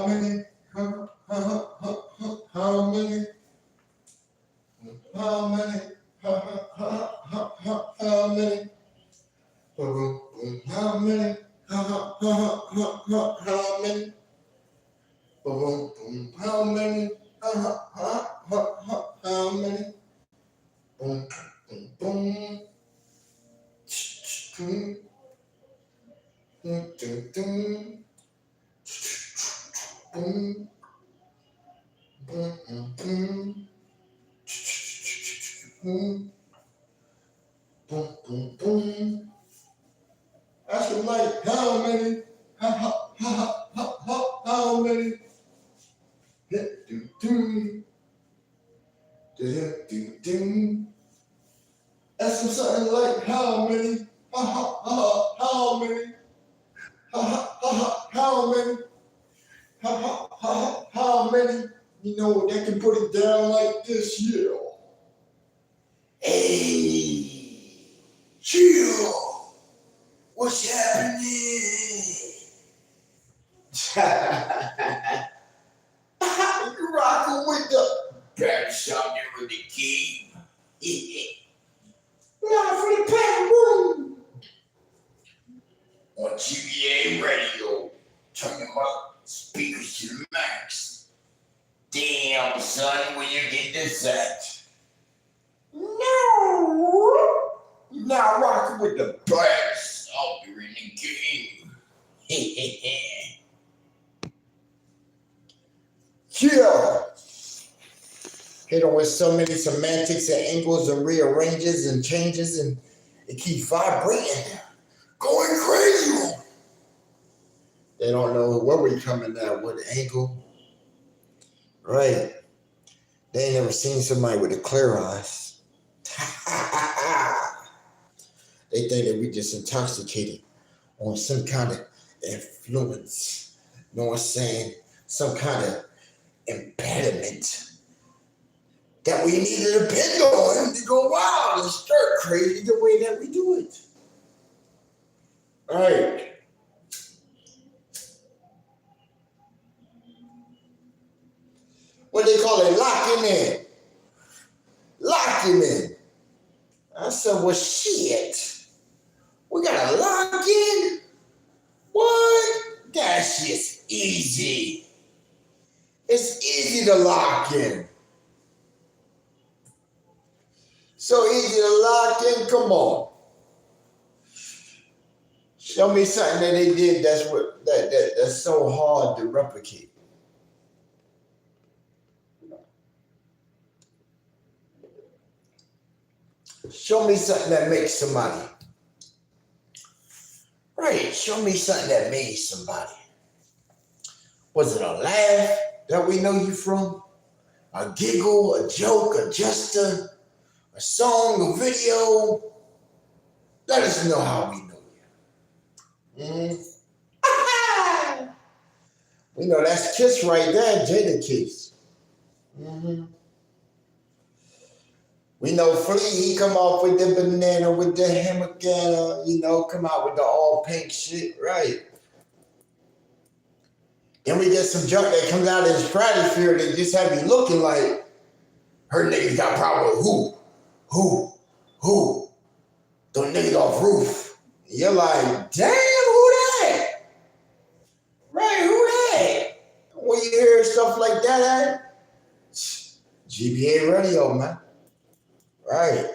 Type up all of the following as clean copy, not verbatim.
many? How many? How many? How many? How many? How many? How many? How many? Boom, boom, boom. Boom, boom, boom. Boom, boom, boom. Boom, boom, boom, boom. I should like how many? How many? Do do do do do. Ask him something like how many? How many? How many? How many? You know, they can put it down like this, yeah. Hey, chill. What's happening? You rocking with the bad something with the key. Live for the pack room on ThA radio. Turn them up, speakers to the max. Damn, son, where you get this at? No, now rocking with the best out there in the game. Yeah. Hit on with so many semantics and angles and rearranges and changes, and it keeps vibrating, going crazy. They don't know where we're coming at, what angle. Right. They ain't never seen somebody with a clear eyes. They think that we just intoxicated on some kind of influence. You know what I'm saying? Some kind of impediment that we need to depend on to go wild and start crazy the way that we do it. All right. What they call it, locking in. Locking in. I said, well, shit. We gotta lock in? What? That shit's easy. It's easy to lock in. So easy to lock in, come on. Show me something that they did that's so hard to replicate. Show me something that makes somebody. Right, show me something that made somebody. Was it a laugh that we know you from? A giggle, a joke, a gesture, a song, a video? Let us know how we know you. We know that's Kiss right there, Jada Kiss. We know Flea, he come off with the banana, with the hamburger, you know, come out with the all pink shit, right? Then we get some junk that comes out of his stratosphere that just have you looking like, her niggas got problem with who? Those niggas off roof. You're like, damn, who that? Right, who that? When you hear stuff like that, GBA radio, man. Right.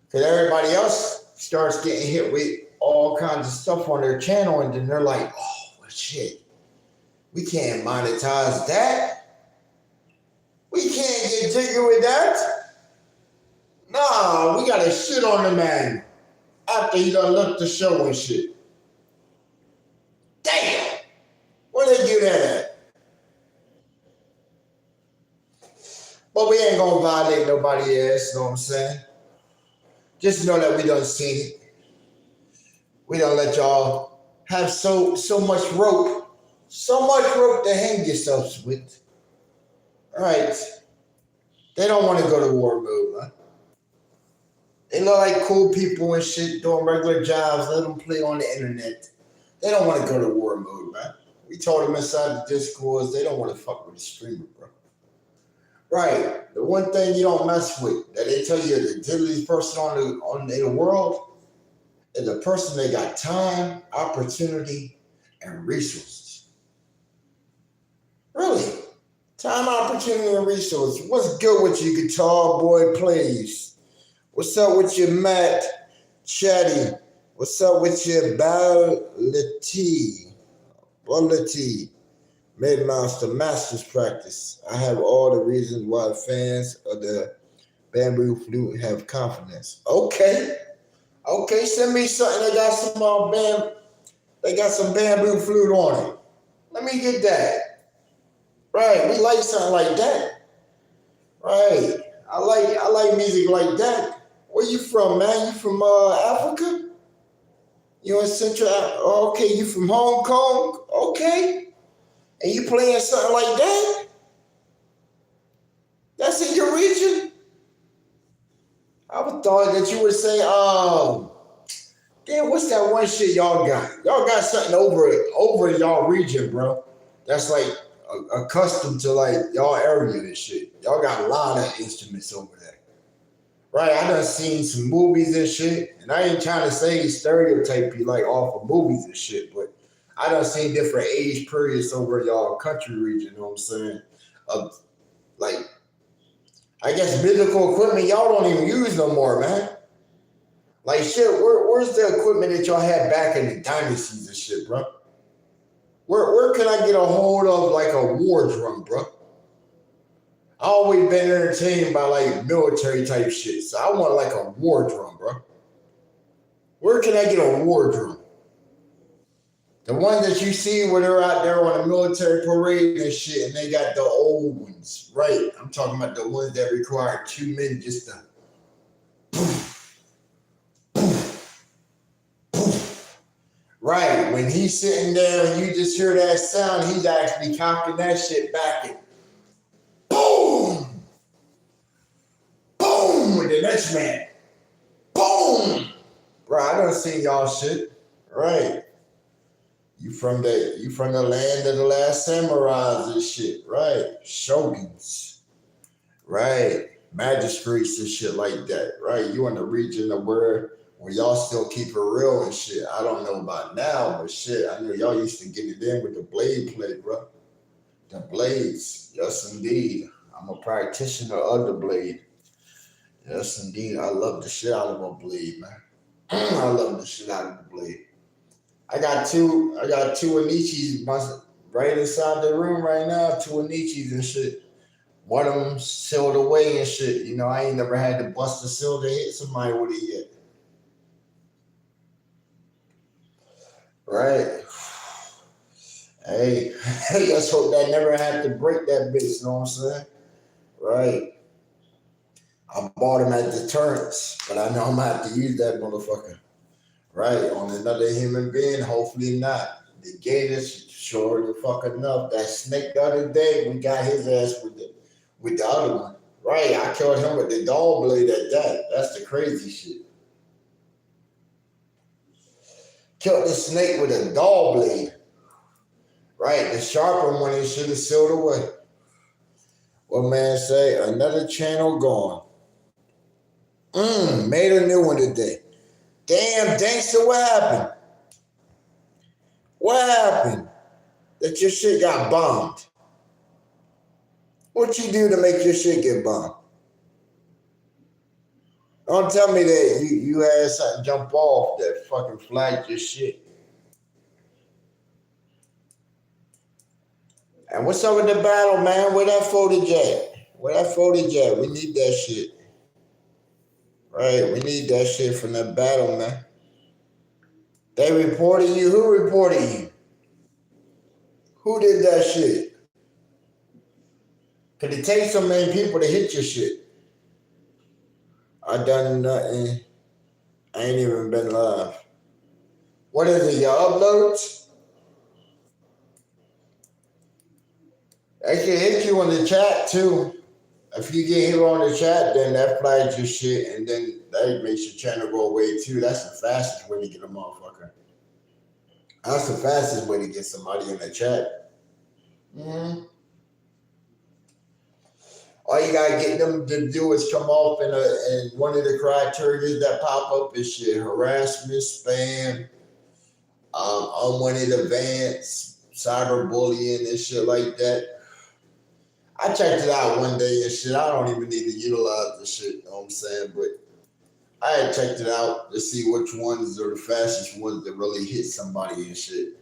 Because everybody else starts getting hit with all kinds of stuff on their channel, and then they're like, oh, well, shit. We can't monetize that. We can't get jiggy with that. Nah, we got to shit on the man after he done left the show and shit. Damn. Where they do that at? But we ain't gonna violate nobody else, you know what I'm saying? Just know that we done seen it. We done let y'all have so much rope to hang yourselves with. All right. They don't want to go to war mode, man. They look like cool people and shit doing regular jobs. Let them play on the internet. They don't want to go to war mode, man. We told them inside the Discord they don't want to fuck with the streamer, bro. Right. The one thing you don't mess with that they tell you the deadliest person in the world is a person that got time, opportunity, and resources. Really. Time, opportunity, and resources. What's good with you, guitar boy, please? What's up with your Matt Chatty? What's up with your Bality? Midmaster Masters Practice. I have all the reasons why fans of the bamboo flute have confidence. Okay, send me something. They got some bamboo flute on it. Let me get that. Right, we like something like that. Right, I like music like that. Where you from, man? You from Africa? You in Central? Okay, you from Hong Kong? Okay, and you playing something like that? That's in your region? I would thought that you would say, damn, what's that one shit y'all got? Y'all got something over y'all region, bro. That's like accustomed to like y'all area and shit. Y'all got a lot of instruments over there. Right, I done seen some movies and shit, and I ain't trying to say stereotype you like off of movies and shit, but I done seen different age periods over y'all country region, you know what I'm saying? Like, I guess musical equipment y'all don't even use no more, man. Like shit, where's the equipment that y'all had back in the dynasties and shit, bro? Where can I get a hold of like a war drum, bro? I always been entertained by like military type shit, so I want like a war drum, bro. Where can I get a war drum? The ones that you see where they're out there on a military parade and shit, and they got the old ones, right? I'm talking about the ones that require 2 men just to poof, poof, poof. Right, when he's sitting there and you just hear that sound, he's actually cocking that shit back and boom! Boom! With the next man. Boom! Bro, I done seen y'all shit. Right. You from the land of the last samurais and shit, right? Shoguns, right? Magistrates and shit like that, right? You in the region of where y'all still keep it real and shit. I don't know about now, but shit, I know y'all used to get it in with the blade play, bro. The blades, yes indeed. I'm a practitioner of the blade. Yes indeed. I love the shit out of a blade, man. I love the shit out of the blade. I got two Anichis right inside the room right now. Two Anichis and shit. One of them sealed away and shit. You know, I ain't never had to bust a seal to hit somebody with it yet. Right. Hey, let's hope that never had to break that bitch, you know what I'm saying? Right. I bought him at deterrence, but I know I'm gonna have to use that motherfucker. Right, on another human being, hopefully not. The gators sure the fuck enough. That snake the other day, we got his ass with the other one. Right, I killed him with the dog blade at that. That's the crazy shit. Killed the snake with a dog blade. Right, the sharper one, it should have sealed away. What man say? Another channel gone. Made a new one today. Damn, Dangster, what happened? What happened? That your shit got bombed. What you do to make your shit get bombed? Don't tell me that you had something jump off that fucking flagged your shit. And what's up with the battle, man? Where that footage at? We need that shit. Right, we need that shit from that battle, man. They reported you? Who reported you? Who did that shit? Could it take so many people to hit your shit? I done nothing. I ain't even been live. What is it, your uploads? I can hit you on the chat too. If you get hit on the chat, then that flags your shit, and then that makes your channel go away too. That's the fastest way to get a motherfucker. That's the fastest way to get somebody in the chat. Mm-hmm. All you gotta get them to do is come off and one of the criteria that pop up is shit harassment, spam, unwanted advance, cyberbullying and shit like that. I checked it out one day and shit. I don't even need to utilize the shit, you know what I'm saying? But I had checked it out to see which ones are the fastest ones that really hit somebody and shit.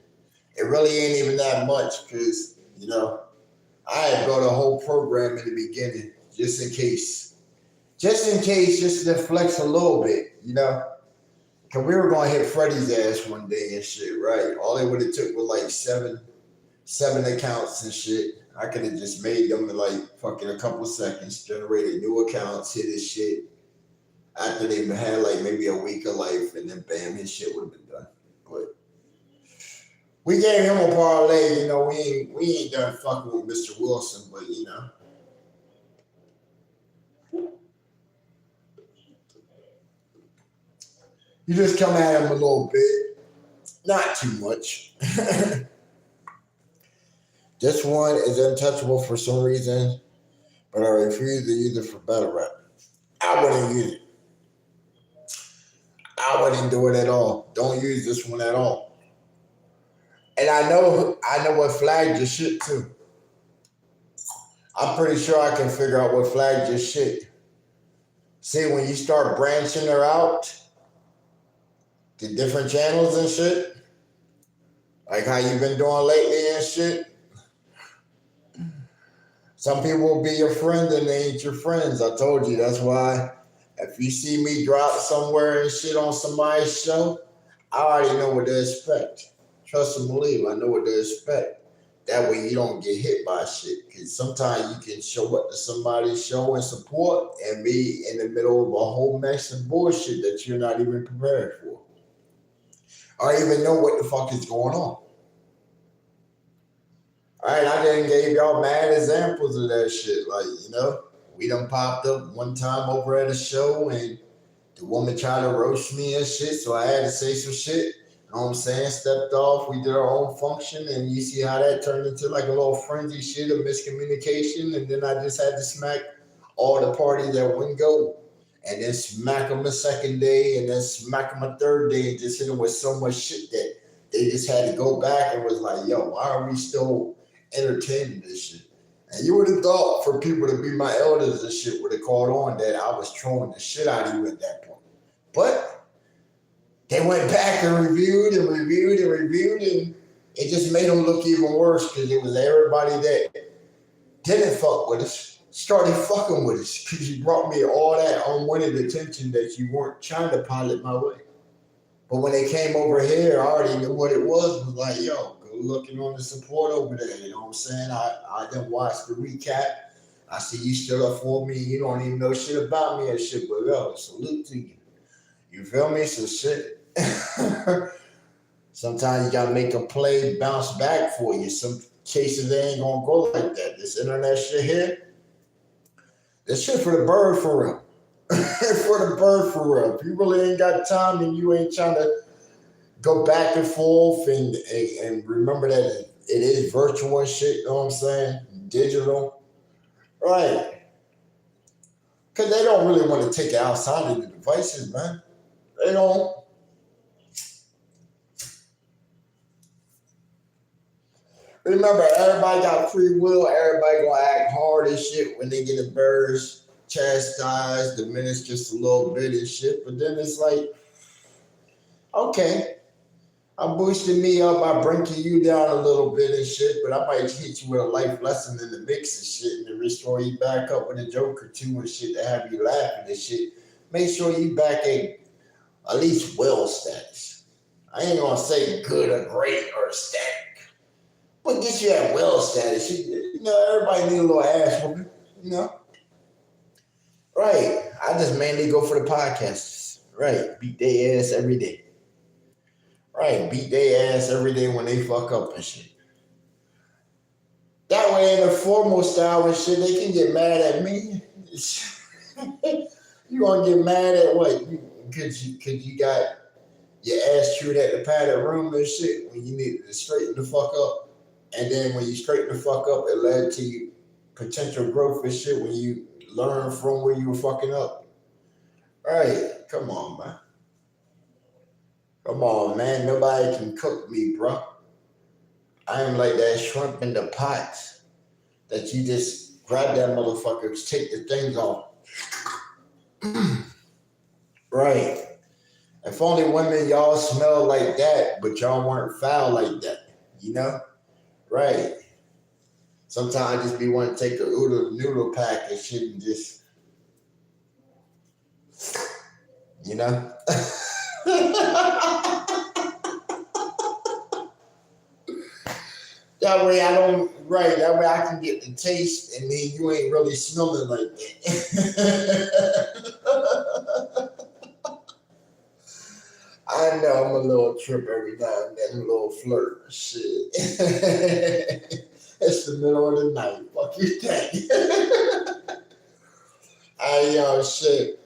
It really ain't even that much because, I had built a whole program in the beginning just in case. Just to flex a little bit, Because we were going to hit Freddie's ass one day and shit, right? All it would have took was like seven accounts and shit. I could have just made them in like fucking a couple seconds, generated new accounts, hit his shit. After they had like maybe a week of life, and then bam, his shit would have been done. But we gave him a parlay, we ain't done fucking with Mr. Wilson, but you just come at him a little bit, not too much. This one is untouchable for some reason, but I refuse to use it for battle rap. I wouldn't use it. I wouldn't do it at all. Don't use this one at all. And I know what flagged your shit too. I'm pretty sure I can figure out what flagged your shit. See, when you start branching her out to different channels and shit, like how you've been doing lately and shit, some people will be your friend and they ain't your friends. I told you, that's why if you see me drop somewhere and shit on somebody's show, I already know what to expect. Trust and believe, I know what to expect. That way you don't get hit by shit. Because sometimes you can show up to somebody's show and support and be in the middle of a whole mess of bullshit that you're not even prepared for. Or even know what the fuck is going on. Alright, I done gave y'all mad examples of that shit. Like, we done popped up one time over at a show and the woman tried to roast me and shit, so I had to say some shit. You know what I'm saying? Stepped off, we did our own function, and you see how that turned into like a little frenzy shit of miscommunication, and then I just had to smack all the parties that wouldn't go, and then smack them a second day, and then smack them a third day, and just hit them with so much shit that they just had to go back and was like, yo, why are we still entertaining this shit? And you would have thought for people to be my elders and shit would have caught on that I was trolling the shit out of you at that point. But they went back and reviewed, and it just made them look even worse because it was everybody that didn't fuck with us started fucking with us because you brought me all that unwanted attention that you weren't trying to pilot my way. But when they came over here, I already knew what it was like, yo, go looking on the support over there, you know what I'm saying? I didn't watch the recap. I see you still up for me, you don't even know shit about me and shit, but yo, salute to you. You feel me? So shit. Sometimes you gotta make a play bounce back for you. Some cases they ain't gonna go like that. This internet shit here, this shit for the bird for real. For the bird for real. If you really ain't got time and you ain't trying to go back and forth and remember that it is virtual and shit, you know what I'm saying? Digital. Right. Because they don't really want to take it outside of the devices, man. They don't. Remember, everybody got free will. Everybody gonna act hard as shit when they get the birds chastised, diminish just a little bit and shit. But then it's like, okay, I'm boosting me up by bringing you down a little bit and shit, but I might hit you with a life lesson in the mix and shit and then restore you back up with a joke or two and shit to have you laughing and shit. Make sure you back at least well status. I ain't gonna say good or great or static. But get you at well status. Everybody need a little ass whooping, Right. I just mainly go for the podcasters. Right. Beat their ass every day. Right. Beat their ass every day when they fuck up and shit. That way in the formal style and shit, they can get mad at me. You gonna get mad at what? Cause you got your ass chewed at the padded room and shit when you needed to straighten the fuck up. And then when you straighten the fuck up, it led to potential growth and shit when you learn from where you were fucking up. Right. Come on, man. Come on, man. Nobody can cook me, bro. I am like that shrimp in the pot that you just grab that motherfucker, take the things off. Right. If only women y'all smell like that, but y'all weren't foul like that. You know? Right. Sometimes I just be wanting to take a noodle pack and shit and just, you know? That way I don't, right, that way I can get the taste and then you ain't really smelling like that. I know I'm a little trip every now and then, a little flirt. Shit. It's the middle of the night. Fuck you think? Shit.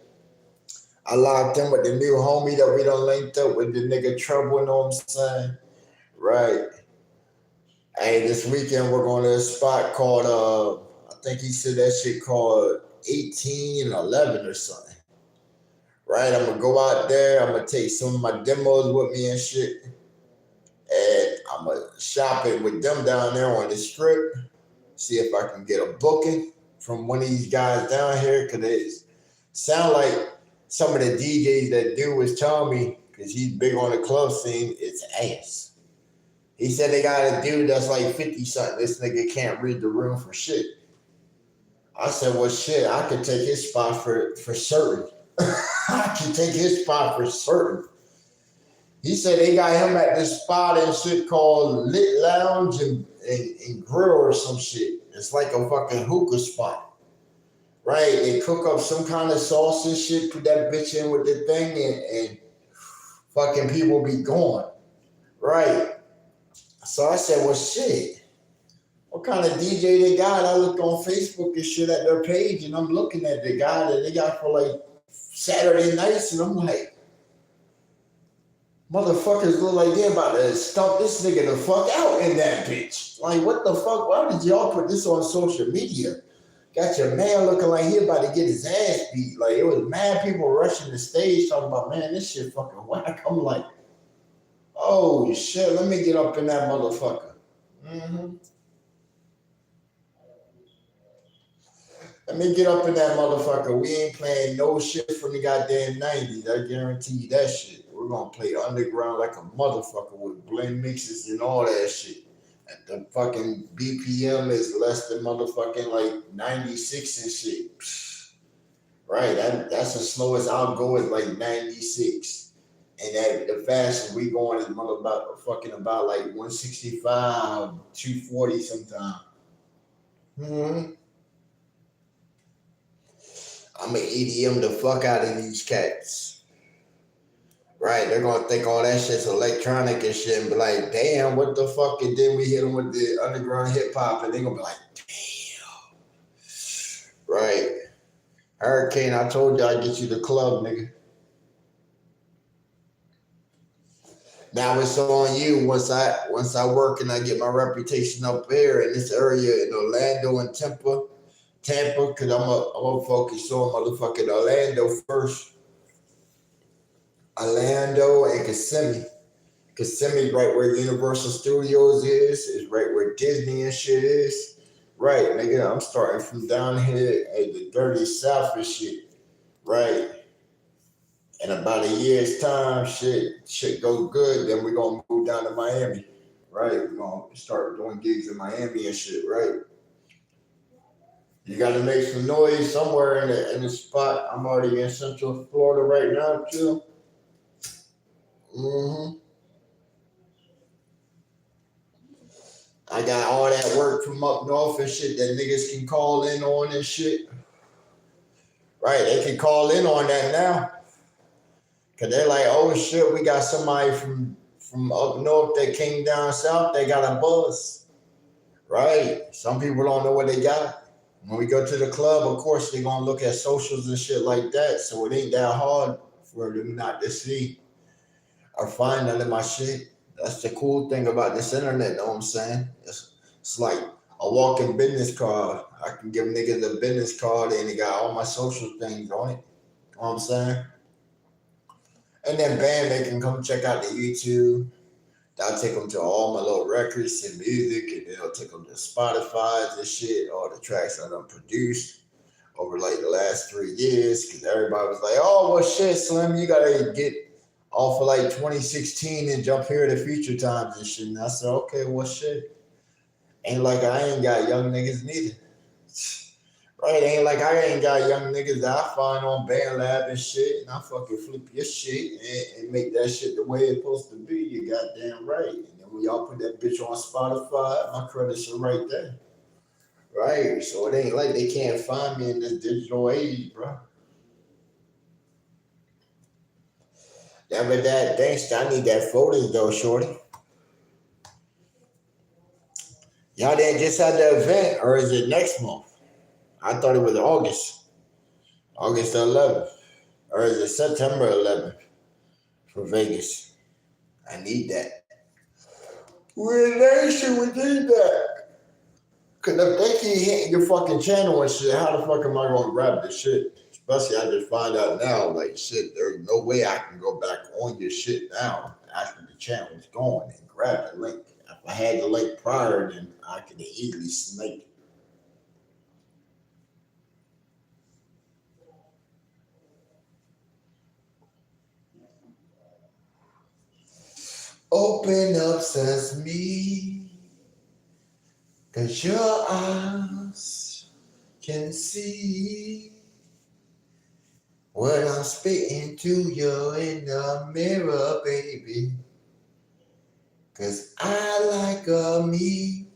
I locked in with the new homie that we done linked up with the nigga Trouble, you know what I'm saying? Right. Hey, this weekend we're going to a spot called, I think he said that shit called 1811 or something. Right, I'm gonna go out there. I'm gonna take some of my demos with me and shit, and I'm gonna shop it with them down there on the strip. See if I can get a booking from one of these guys down here, cause it sound like some of the DJs that dude was telling me, cause he's big on the club scene. It's ass. He said they got a dude that's like 50 something. This nigga can't read the room for shit. I said, well, shit, I could take his spot for certain. I can take his spot for certain. He said they got him at this spot and shit called Lit Lounge and Grill or some shit. It's like a fucking hookah spot. Right? They cook up some kind of sauce and shit, put that bitch in with the thing and fucking people be going. Right? So I said, well, shit. What kind of DJ they got? I looked on Facebook and shit at their page and I'm looking at the guy that they got for like Saturday nights, and I'm like, motherfuckers look like they're about to stump this nigga the fuck out in that bitch. Like, what the fuck? Why did y'all put this on social media? Got your man looking like he about to get his ass beat. Like, it was mad people rushing the stage talking about, man, this shit fucking whack. I'm like, oh shit, let me get up in that motherfucker. Let me get up in that motherfucker. We ain't playing no shit from the goddamn 90s. I guarantee you that shit. We're gonna play underground like a motherfucker with blend mixes and all that shit. And the fucking BPM is less than motherfucking like 96 and shit. Psh. Right, that's the slowest I'll go is like 96. And that the fastest we going is about like 165, 240 sometimes. I'm gonna EDM the fuck out of these cats. Right, they're gonna think all that shit's electronic and shit and be like, damn, what the fuck? And then we hit them with the underground hip hop and they're gonna be like, damn. Right. Hurricane, I told you I'd get you the club, nigga. Now it's on you once I work and I get my reputation up there in this area in Orlando and Tampa, because I'm gonna focus on motherfucking Orlando first. Orlando and Kissimmee. Kissimmee, right where Universal Studios is right where Disney and shit is. Right, nigga, I'm starting from down here at the dirty south and shit. Right. In about a year's time, shit go good, then we're gonna move down to Miami. Right? We're gonna start doing gigs in Miami and shit, right? You gotta make some noise somewhere in the spot. I'm already in Central Florida right now too. I got all that work from up north and shit that niggas can call in on and shit. Right, they can call in on that now. Cause they're like, oh shit, we got somebody from up north that came down south, they got a buzz. Right? Some people don't know what they got. When we go to the club, of course, they're gonna look at socials and shit like that. So it ain't that hard for them not to see. or find none of my shit. That's the cool thing about this internet, know what I'm saying? It's like a walking business card. I can give niggas a business card and it got all my social things on it. Know what I'm saying? And then bam, they can come check out the YouTube. That'll take them to all my little records and music, and then it'll take them to Spotify and shit, all the tracks I done produced over like the last 3 years, because everybody was like, oh, well, shit, Slim, you gotta get off of like 2016 and jump here to future times and shit. And I said, okay, well, shit. Ain't like I ain't got young niggas neither. Right? Ain't like I ain't got young niggas that I find on BandLab and shit, and I fucking flip your shit and make that shit the way it's supposed to be. You goddamn right. And then when y'all put that bitch on Spotify, my credits are right there. Right? So it ain't like they can't find me in this digital age, bro. Yeah, but that, thanks, I need that photos though, shorty. Y'all didn't just have the event, or is it next month? I thought it was August the 11th. Or is it September 11th for Vegas? I need that. We nation, we need that. Because if they keep hitting your fucking channel and shit, how the fuck am I going to grab this shit? Especially I just find out now, like, shit, there's no way I can go back on your shit now after the channel is gone and grab the link. If I had the link prior, then I could easily snake it. Open up, sesame, 'cause your eyes can see what I'm spitting to you in the mirror, baby. 'Cause I like me.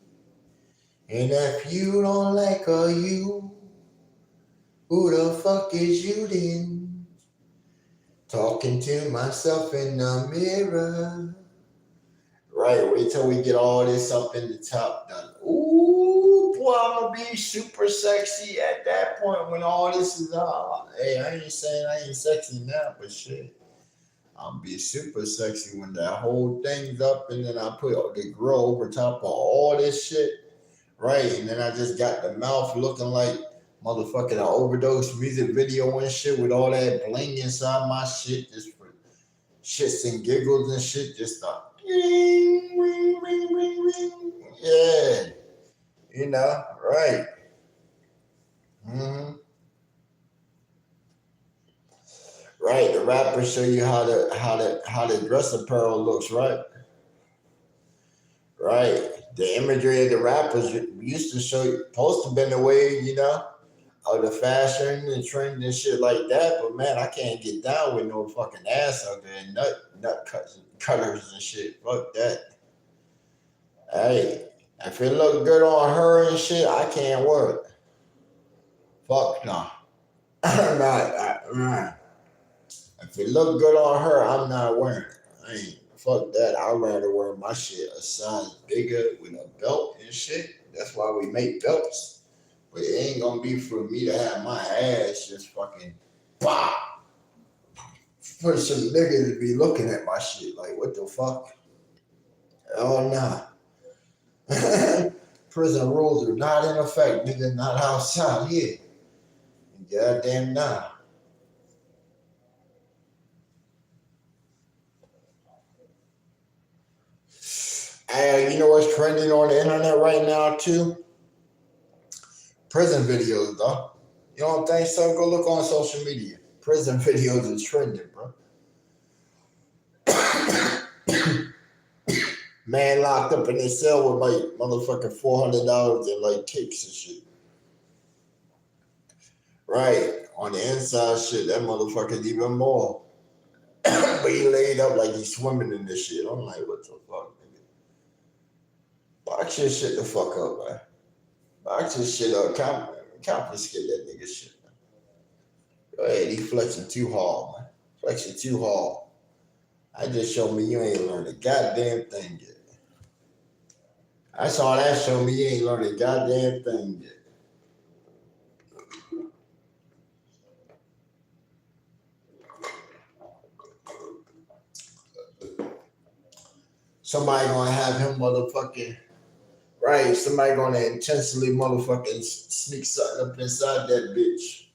And if you don't like you, who the fuck is you then? Talking to myself in the mirror. Right, wait till we get all this up in the top done. Ooh, boy, I'm gonna be super sexy at that point when all this is on. Hey, I ain't saying I ain't sexy now, but shit. I'm gonna be super sexy when that whole thing's up and then I put the grill over top of all this shit. Right, and then I just got the mouth looking like motherfucking an overdose music video and shit with all that bling inside my shit just for shits and giggles and shit. Just stop. Yeah, you know, right. Mm-hmm. Right, the rappers show you how the dress apparel looks, right? Right. The imagery of the rappers used to show you, supposed to have been the way, you know, of the fashion and trend and shit like that. But man, I can't get down with no fucking ass out there and cutters and shit. Fuck that. Hey, if it look good on her and shit, I can't wear it. Fuck no. I'm not. If it look good on her, I'm not wearing it. I ain't fuck that. I'd rather wear my shit a size bigger with a belt and shit. That's why we make belts. But it ain't gonna be for me to have my ass just fucking pop for some niggas to be looking at my shit like, what the fuck? Oh nah. Prison rules are not in effect, nigga. Not outside here. Goddamn nah. You know what's trending on the internet right now too? Prison videos, though. You don't think so? Go look on social media. Prison videos is trending, bro. Man locked up in his cell with like motherfucking $400 in like kicks and shit. Right. On the inside shit, that motherfucker's even more. But he laid up like he's swimming in this shit. I'm like, what the fuck, nigga? Box your shit the fuck up, man. Box your shit up. Confiscate that nigga shit, man. Go ahead, he flexing too hard, man. Flexing too hard. I just showed me you ain't learned a goddamn thing yet. I saw that show me you ain't learned a goddamn thing yet. Somebody gonna have him motherfucking right. Somebody gonna intentionally motherfucking sneak something up inside that bitch.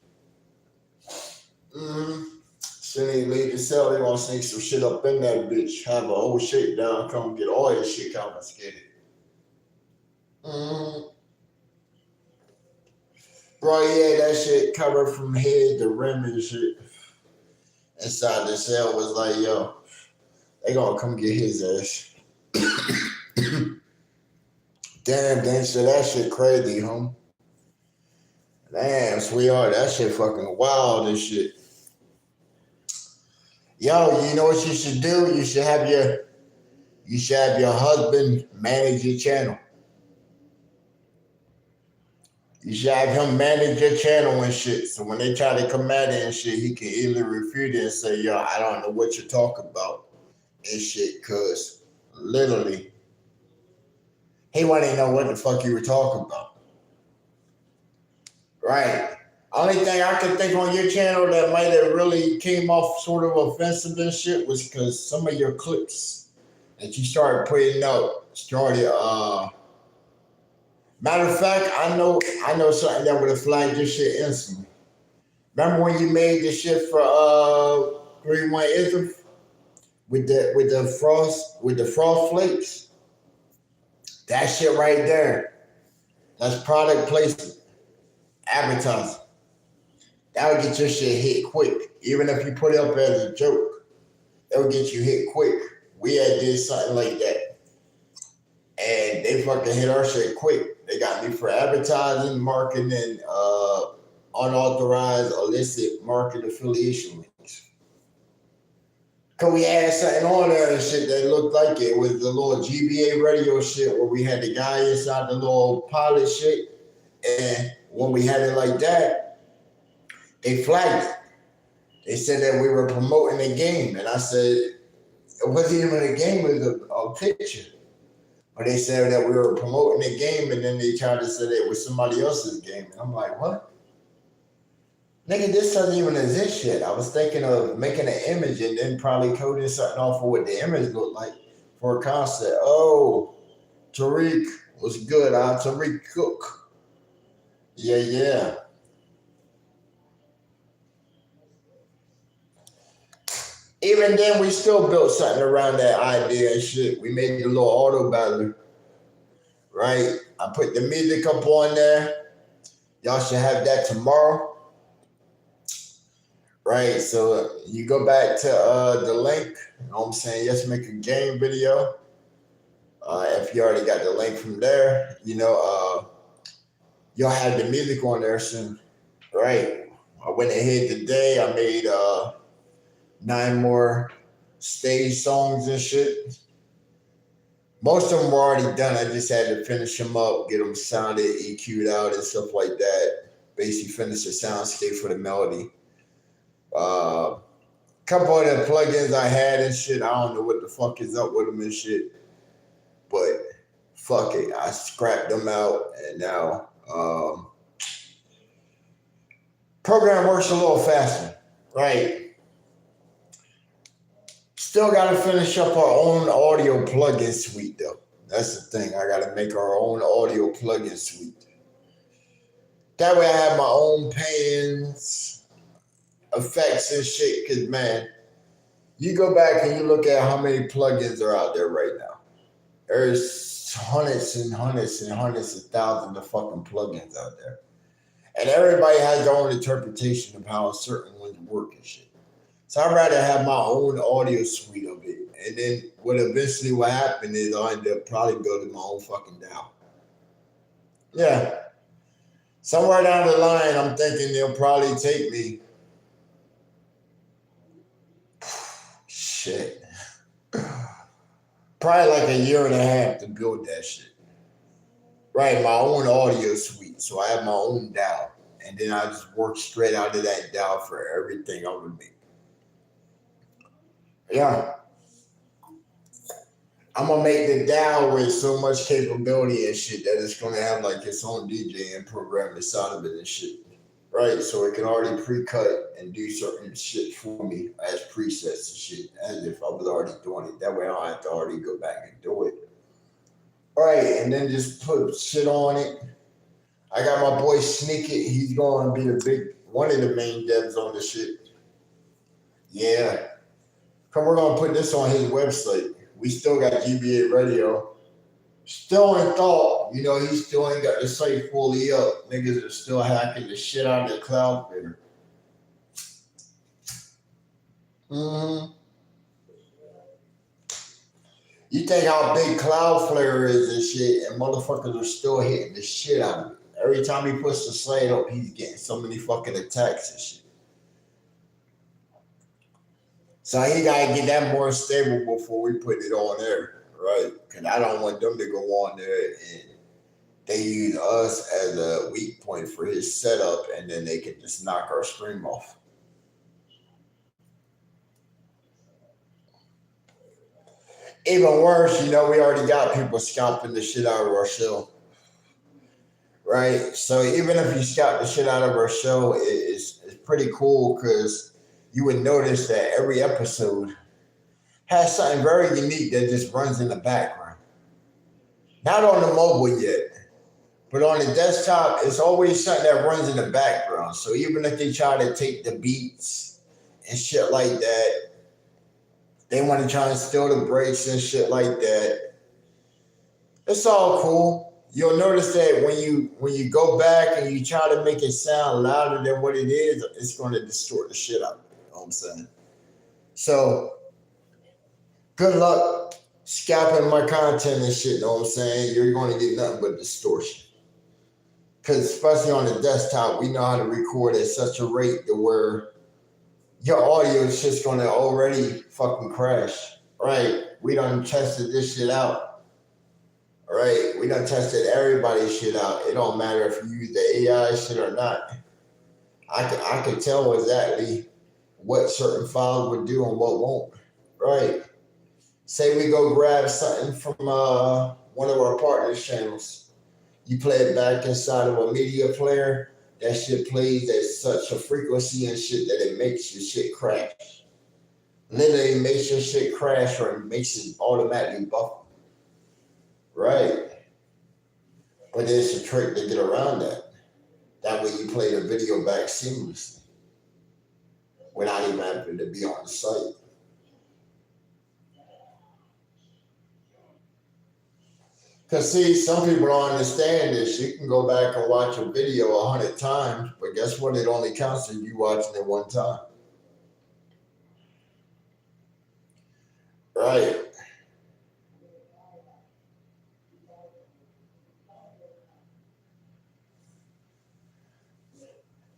Mm-hmm. Soon as he leave the cell, they gonna sneak some shit up in that bitch. Have a whole shakedown. Come get all your shit confiscated. Mm-hmm. Bro, yeah, that shit covered from head to rim and shit. Inside the cell was like, yo, they gonna come get his ass. Damn, gangster, that shit crazy, home. Damn, sweetheart, that shit fucking wild and shit. Yo, you know what you should do? You should have your husband manage your channel. You should have him manage your channel and shit. So when they try to come at it and shit, he can easily refute it and say, yo, I don't know what you're talking about and shit, cause literally he wouldn't even know what the fuck you were talking about. Right. Only thing I could think on your channel that might have really came off sort of offensive and shit was because some of your clips that you started putting out matter of fact, I know something that would have flagged your shit instantly. Remember when you made the shit for 3-1 Israel with the frost flakes? That shit right there. That's product placement. Advertising. That would get your shit hit quick. Even if you put it up as a joke, that would get you hit quick. We had did something like that. And they fucking hit our shit quick. They got me for advertising, marketing, and unauthorized illicit market affiliation links. Cause we had something on there and shit that looked like it was the little GBA radio shit where we had the guy inside the little pilot shit. And when we had it like that, they flagged it. They said that we were promoting a game. And I said, it wasn't even a game, it was a picture. But they said that we were promoting a game and then they tried to say that it was somebody else's game. And I'm like, what? Nigga, this doesn't even exist yet. I was thinking of making an image and then probably coding something off of what the image looked like for a concept. Oh, Tariq was good. Tariq Cook. Yeah. Even then, we still built something around that idea and shit. We made the little auto battler, right? I put the music up on there. Y'all should have that tomorrow. Right, so you go back to the link, you know what I'm saying? Yes, make a game video. If you already got the link from there, you'll have the music on there soon. Right. I went ahead today. I made 9 more stage songs and shit. Most of them were already done. I just had to finish them up, get them sounded, EQ'd out and stuff like that. Basically finish the soundscape for the melody. Couple of the plugins I had and shit, I don't know what the fuck is up with them and shit. But fuck it, I scrapped them out and now program works a little faster, right? Still gotta finish up our own audio plugin suite though. That's the thing. I gotta make our own audio plugin suite. That way I have my own pans, effects and shit, cause man, you go back and you look at how many plugins are out there right now. There's hundreds and hundreds and hundreds of thousands of fucking plugins out there. And everybody has their own interpretation of how certain ones work and shit. So I'd rather have my own audio suite of it. And then what eventually will happen is I'll end up probably building my own fucking DAO. Yeah. Somewhere down the line, I'm thinking they'll probably take me. Shit. Probably like a year and a half to build that shit. Right, my own audio suite. So I have my own DAO. And then I just work straight out of that DAO for everything I would make. Yeah. I'm gonna make the DAO with so much capability and shit that it's gonna have like its own DJing program inside of it and shit. right? So it can already pre-cut and do certain shit for me as presets and shit, as if I was already doing it. That way I don't have to already go back and do it. Right, and then just put shit on it. I got my boy Sneak It. He's going to be the big one of the main devs on the shit. Yeah, come we're gonna put this on his website. We still got GBA Radio. Still in thought, he still ain't got the site fully up. Niggas are still hacking the shit out of the Cloudflare. Mm-hmm. You think how big Cloudflare is and shit, and motherfuckers are still hitting the shit out of it. Every time he puts the site up, he's getting so many fucking attacks and shit. So he gotta get that more stable before we put it on there, right? Because I don't want them to go on there and they use us as a weak point for his setup, and then they can just knock our stream off. Even worse, we already got people scalping the shit out of our show, right? So even if you scalp the shit out of our show, it's pretty cool because you would notice that every episode has something very unique that just runs in the background. Not on the mobile yet, but on the desktop, it's always something that runs in the background. So even if they try to take the beats and shit like that, they want to try and steal the breaks and shit like that. It's all cool. You'll notice that when you go back and you try to make it sound louder than what it is, it's going to distort the shit out of it. You know what I'm saying? So good luck scalping my content and shit. You know what I'm saying? You're going to get nothing but distortion. Because especially on the desktop, we know how to record at such a rate to where your audio is just going to already fucking crash. Right? We done tested this shit out. All right, we done tested everybody's shit out. It don't matter if you use the AI shit or not. I can tell exactly what certain files would do and what won't. Right. Say we go grab something from one of our partners' channels. You play it back inside of a media player. That shit plays at such a frequency and shit that it makes your shit crash. Literally makes your shit crash or it makes it automatically buffer. Right. But there's a trick to get around that. That way you play the video back seamlessly without even having to be on the site. Because see, some people don't understand this. You can go back and watch a video 100 times, but guess what? It only counts as you watching it one time. Right.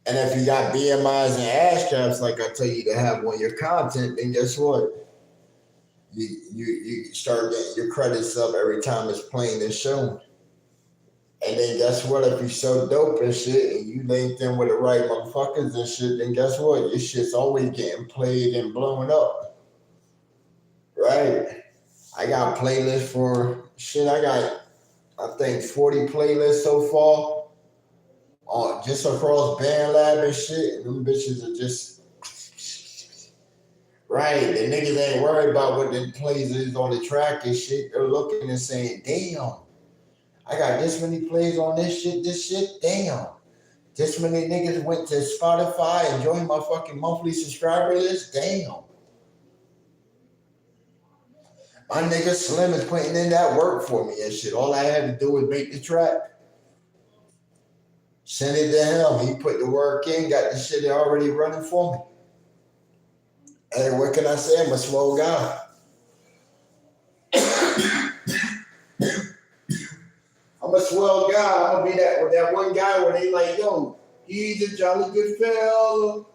And if you got BMIs and ass caps, like I tell you to have on your content, then guess what? You start getting your credits up every time it's playing and shown. And then guess what? If you're so dope and shit and you linked in with the right motherfuckers and shit, then guess what? Your shit's always getting played and blown up. Right? I got playlists for shit. I got, I think, 40 playlists so far on just across BandLab and shit. And them bitches are just right. The niggas ain't worried about what the plays is on the track and shit. They're looking and saying, damn, I got this many plays on this shit, damn. This many niggas went to Spotify and joined my fucking monthly subscriber list, damn. My nigga Slim is putting in that work for me and shit. All I had to do was make the track. Send it to him. He put the work in, got the shit already running for me. Hey, what can I say? I'm a slow guy. I'm a swell guy. I'm gonna be that one guy where they like, yo, he's a jolly good fella.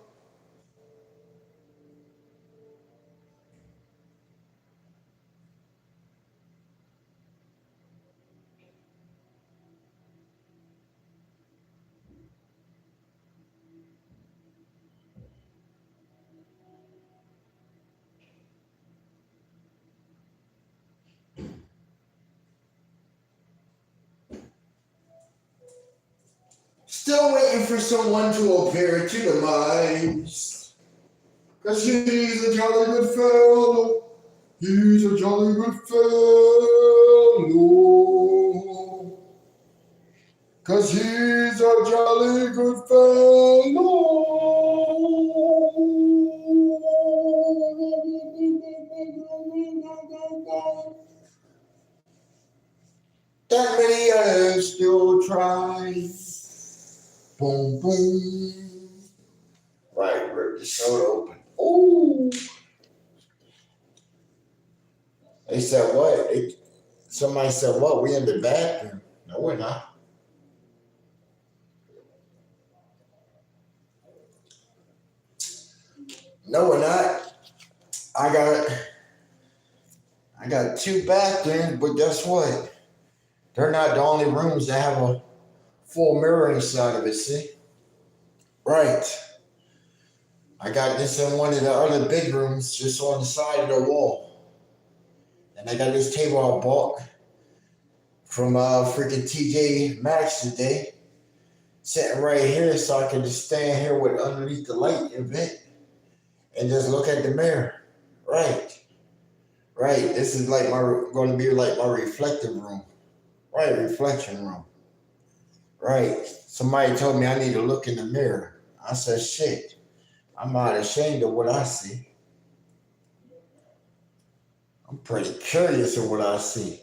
Still waiting for someone to appear to demise. Cause he's a jolly good fellow. He's a jolly good fellow. Cause he's a jolly good fellow. That many others still try. Boom, boom. Right, rip the soda open. Ooh. They said what? Somebody said what? We in the bathroom. No, we're not. No, we're not. I got 2 bathrooms, but guess what? They're not the only rooms that have a full mirror inside of it, see? Right. I got this in one of the other big rooms just on the side of the wall. And I got this table I bought from freaking TJ Maxx today. Sitting right here so I can just stand here with underneath the light event and just look at the mirror. Right. Right. This is like going to be like my reflective room. Right. Reflection room. Right. Somebody told me I need to look in the mirror. I said, shit, I'm not ashamed of what I see. I'm pretty curious of what I see.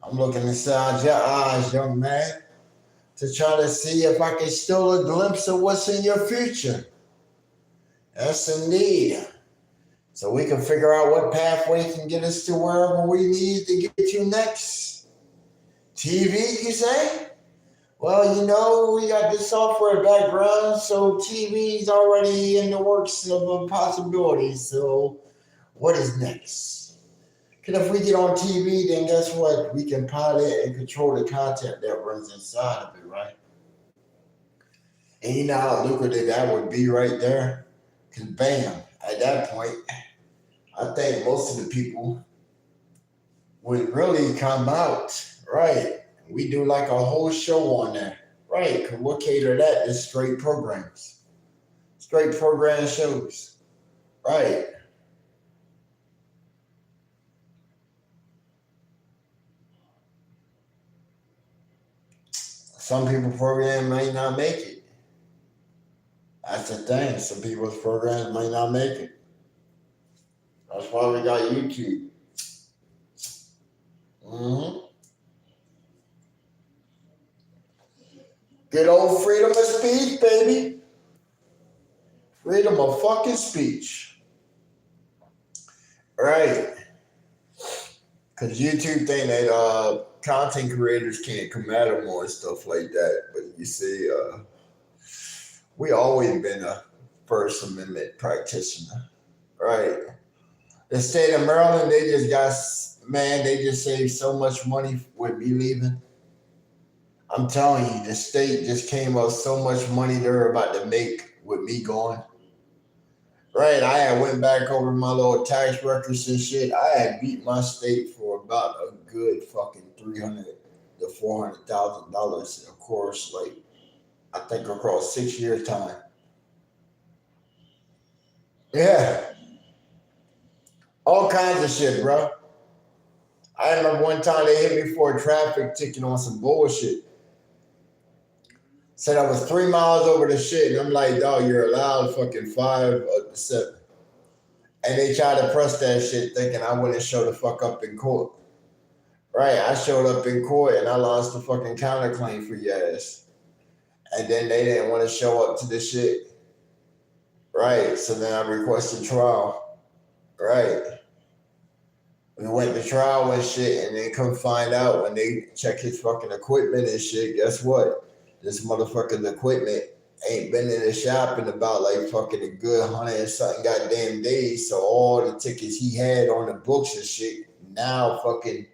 I'm looking inside your eyes, young man, to try to see if I can steal a glimpse of what's in your future. Yes, indeed. So we can figure out what pathway can get us to wherever we need to get you next. TV, you say? Well, you know, we got this software background, so TV's already in the works of a possibility. So what is next? Because if we get on TV, then guess what? We can pilot and control the content that runs inside of it, right? And you know how lucrative that would be right there? Because bam, at that point, I think most of the people would really come out, right? We do like a whole show on that, right? Because we'll cater that to straight programs, straight program shows, right? Some people's program might not make it. That's the thing. Some people's programs might not make it. That's why we got YouTube. Mm-hmm. Good old freedom of speech, baby. Freedom of fucking speech. Right. Because YouTube think that content creators can't come at them or stuff like that. But you see, we always been a First Amendment practitioner. Right. The state of Maryland, they just saved so much money with me leaving. I'm telling you, the state just came up so much money they're about to make with me going. Right, I had went back over my little tax records and shit. I had beat my state for about a good fucking $300,000 to $400,000. Of course, like I think across 6 years time. Yeah, all kinds of shit, bro. I remember one time they hit me for a traffic ticket on some bullshit. Said I was 3 miles over the shit, and I'm like, dog, you're allowed fucking 5 up to 7. And they tried to press that shit thinking I wouldn't show the fuck up in court. Right, I showed up in court and I lost the fucking counterclaim for your ass. And then they didn't want to show up to the shit. Right, so then I requested trial. Right. We went to trial and shit, and then come find out when they check his fucking equipment and shit, guess what? This motherfucker's equipment ain't been in the shop in about like fucking a good 100 and something goddamn days. So all the tickets he had on the books and shit now fucking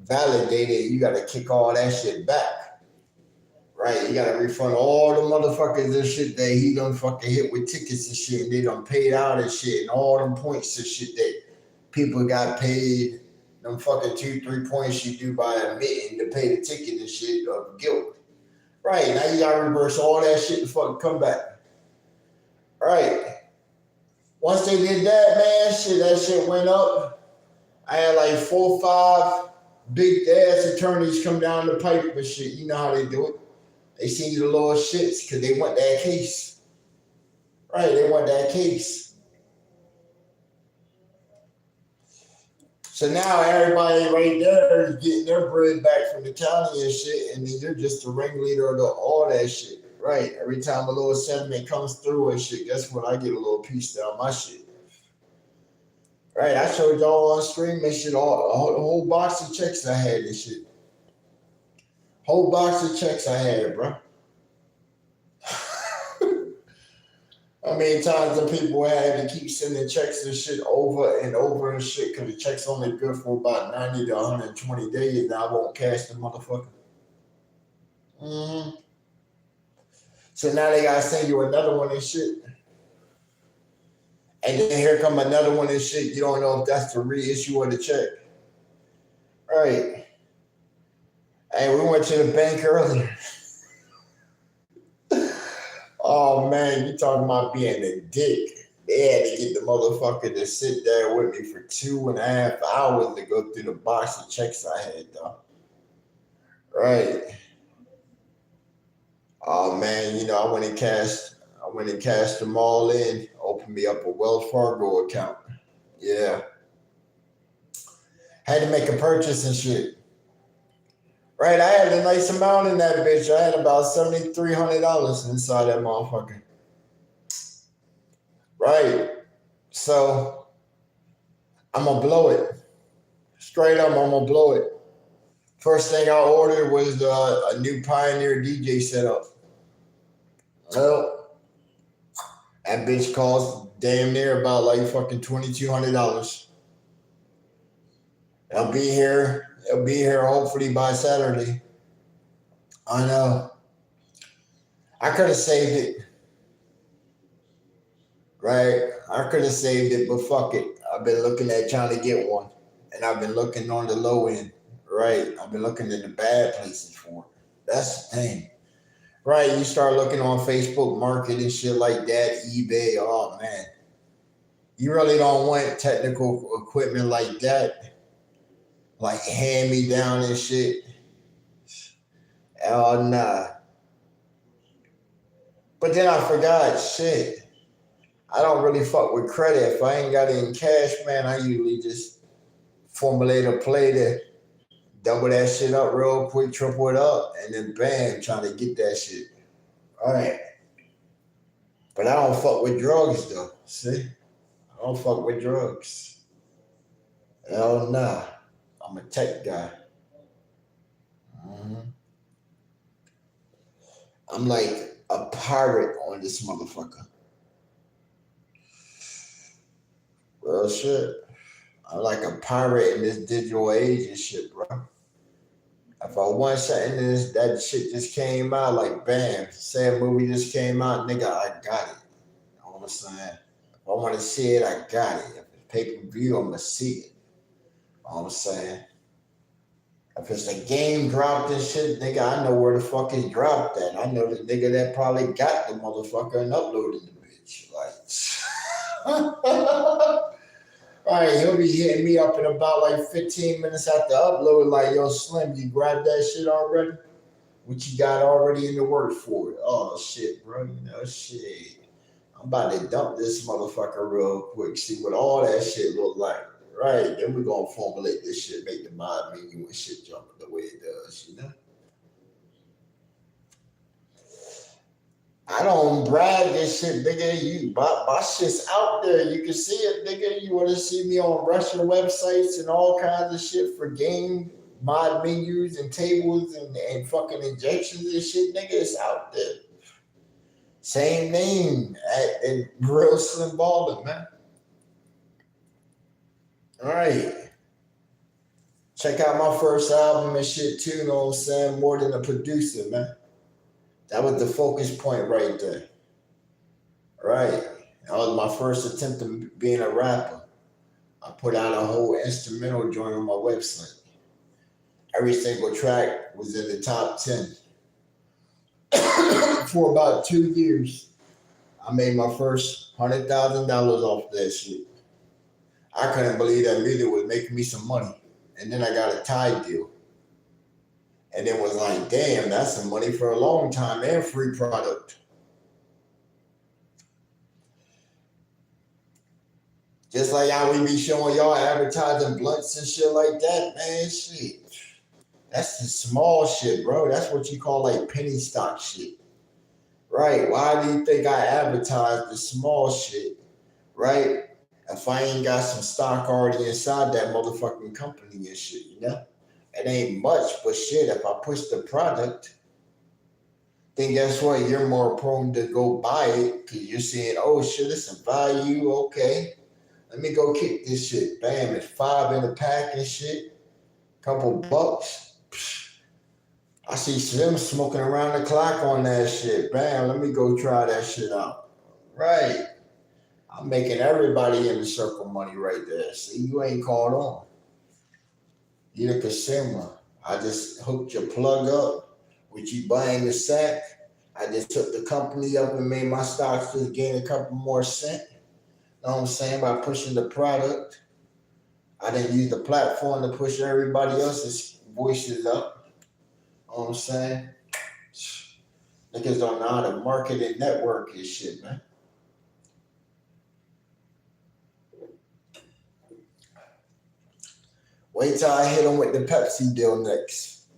validated. You gotta kick all that shit back. Right? You gotta refund all the motherfuckers and shit that he done fucking hit with tickets and shit, and they done paid out and shit, and all them points and shit that people got paid, them fucking 2-3 points you do by admitting to pay the ticket and shit of guilt. Right, now you gotta reverse all that shit to fucking come back. Right. Once they did that, man, that shit went up. I had like 4 or 5 big ass attorneys come down the pipe and shit. You know how they do it. They send you the little shits because they want that case. Right, they want that case. So now everybody right there is getting their bread back from the county and shit, and then you're just the ringleader of all that shit. Right. Every time a little sentiment comes through and shit, guess what? I get a little piece down my shit. Right. I showed y'all on stream and shit, a whole box of checks I had and shit. Whole box of checks I had, bro. How many times the people had to keep sending checks and shit over and over and shit because the check's only good for about 90 to 120 days. Now I won't cash the motherfucker. Mm-hmm. So now they gotta send you another one and shit. And then here come another one and shit. You don't know if that's the reissue of the check. Right. Hey, we went to the bank earlier. Oh man, you talking about being a dick. They had to get the motherfucker to sit there with me for 2.5 hours to go through the box of checks I had, though. Right. Oh man, you know, I went and cashed them all in, opened me up a Wells Fargo account. Yeah. Had to make a purchase and shit. Right, I had a nice amount in that bitch. I had about $7,300 inside that motherfucker. Right. So I'm gonna blow it. Straight up, I'm gonna blow it. First thing I ordered was a new Pioneer DJ setup. Well, that bitch cost damn near about like fucking $2,200. It'll be here hopefully by Saturday. I know. I could have saved it. Right? I could have saved it, but fuck it. I've been looking at trying to get one. And I've been looking on the low end. Right? I've been looking in the bad places for it. That's the thing. Right? You start looking on Facebook Market and shit like that, eBay. Oh, man. You really don't want technical equipment like that. Like hand-me-down and shit. Oh, nah. But then I forgot, shit. I don't really fuck with credit. If I ain't got it in cash, man, I usually just formulate a play to double that shit up real quick, triple it up, and then bam, trying to get that shit. All right. But I don't fuck with drugs, though. See? I don't fuck with drugs. Hell nah. I'm a tech guy. Mm-hmm. I'm like a pirate on this motherfucker. Real shit. I'm like a pirate in this digital age and shit, bro. If I want something that shit just came out, like bam, say a movie just came out, nigga, I got it. You know what I'm saying? If I want to see it, I got it. If it's pay-per-view, I'm gonna see it. You know what I'm saying? If it's a game dropped and shit, nigga, I know where the fuck it dropped at. I know the nigga that probably got the motherfucker and uploaded the bitch. Like, right, he'll be hitting me up in about like 15 minutes after upload, like, yo, Slim, you grabbed that shit already? What you got already in the works for it? Oh, shit, bro, you know, shit. I'm about to dump this motherfucker real quick, see what all that shit look like. Right, then we're gonna formulate this shit, make the mod menu and shit jump the way it does, you know? I don't brag this shit, nigga. My shit's out there. You can see it, nigga. You want to see me on Russian websites and all kinds of shit for game mod menus and tables and fucking injections and shit, nigga. It's out there. Same name at Real Slim Ballin', man. All right. Check out my first album and shit too, you know what I'm saying? More than a producer, man. That was the focus point right there. Right. That was my first attempt at being a rapper. I put out a whole instrumental joint on my website. Every single track was in the top 10. for about 2 years. I made my first $100,000 off that shit. I couldn't believe that music was making me some money. And then I got a ThA deal. And it was like, damn, that's some money for a long time and free product. Just like how we be showing y'all advertising blunts and shit like that, man, shit. That's the small shit, bro. That's what you call like penny stock shit. Right? Why do you think I advertise the small shit? Right? If I ain't got some stock already inside that motherfucking company and shit, you know? It ain't much, but shit, if I push the product, then guess what? You're more prone to go buy it because you're seeing, oh shit, it's a value, okay. Let me go kick this shit. Bam, it's $5 in a pack and shit. Couple bucks. Psh. I see Slim smoking around the clock on that shit. Bam, let me go try that shit out. Right. I'm making everybody in the circle money right there. See, you ain't caught on. You're the consumer. I just hooked your plug up with you buying the sack. I just took the company up and made my stocks just gain a couple more cents. Know what I'm saying? By pushing the product. I didn't use the platform to push everybody else's voices up. Know what I'm saying? Niggas don't know how to market and network and shit, man. Wait till I hit him with the Pepsi deal next.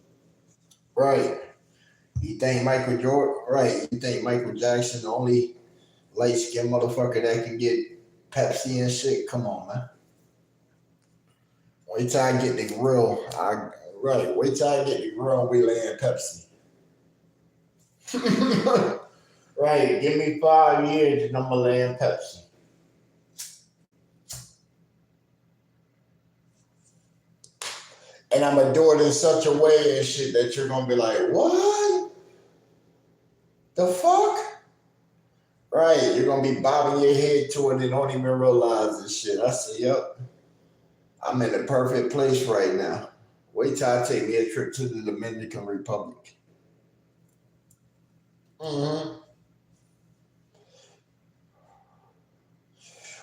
Right. You think Michael Jordan, right. You think Michael Jackson the only light-skinned motherfucker that can get Pepsi and shit? Come on, man. Wait till I get the grill. Wait till I get the grill and we laying Pepsi. Right. Give me 5 years and I'm going to lay in Pepsi. And I'm going to do it in such a way and shit that you're going to be like, what? The fuck? Right. You're going to be bobbing your head to it and don't even realize this shit. I say, yep. I'm in the perfect place right now. Wait till I take me a trip to the Dominican Republic.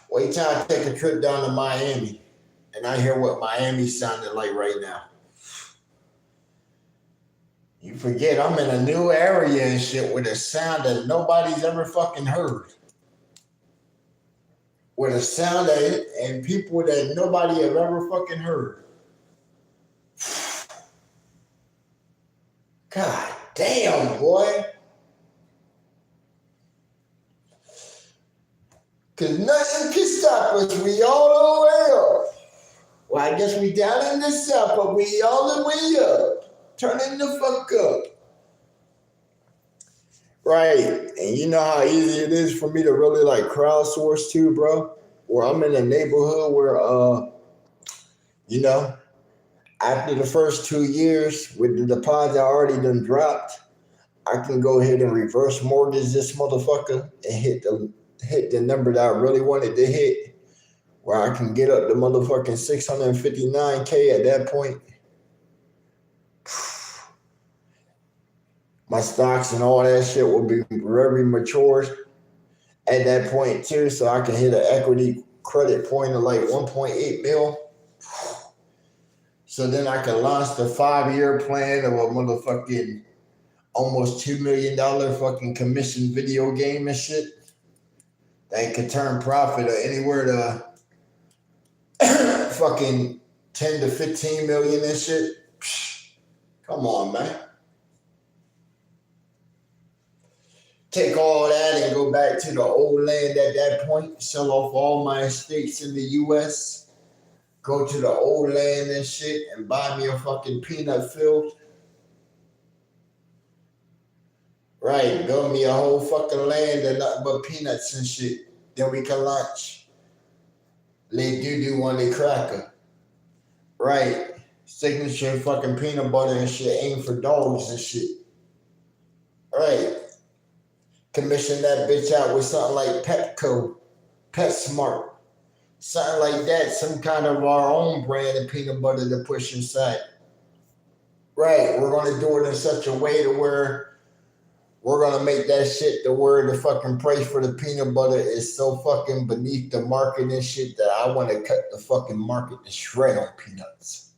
Wait till I take a trip down to Miami and I hear what Miami sounded like right now. You forget I'm in a new area and shit with a sound that nobody's ever fucking heard. With a sound that and people that nobody have ever fucking heard. God damn, boy. Cause nothing can stop us. We all the way up. Well, I guess we down in the south, but we all the way up. Turning the fuck up. Right. And you know how easy it is for me to really like crowdsource too, bro? Where I'm in a neighborhood where you know, after the first 2 years with the deposit already done dropped, I can go ahead and reverse mortgage this motherfucker and hit the number that I really wanted to hit, where I can get up to motherfucking 659K at that point. My stocks and all that shit will be very mature at that point too, so I can hit an equity credit point of like 1.8 mil. So then I can launch the 5-year plan of a motherfucking almost $2 million fucking commission video game and shit. That could turn profit of anywhere to fucking 10 to 15 million and shit. Come on, man. Take all that and go back to the old land at that point. Sell off all my estates in the U.S. Go to the old land and shit and buy me a fucking peanut field. Right, build me a whole fucking land and nothing but peanuts and shit. Then we can launch. Lay doo-doo on the cracker. Right. Signature fucking peanut butter and shit. Aim for dogs and shit. Right. Commission that bitch out with something like Petco, PetSmart. Something like that. Some kind of our own brand of peanut butter to push inside. Right. We're going to do it in such a way to where We're gonna make that shit to where the fucking price for the peanut butter is so fucking beneath the market and shit that I want to cut the fucking market to shred on peanuts.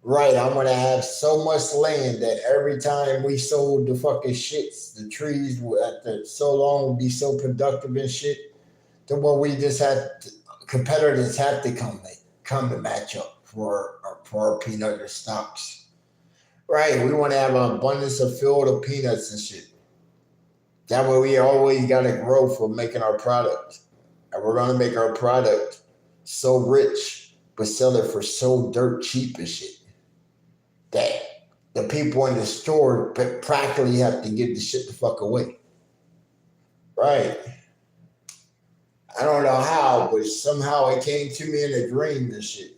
Right, I'm gonna have so much land that every time we sold the fucking shits, the trees after so long would be so productive and shit. Then what we just had competitors have to come to match up for our peanut stocks. Right, we want to have an abundance of field of peanuts and shit. That way we always got to grow for making our product. And we're going to make our product so rich, but sell it for so dirt cheap and shit. That the people in the store practically have to give the shit the fuck away. Right. I don't know how, but somehow it came to me in a dream and shit.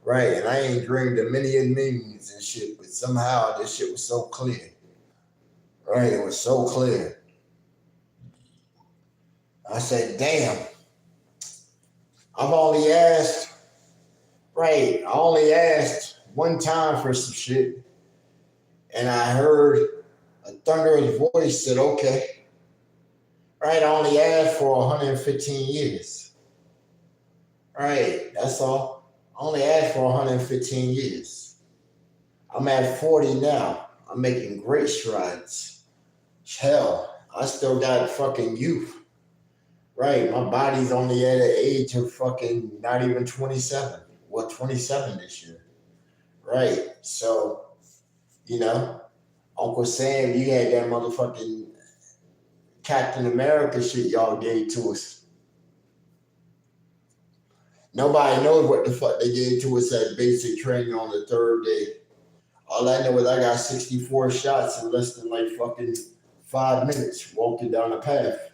Right, and I ain't dreamed of many millions and shit, but somehow this shit was so clear. Right, it was so clear. I said, damn, I only asked one time for some shit, and I heard a thunderous voice said, okay. Right, I only asked for 115 years. Right, that's all. I only asked for 115 years. I'm at 40 now. I'm making great strides. Hell, I still got fucking youth. Right, my body's only at an age of fucking not even 27. Well, 27 this year. Right, so, Uncle Sam, you had that motherfucking Captain America shit y'all gave to us. Nobody knows what the fuck they gave to us at basic training on the third day. All I know is I got 64 shots in less than like fucking 5 minutes walking down the path.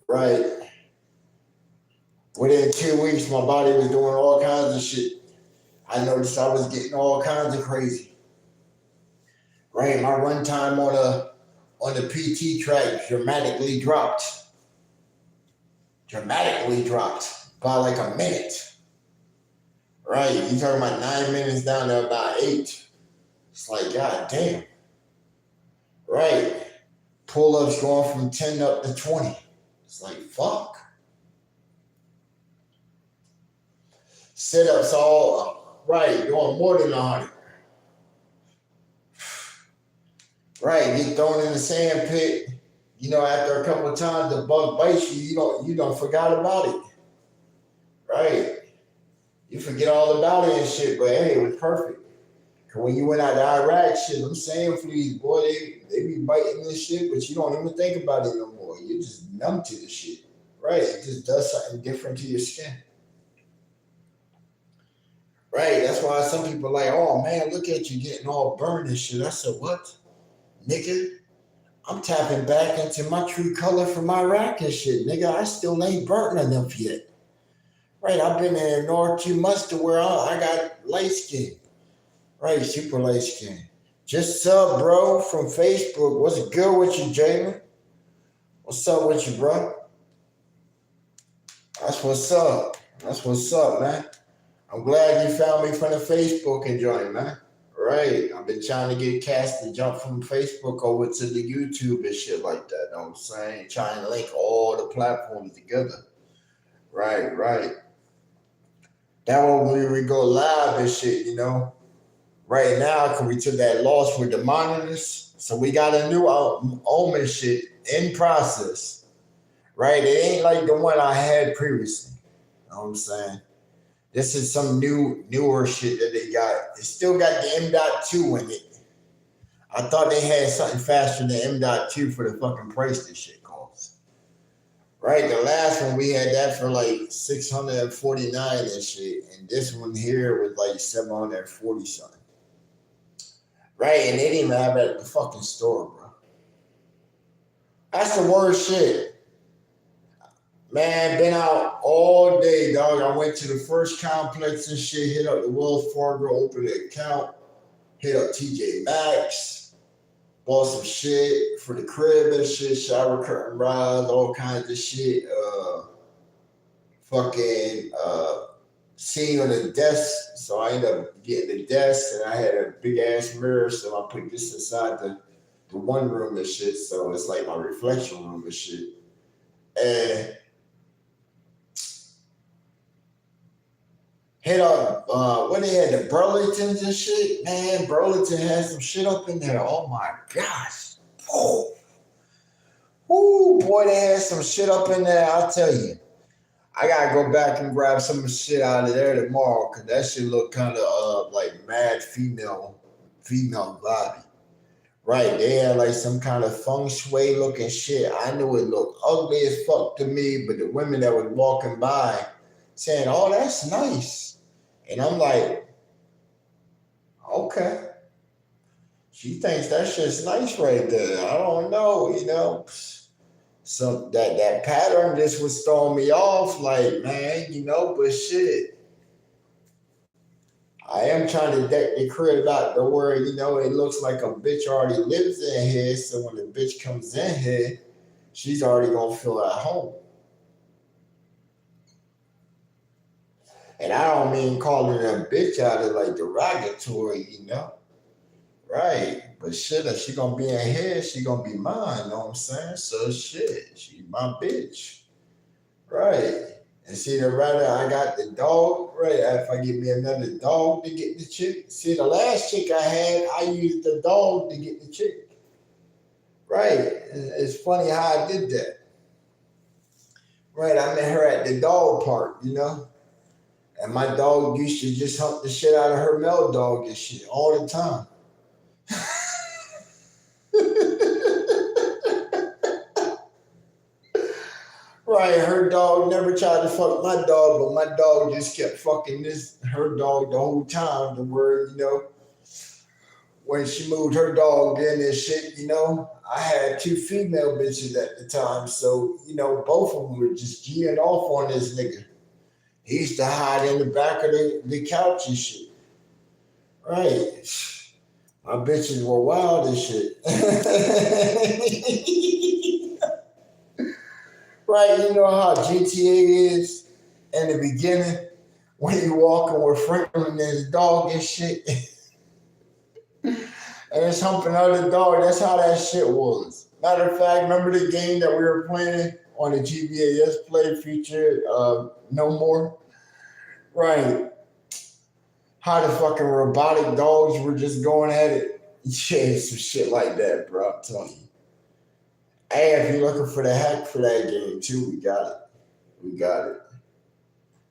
Right. Within 2 weeks, my body was doing all kinds of shit. I noticed I was getting all kinds of crazy. Right. My run time on the PT track dramatically dropped. By like a minute. Right, you talking about 9 minutes down to about 8. It's like, god damn. Right. Pull-ups going from 10 up to 20. It's like, fuck. Sit-ups all, right, doing more than 100. Right, get thrown in the sand pit. After a couple of times the bug bites you, you don't forgot about it. Right. You forget all about it and shit, but hey, it was perfect. Cause when you went out to Iraq, shit, them sand fleas, boy, they be biting this shit, but you don't even think about it no more. You're just numb to the shit. Right. It just does something different to your skin. Right. That's why some people are like, oh man, look at you getting all burned and shit. I said, what? Nigga, I'm tapping back into my true color from Iraq and shit. Nigga, I still ain't burnt enough yet. Right, I've been in the North 2 months to where I got light skin. Right, super light skin. Just sub, bro, from Facebook. What's good with you, Jalen? What's up with you, bro? That's what's up, man. I'm glad you found me from the Facebook and joined, man. Right, I've been trying to get cats to jump from Facebook over to the YouTube and shit like that. You know what I'm saying? Trying to link all the platforms together. Right. That when we go live and shit, Right now, because we took that loss with the monitors, so we got a new Omen shit in process. Right? It ain't like the one I had previously. You know what I'm saying? This is some newer shit that they got. It still got the M.2 in it. I thought they had something faster than M.2 for the fucking price this shit costs. Right, the last one we had that for like 649 and shit, and this one here was like 740 something. Right, and they didn't even have it at the fucking store, bro. That's the worst shit. Man, been out all day, dog. I went to the first complex and shit, hit up the Wells Fargo, opened an account, hit up TJ Maxx, bought some shit for the crib and shit, shower curtain rods, all kinds of shit. sitting on the desk. So I ended up getting the desk, and I had a big ass mirror. So I put this inside the one room and shit. So it's like my reflection room and shit. And hit up when they had the Burlingtons and shit, man. Burlington had some shit up in there. Oh my gosh. Oh, ooh, boy, they had some shit up in there. I'll tell you. I gotta go back and grab some shit out of there tomorrow, cause that shit look kind of like mad female vibe. Right, they had like some kind of feng shui looking shit. I knew it looked ugly as fuck to me, but the women that was walking by saying, "Oh, that's nice," and I'm like, "Okay." She thinks that shit's nice right there. I don't know, you know. So that pattern just was throwing me off, like, man, you know, but shit. I am trying to deck the crib out to where, you know, it looks like a bitch already lives in here. So when the bitch comes in here, she's already gonna feel at home. And I don't mean calling her a bitch out of like derogatory, you know. Right. But shit, if she gonna be in here, she gonna be mine, you know what I'm saying? So shit, she my bitch. Right. And see, the rather I got the dog, right? If I get me another dog to get the chick. See, the last chick I had, I used the dog to get the chick. Right. It's funny how I did that. Right. I met her at the dog park, you know? And my dog used to just hump the shit out of her male dog and shit all the time. Right, her dog never tried to fuck my dog, but my dog just kept fucking her dog the whole time. The word, you know, when she moved her dog in and shit, you know, I had two female bitches at the time, so you know, both of them were just geeing off on this nigga. He used to hide in the back of the couch and shit. Right, my bitches were wild as shit. Right, you know how GTA is in the beginning when you walking with Franklin and his dog and shit, and it's humping other dog. That's how that shit was. Matter of fact, remember the game that we were playing on the GBAS Play feature, No More? Right. How the fucking robotic dogs were just going at it. Yeah, some shit like that, bro. I'm telling you. Hey, if you're looking for the hack for that game too, we got it. We got it.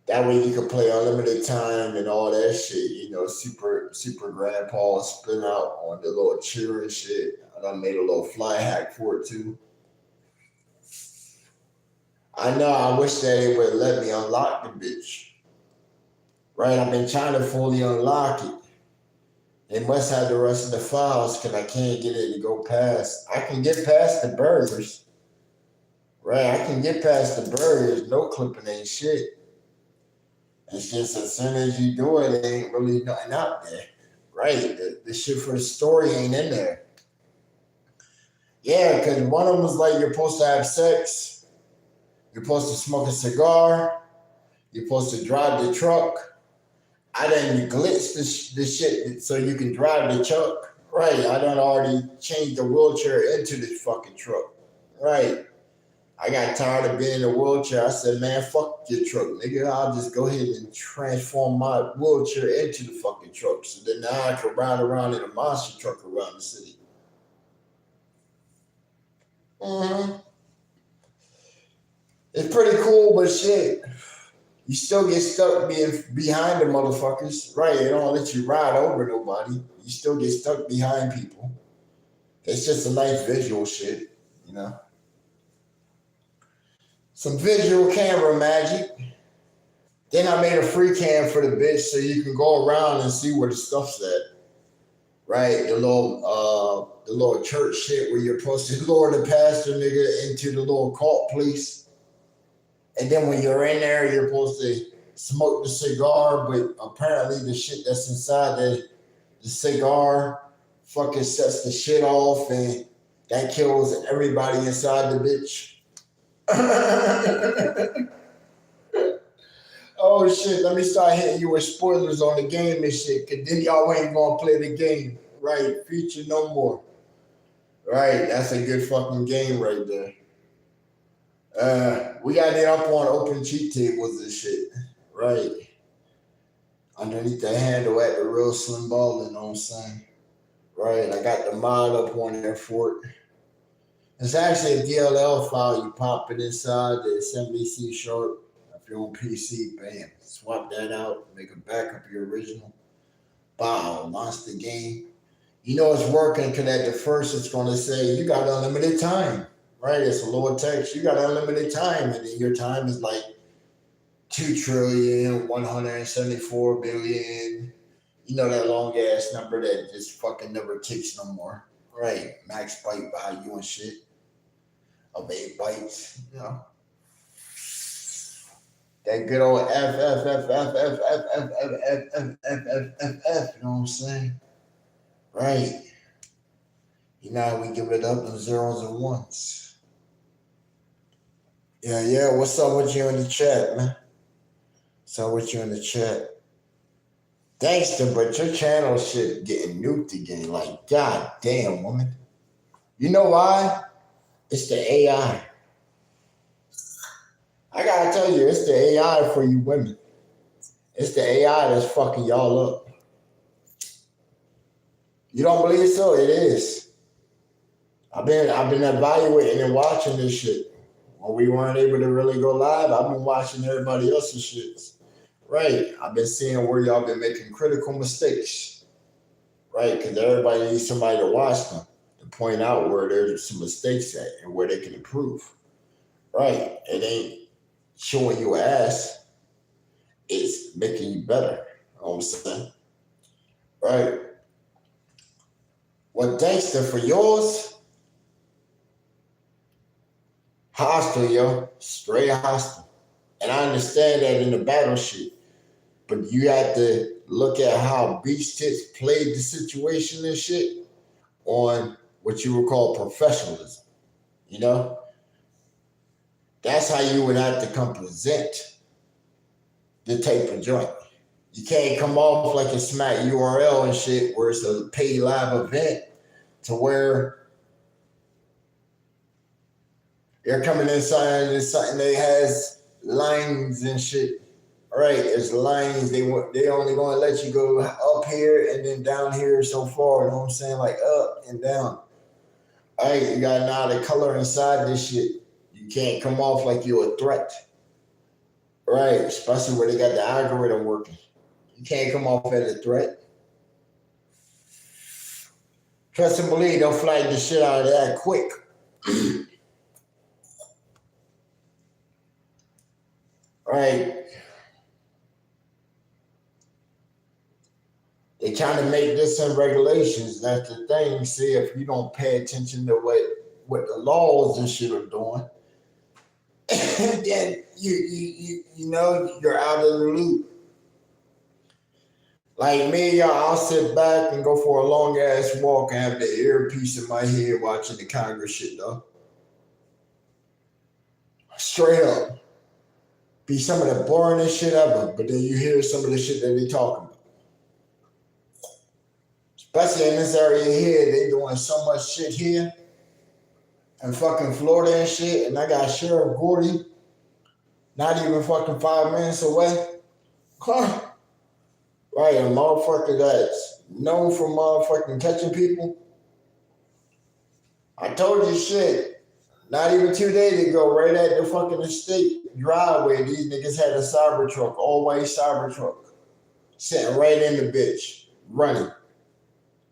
That way you can play unlimited time and all that shit. You know, super grandpa spin out on the little chair and shit. I done made a little fly hack for it too. I know. I wish that it would let me unlock the bitch. Right? I've been trying to fully unlock it. They must have the rest of the files because I can't get it to go past. I can get past the burgers. Right? I can get past the burgers. No clipping ain't shit. It's just as soon as you do it, there ain't really nothing out there. Right? The shit for the story ain't in there. Yeah, because one of them was like you're supposed to have sex, you're supposed to smoke a cigar, you're supposed to drive the truck. I done glitched the shit so you can drive the truck. Right, I done already changed the wheelchair into this fucking truck. Right. I got tired of being in a wheelchair. I said, man, fuck your truck, nigga. I'll just go ahead and transform my wheelchair into the fucking truck. So then now I can ride around in a monster truck around the city. Mm-hmm. It's pretty cool, but shit, you still get stuck being behind the motherfuckers. Right, they don't let you ride over nobody. You still get stuck behind people. It's just a nice visual shit, you know. Some visual camera magic. Then I made a free cam for the bitch so you can go around and see where the stuff's at. Right, the little church shit where you're supposed to lure the pastor nigga into the little cult place. And then when you're in there, you're supposed to smoke the cigar, but apparently the shit that's inside the cigar fucking sets the shit off and that kills everybody inside the bitch. Oh oh shit, let me start hitting you with spoilers on the game and shit, cause then y'all ain't gonna play the game. Right, feature no more. Right, that's a good fucking game right there. We got it up on open cheat tables and shit. Right. Underneath the handle at the real slim ball, you know what I'm saying? Right, I got the mod up on there for it. It's actually a DLL file. You pop it inside the assembly C sharp. If you're on PC, bam, swap that out, make a backup of your original. Bow, launch the game. You know it's working because at the first it's going to say you got unlimited time. Right, it's a little text. You got unlimited time, and then your time is like 2,174,000,000,000. You know that long ass number that just fucking never ticks no more. Right, max byte value and shit of 8 bytes. You know that good old F F F F F F F F F F F F F F. You know what I'm saying? Right. You know we give it up in zeros and ones. Yeah. What's up with you in the chat, man? What's up with you in the chat? Thanks, but your channel shit getting nuked again. Like, god damn, woman. You know why? It's the AI. I gotta tell you, it's the AI for you women. It's the AI that's fucking y'all up. You don't believe so? It is. I've been evaluating and watching this shit. When we weren't able to really go live, I've been watching everybody else's shits. Right. I've been seeing where y'all been making critical mistakes. Right? Because everybody needs somebody to watch them, to point out where there's some mistakes at and where they can improve. Right? It ain't showing you ass. It's making you better. You know what I'm saying? Right? What gangster for yours? Hostile, yo. Straight hostile. And I understand that in the battle shit. But you have to look at how Beast Tits played the situation and shit on what you would call professionalism. You know? That's how you would have to come present the type of joint. You can't come off like a smack URL and shit where it's a paid live event to where they're coming inside and something that has lines and shit. All right, it's lines. They only going to let you go up here and then down here so far. You know what I'm saying? Like up and down. All right, you got now the color inside this shit. You can't come off like you're a threat. Right, especially where they got the algorithm working. You can't come off as a threat. Trust and believe they'll flag the shit out of that quick. Right. They trying to make this in regulations. That's the thing. See, if you don't pay attention to what the laws and shit are doing, then you know you're out of the loop. Like me, y'all, I'll sit back and go for a long ass walk and have the earpiece in my head watching the Congress shit, though. Straight up. Be some of the boringest shit ever, but then you hear some of the shit that they talking about. Especially in this area here, they doing so much shit here. And fucking Florida and shit, and I got Sheriff Gordy not even fucking 5 minutes away. Huh. Right, a motherfucker that's known for motherfucking catching people. I told you shit. Not even 2 days ago, right at the fucking estate driveway, these niggas had a Cybertruck, all-white Cybertruck, sitting right in the bitch, running,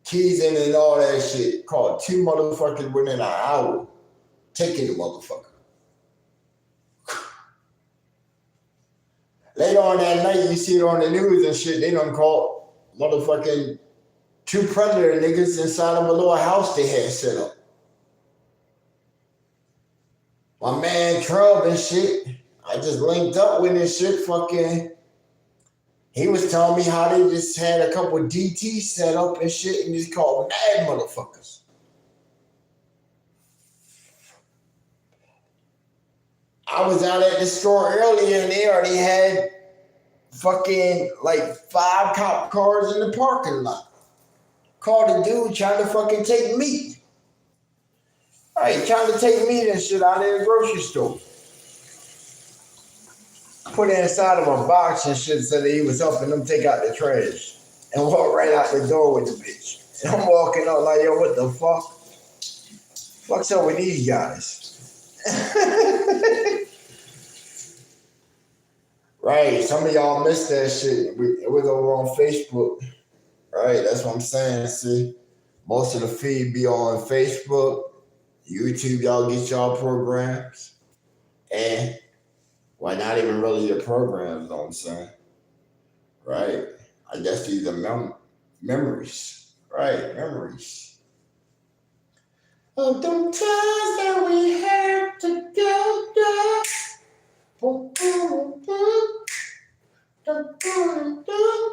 teasing and all that shit. Caught 2 motherfuckers within an hour, taking the motherfucker. Later on that night, you see it on the news and shit, they done caught motherfucking 2 predator niggas inside of a little house they had set up. My man Trump and shit, I just linked up with this shit fucking, he was telling me how they just had a couple of DTs set up and shit and just called mad motherfuckers. I was out at the store earlier and they already had fucking like 5 cop cars in the parking lot. Called the dude trying to fucking take meat. Right, trying to take meat and shit out of the grocery store. Put it inside of a box and shit so that he was helping them take out the trash. And walk right out the door with the bitch. And I'm walking up like, yo, what the fuck? Fuck's up with these guys? Right, some of y'all missed that shit. It was over on Facebook. Right, that's what I'm saying. See, most of the feed be on Facebook, YouTube. Y'all get y'all programs, and why not even really your programs? You know what I'm saying, right? I guess these are memories, right? Memories of them times that we had together. Boom, boom, boom, boom, boom, boom.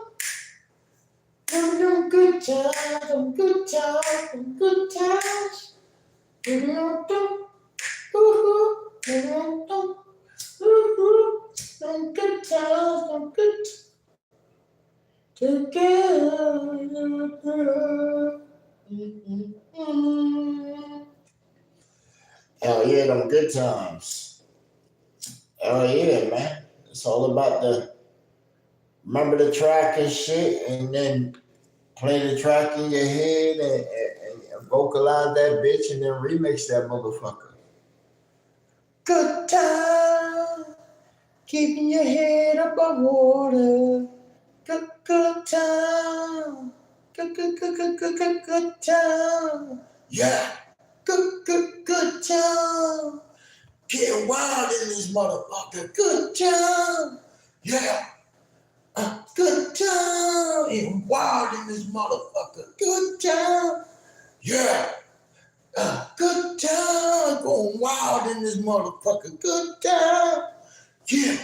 Them good times, them good times, them good times. Them good times, them good together. Hell yeah, them good times. Hell yeah, man. It's all about the remember the track and shit, and then play the track in your head and vocalize that bitch and then remix that motherfucker. Good time, keeping your head above water. Good time, good time. Yeah, good time. Getting wild in this motherfucker. Good time. Yeah. Good time. Getting wild in this motherfucker. Good time. Yeah. Good time. Going wild in this motherfucker. Good time. Yeah.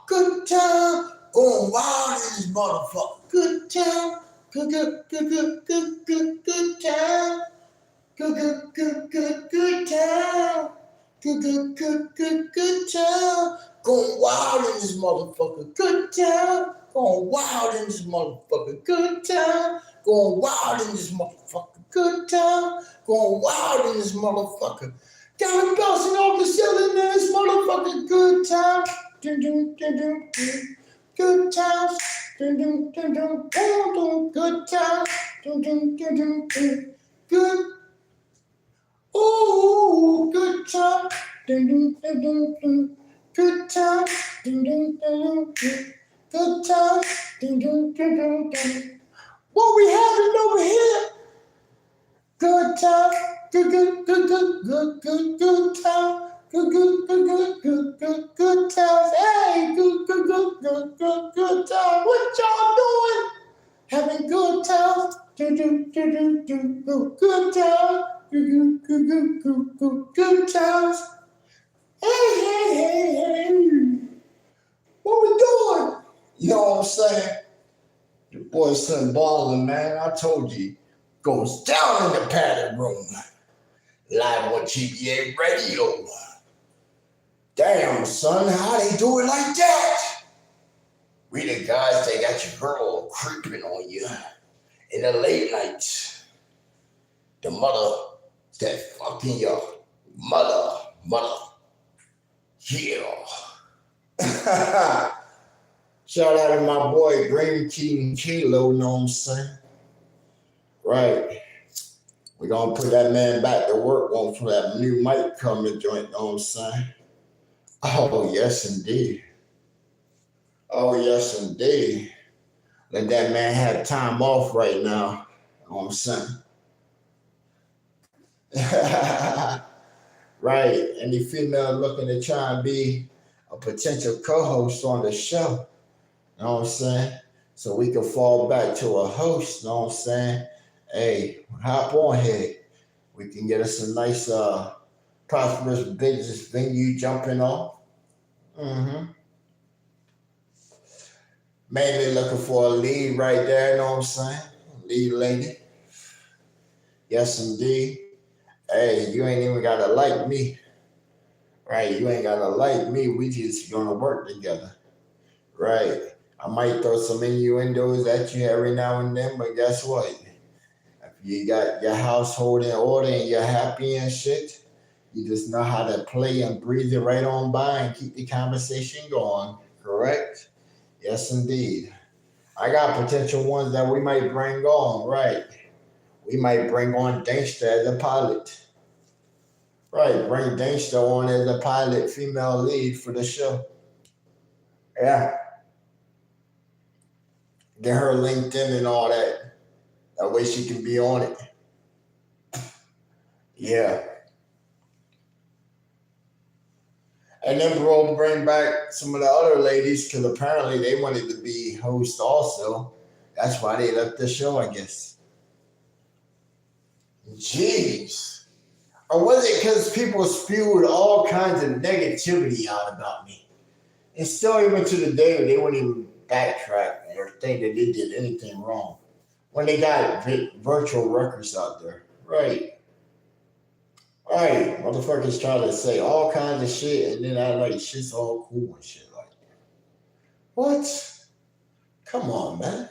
Good time. Going wild in this motherfucker. Good time. Good time. Good time. Good time. Going wild in this motherfucker. Good time. Going wild in this motherfucker. Good time. Going wild in this motherfucker. Good time. Going wild in this motherfucker. Got him bouncing off the ceiling in this motherfucker. Good time. Good times. Good times. Good. Ooh, good time. Good time. Good time. What we having over here? Good time. Good time. Good times. Hey, good time. What y'all doing? Having good times. Good times. Good times. Hey. What we doing? You know what I'm saying? Your boy Slim Ballin', man. I told you. Goes down in the padded room. Live on GBA Radio. Damn, son, how they do it like that? We the guys that got your girl creeping on you in the late nights. The mother that fucking your mother. Yeah. Shout out to my boy Green King Kilo, know what I'm saying? Right. We're gonna put that man back to work on for that new mic coming joint, know what I'm saying? Oh, yes, indeed. Oh, yes, indeed. Let that man have time off right now. You know what I'm saying? Right. Any female looking to try and be a potential co-host on the show. You know what I'm saying? So we can fall back to a host, you know what I'm saying? Hey, hop on here. We can get us a nice prosperous business venue jumping off. Mm-hmm. Mainly looking for a lead right there, you know what I'm saying? Lead lady. Yes, indeed. Hey, you ain't even gotta like me. Right? You ain't gotta like me. We just gonna work together. Right. I might throw some innuendos at you every now and then, but guess what? If you got your household in order and you're happy and shit, you just know how to play and breathe it right on by and keep the conversation going. Correct? Yes, indeed. I got potential ones that we might bring on. Right. We might bring on Dankster as a pilot. Right. Bring Dankster on as a pilot, female lead for the show. Yeah. Get her LinkedIn and all that. That way she can be on it. Yeah. And then bro, bring back some of the other ladies because apparently they wanted to be host also. That's why they left the show, I guess. Jeez. Or was it because people spewed all kinds of negativity out about me? And still, even to the day, they wouldn't even backtrack or think that they did anything wrong when they got virtual records out there. Right. Right. Motherfuckers try to say all kinds of shit and then act like shit's all cool and shit like that. What? Come on, man.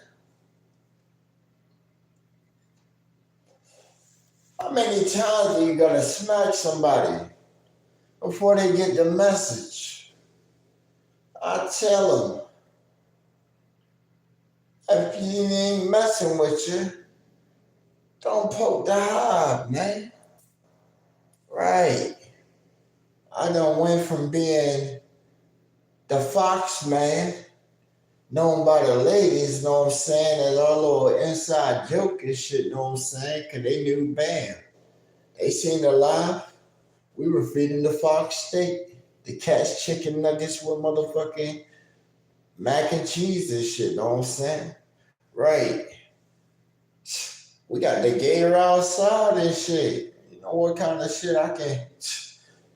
How many times are you gonna smack somebody before they get the message? I tell them, if you ain't messing with you, don't poke the hive, man. Right. I done went from being the fox man, known by the ladies, know what I'm saying, as our little inside joke and shit, know what I'm saying, because they knew, bam. They seen the live. We were feeding the fox steak, the cat's chicken nuggets with motherfucking mac and cheese and shit, know what I'm saying? Right. We got the gator outside and shit. You know what kind of shit I can,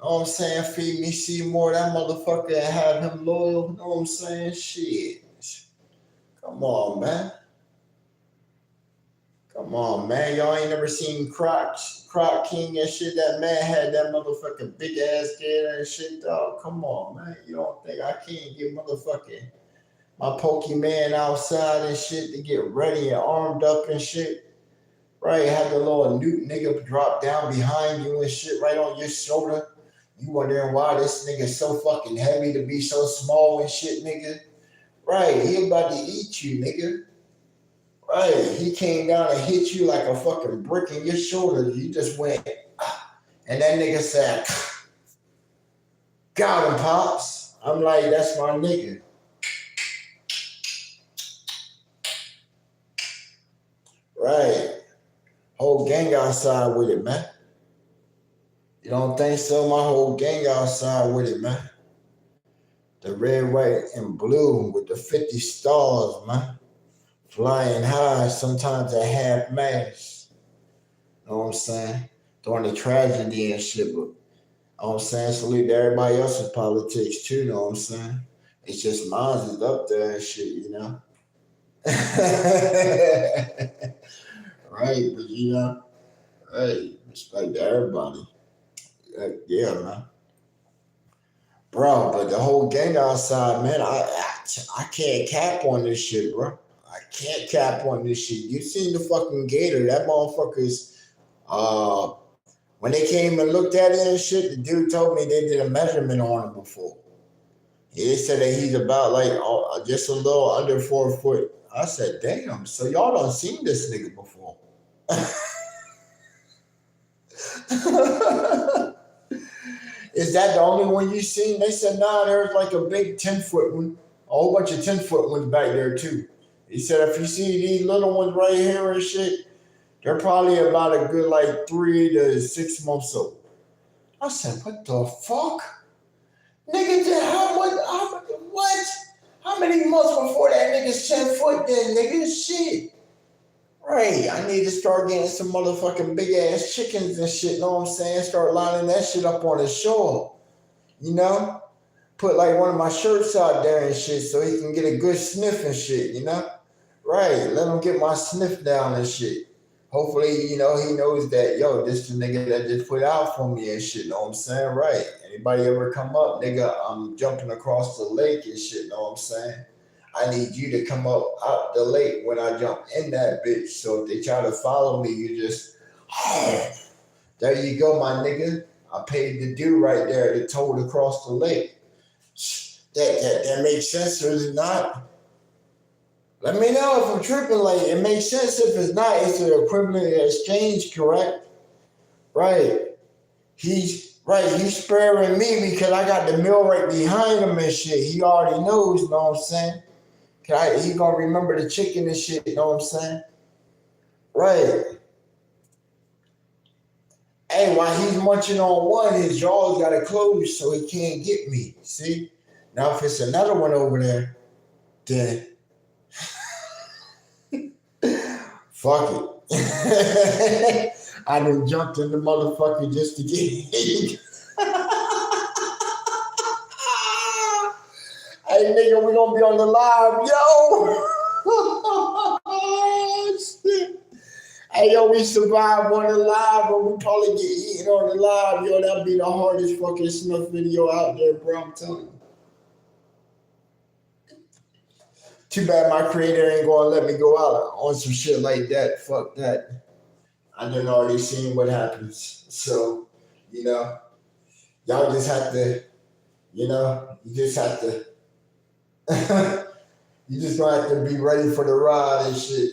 know what I'm saying, feed me Seymour, that motherfucker, and have him loyal, know what I'm saying? Shit. Come on, man. Come on, man. Y'all ain't never seen Croc King and shit. That man had that motherfucking big ass gator and shit, dog. Come on, man. You don't think I can't get motherfucking my Pokemon outside and shit to get ready and armed up and shit? Right? Have the little newt nigga drop down behind you and shit right on your shoulder. You wondering why this nigga so fucking heavy to be so small and shit, nigga? Right, he about to eat you, nigga. Right, he came down and hit you like a fucking brick in your shoulder. You just went, and that nigga said, got him, Pops. I'm like, that's my nigga. Right. Whole gang outside with it, man. You don't think so? My whole gang outside with it, man. The red, white, and blue with the 50 stars, man. Flying high, sometimes at half mast. Know what I'm saying? During the tragedy and shit, but know what I'm saying? Salute to everybody else's politics too, know what I'm saying? It's just mine is up there and shit, you know? Right, but you know, hey, respect to everybody. Yeah, man. Bro, but the whole gang outside, man, I can't cap on this shit, bro. I can't cap on this shit. You seen the fucking gator? That motherfucker's uh when they came and looked at it and shit, the dude told me they did a measurement on him before. They said that he's about like just a little under 4 foot. I said, damn, so y'all done seen this nigga before. Is that the only one you seen? They said, nah, there's like a big 10-foot one, a whole bunch of 10-foot ones back there too. He said, if you see these little ones right here and shit, they're probably about a good like 3 to 6 months old. I said, what the fuck? Nigga, what? How many months before that nigga's 10 foot then, nigga? Shit. Right, I need to start getting some motherfucking big ass chickens and shit, know what I'm saying? Start lining that shit up on the shore, you know? Put like one of my shirts out there and shit so he can get a good sniff and shit, you know? Right, let him get my sniff down and shit. Hopefully, you know, he knows that, yo, this the nigga that just put out for me and shit, know what I'm saying? Right. Anybody ever come up, nigga, I'm jumping across the lake and shit, know what I'm saying? I need you to come up out the lake when I jump in that bitch. So if they try to follow me, you just, there you go, my nigga. I paid the due right there to tow across the lake. That makes sense or is it not? Let me know if I'm tripping. Like, it makes sense. If it's not, it's an equivalent exchange, correct? Right. He's sparing me because I got the mill right behind him and shit. He already knows, you know what I'm saying? He gonna remember the chicken and shit, you know what I'm saying? Right. Hey, while he's munching on one, his jaws gotta close so he can't get me. See? Now if it's another one over there, then fuck it. I done jumped in the motherfucker just to get Hey nigga, we gonna be on the live, yo. Shit. Hey yo, we survived on the live, but we probably get eaten on the live, yo. That'd be the hardest fucking snuff video out there, bro. I'm telling you. Too bad my creator ain't gonna let me go out on some shit like that. Fuck that. I done already seen what happens. So, you know, y'all just have to, you just have to you just gonna have to be ready for the ride and shit.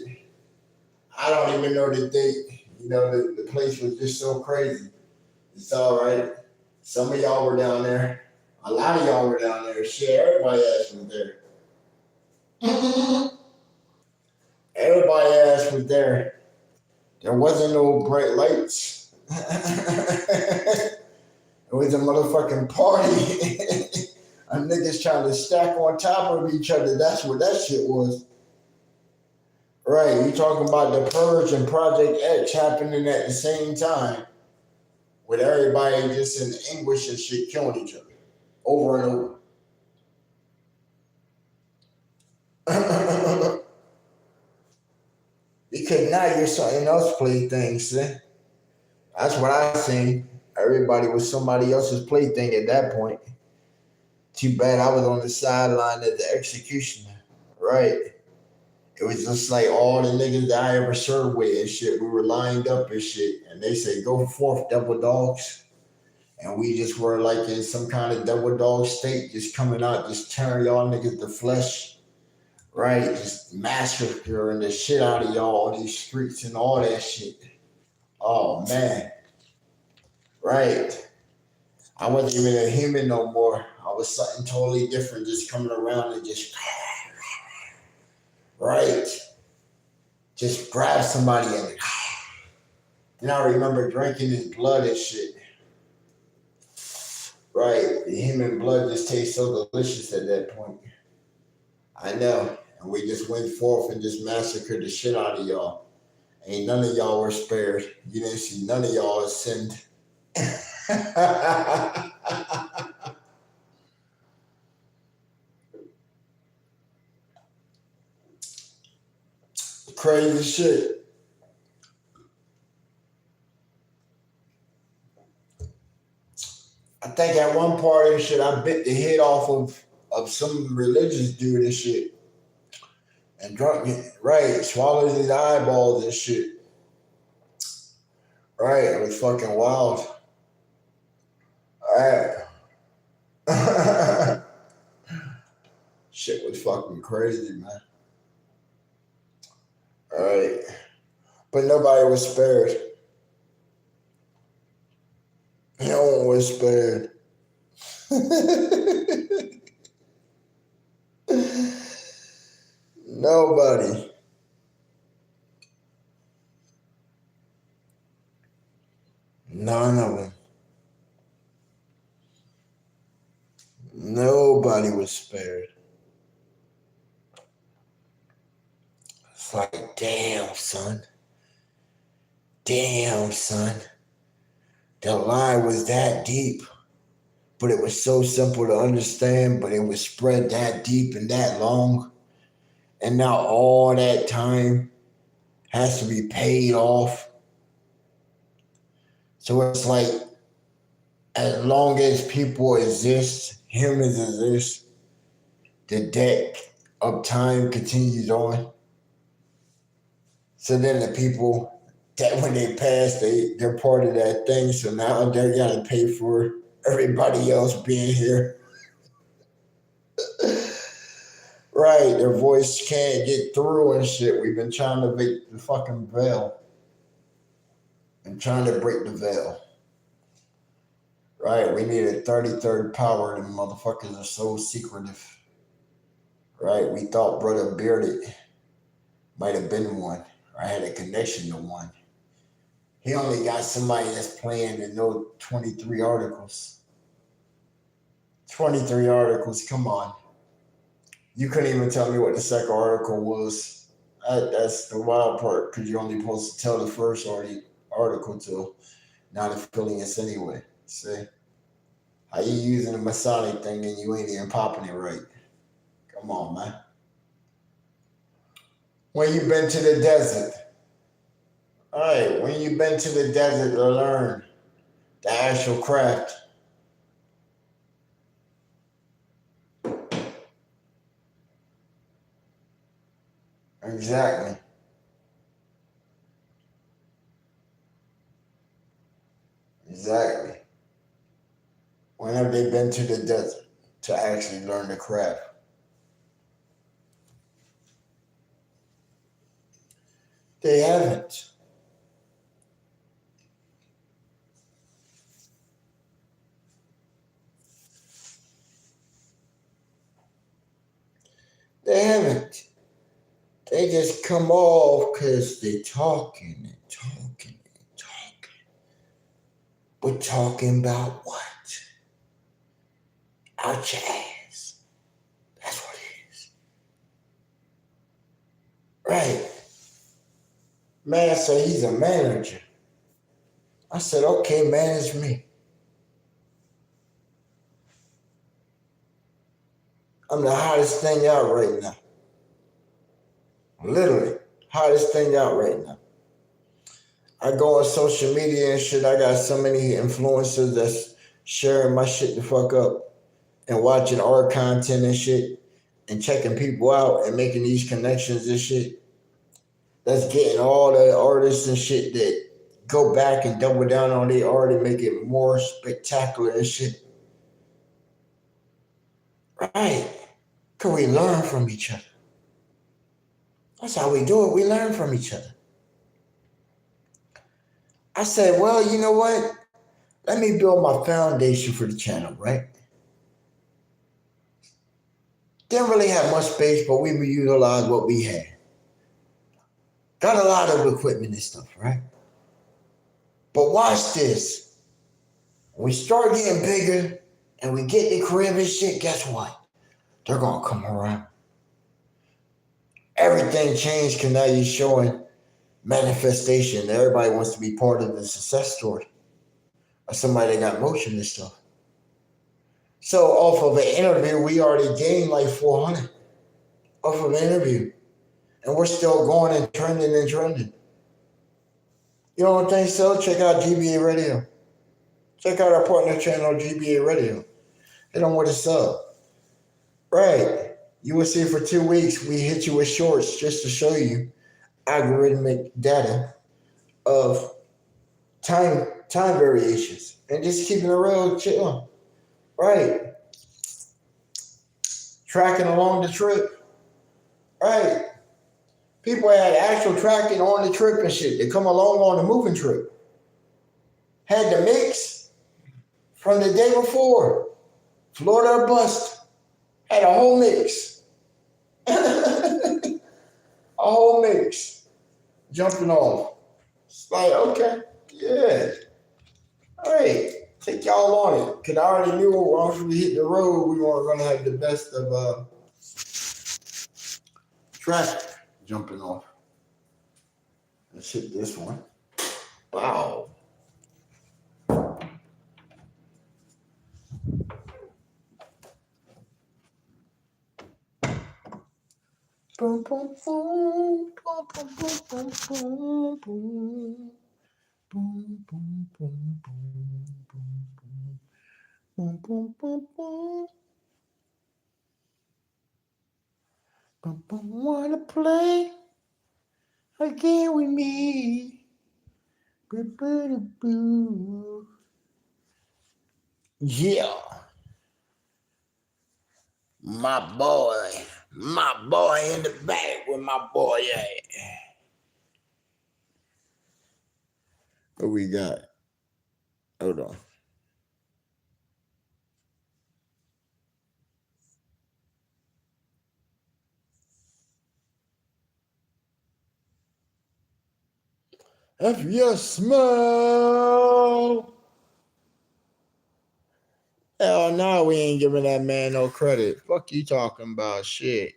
I don't even know the date. The place was just so crazy. It's all right. Some of y'all were down there. A lot of y'all were down there. Shit, everybody ass was there. Everybody ass was there. There wasn't no bright lights. It was a motherfucking party. And niggas trying to stack on top of each other. That's what that shit was. Right, you talking about the Purge and Project X happening at the same time with everybody just in anguish and shit killing each other over and over. Because now you're something else plaything, see? That's what I seen. Everybody was somebody else's plaything at that point. Too bad I was on the sideline as the executioner. Right. It was just like all the niggas that I ever served with and shit. We were lined up and shit. And they said, go forth, devil dogs. And we just were like in some kind of devil dog state, just coming out, just tearing y'all niggas to flesh. Right? Just massacring the shit out of y'all on these streets and all that shit. Oh, man. Right. I wasn't even a human no more. I was something totally different, just coming around and just, right? Just grab somebody and I remember drinking his blood and shit. Right? The human blood just tastes so delicious at that point. I know. And we just went forth and just massacred the shit out of y'all. Ain't none of y'all were spared. You didn't see none of y'all sinned. Crazy shit. I think at one part and shit, I bit the head off of some religious dude and shit. And drunk it, right, swallowed his eyeballs and shit. Right, it was fucking wild. Alright. Shit was fucking crazy, man. Alright. But nobody was spared. No one was spared. Nobody. None of them. Nobody was spared. It's like, damn, son. Damn, son. The lie was that deep, but it was so simple to understand, but it was spread that deep and that long. And now all that time has to be paid off. So it's like, as long as people exist, humans exist, the debt of time continues on. So then the people that when they pass, they're part of that thing. So now they gotta pay for everybody else being here. Right, their voice can't get through and shit. We've been trying to break the fucking veil. And trying to break the veil. Right, we need a 33rd power. Them motherfuckers are so secretive. Right, we thought Brother Bearded might have been one. I had a connection to one. He only got somebody that's playing to know 23 articles. 23 articles, come on. You couldn't even tell me what the second article was. That's the wild part, because you're only supposed to tell the first article to non-affiliates anyway. See? How you using the Masonic thing and you ain't even popping it right? Come on, man. When you been to the desert? Alright, when you been to the desert to learn the actual craft? Exactly. Exactly. When have they been to the desert to actually learn the craft? They haven't. They haven't. They just come off because they're talking and talking and talking. But talking about what? Our jazz. That's what it is. Right. Man said he's a manager. I said, okay, manage me. I'm the hottest thing out right now. Literally, hottest thing out right now. I go on social media and shit. I got so many influencers that's sharing my shit the fuck up and watching our content and shit and checking people out and making these connections and shit. That's getting all the artists and shit that go back and double down on their art and make it more spectacular and shit. Right. Because we learn from each other. That's how we do it. We learn from each other. I said, well, you know what? Let me build my foundation for the channel, right? Didn't really have much space, but we utilized what we had. Got a lot of equipment and stuff, right? But watch this. When we start getting bigger and we get the crib and shit, guess what? They're going to come around. Everything changed because now you're showing manifestation. Everybody wants to be part of the success story of somebody that got motion and stuff. So off of an interview, we already gained like 400 off of an interview. And we're still going and trending and trending. You don't think so? Check out GBA Radio. Check out our partner channel, GBA Radio. Hit them with a sub. Right. You will see for 2 weeks, we hit you with shorts just to show you algorithmic data of time variations. And just keeping it real chill. Right. Tracking along the trip. Right. People had actual tracking on the trip and shit. They come along on the moving trip. Had the mix from the day before. Florida or bust. Had a whole mix. A whole mix. Jumping off. It's like, okay, yeah. All right. Take y'all on it. Because I already knew once we hit the road, we weren't going to have the best of traffic jumping off. Let's hit this one. Wow. Boom, boom, boom, boom, boom, boom, boom, boom, boom, boom, boom, boom, boom, boom, boom, boom, boom. Wanna play again with me? Yeah, my boy in the back with my boy at. What we got? Hold on. If you smell. Hell no, we ain't giving that man no credit. Fuck you talking about shit.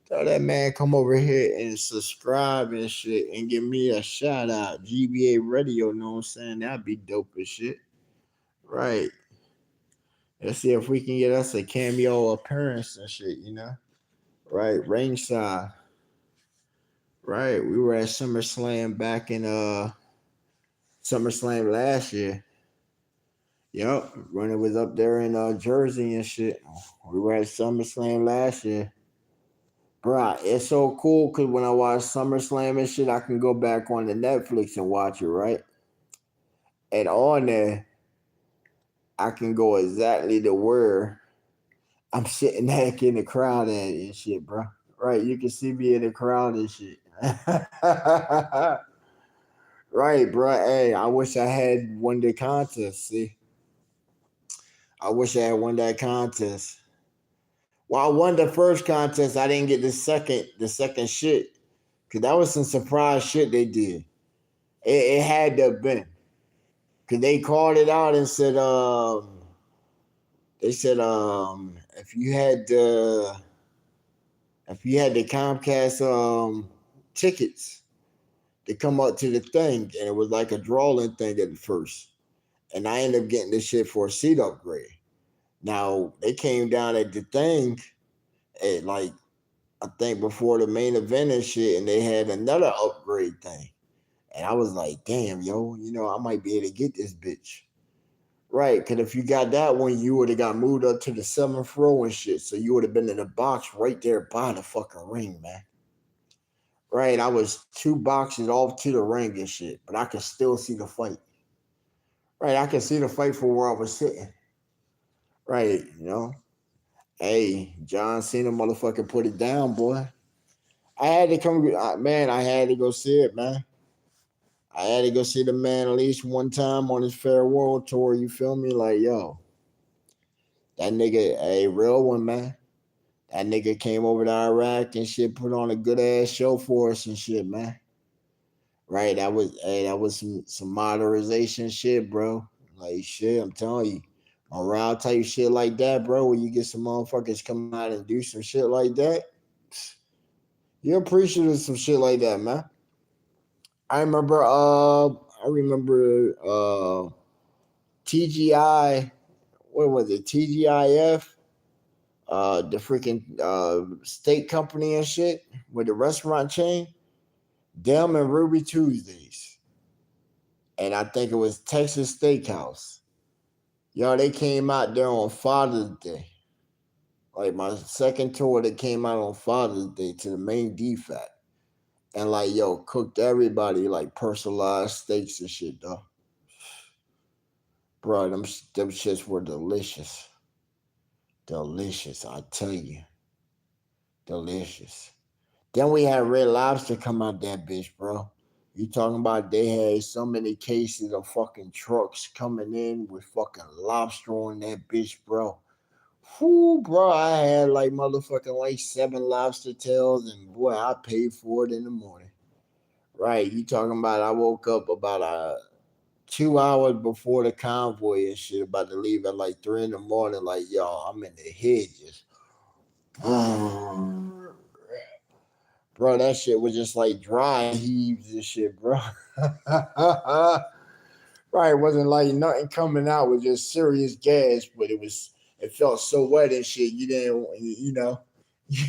Tell that man come over here and subscribe and shit and give me a shout out. GBA Radio, know what I'm saying? That'd be dope as shit. Right. Let's see if we can get us a cameo appearance and shit, you know? Right. Ringside. Right. We were at SummerSlam back in SummerSlam last year. Yup. Running was up there in Jersey and shit. We were at SummerSlam last year. Bruh, it's so cool because when I watch SummerSlam and shit, I can go back on the Netflix and watch it, right? And on there, I can go exactly to where I'm sitting back in the crowd at and shit, bro. Right, you can see me in the crowd and shit. Right, bro. Hey, I wish I had won the contest. See, I wish I had won that contest. Well, I won the first contest. I didn't get the second shit, cause that was some surprise shit they did. It had to have been. Cause they called it out and said, they said, if you had the Comcast tickets to come up to the thing, and it was like a drawing thing at first, and I ended up getting this shit for a seat upgrade. Now they came down at the thing at like I think before the main event and shit, and they had another upgrade thing, and I was like, damn, yo, I might be able to get this bitch. Right, because if you got that one, you would have got moved up to the seventh row and shit. So you would have been in the box right there by the fucking ring, man. Right, I was two boxes off to the ring and shit, but I could still see the fight. Right, I could see the fight from where I was sitting. Right, Hey, John Cena motherfucker put it down, boy. I had to come, man, I had to go see it, man. I had to go see the man at least one time on his farewell tour, you feel me? Like, yo, that nigga, a real one, man. That nigga came over to Iraq and shit, put on a good ass show for us and shit, man. Right, that was some modernization shit, bro. Like shit, I'm telling you, morale type shit like that, bro. When you get some motherfuckers come out and do some shit like that, you're appreciative of some shit like that, man. I remember TGI, what was it? TGIF, the freaking steak company and shit with the restaurant chain. Them and Ruby Tuesdays. And I think it was Texas Steakhouse. Yo, they came out there on Father's Day. Like my second tour that came out on Father's Day to the main DFAT. And like, yo, cooked everybody like personalized steaks and shit, though. Bro, them shits were delicious. Delicious, I tell you. Delicious. Then we had Red Lobster come out that bitch, bro. You talking about they had so many cases of fucking trucks coming in with fucking lobster on that bitch, bro. Whoo, bro, I had like motherfucking like 7 lobster tails, and boy, I paid for it in the morning. Right, you talking about I woke up about 2 hours before the convoy and shit, about to leave at like 3 in the morning, like, yo, I'm in the hedges. Bro, that shit was just like dry heaves and shit, bro. Right, it wasn't like nothing coming out with just serious gas, but it felt so wet and shit. You didn't, you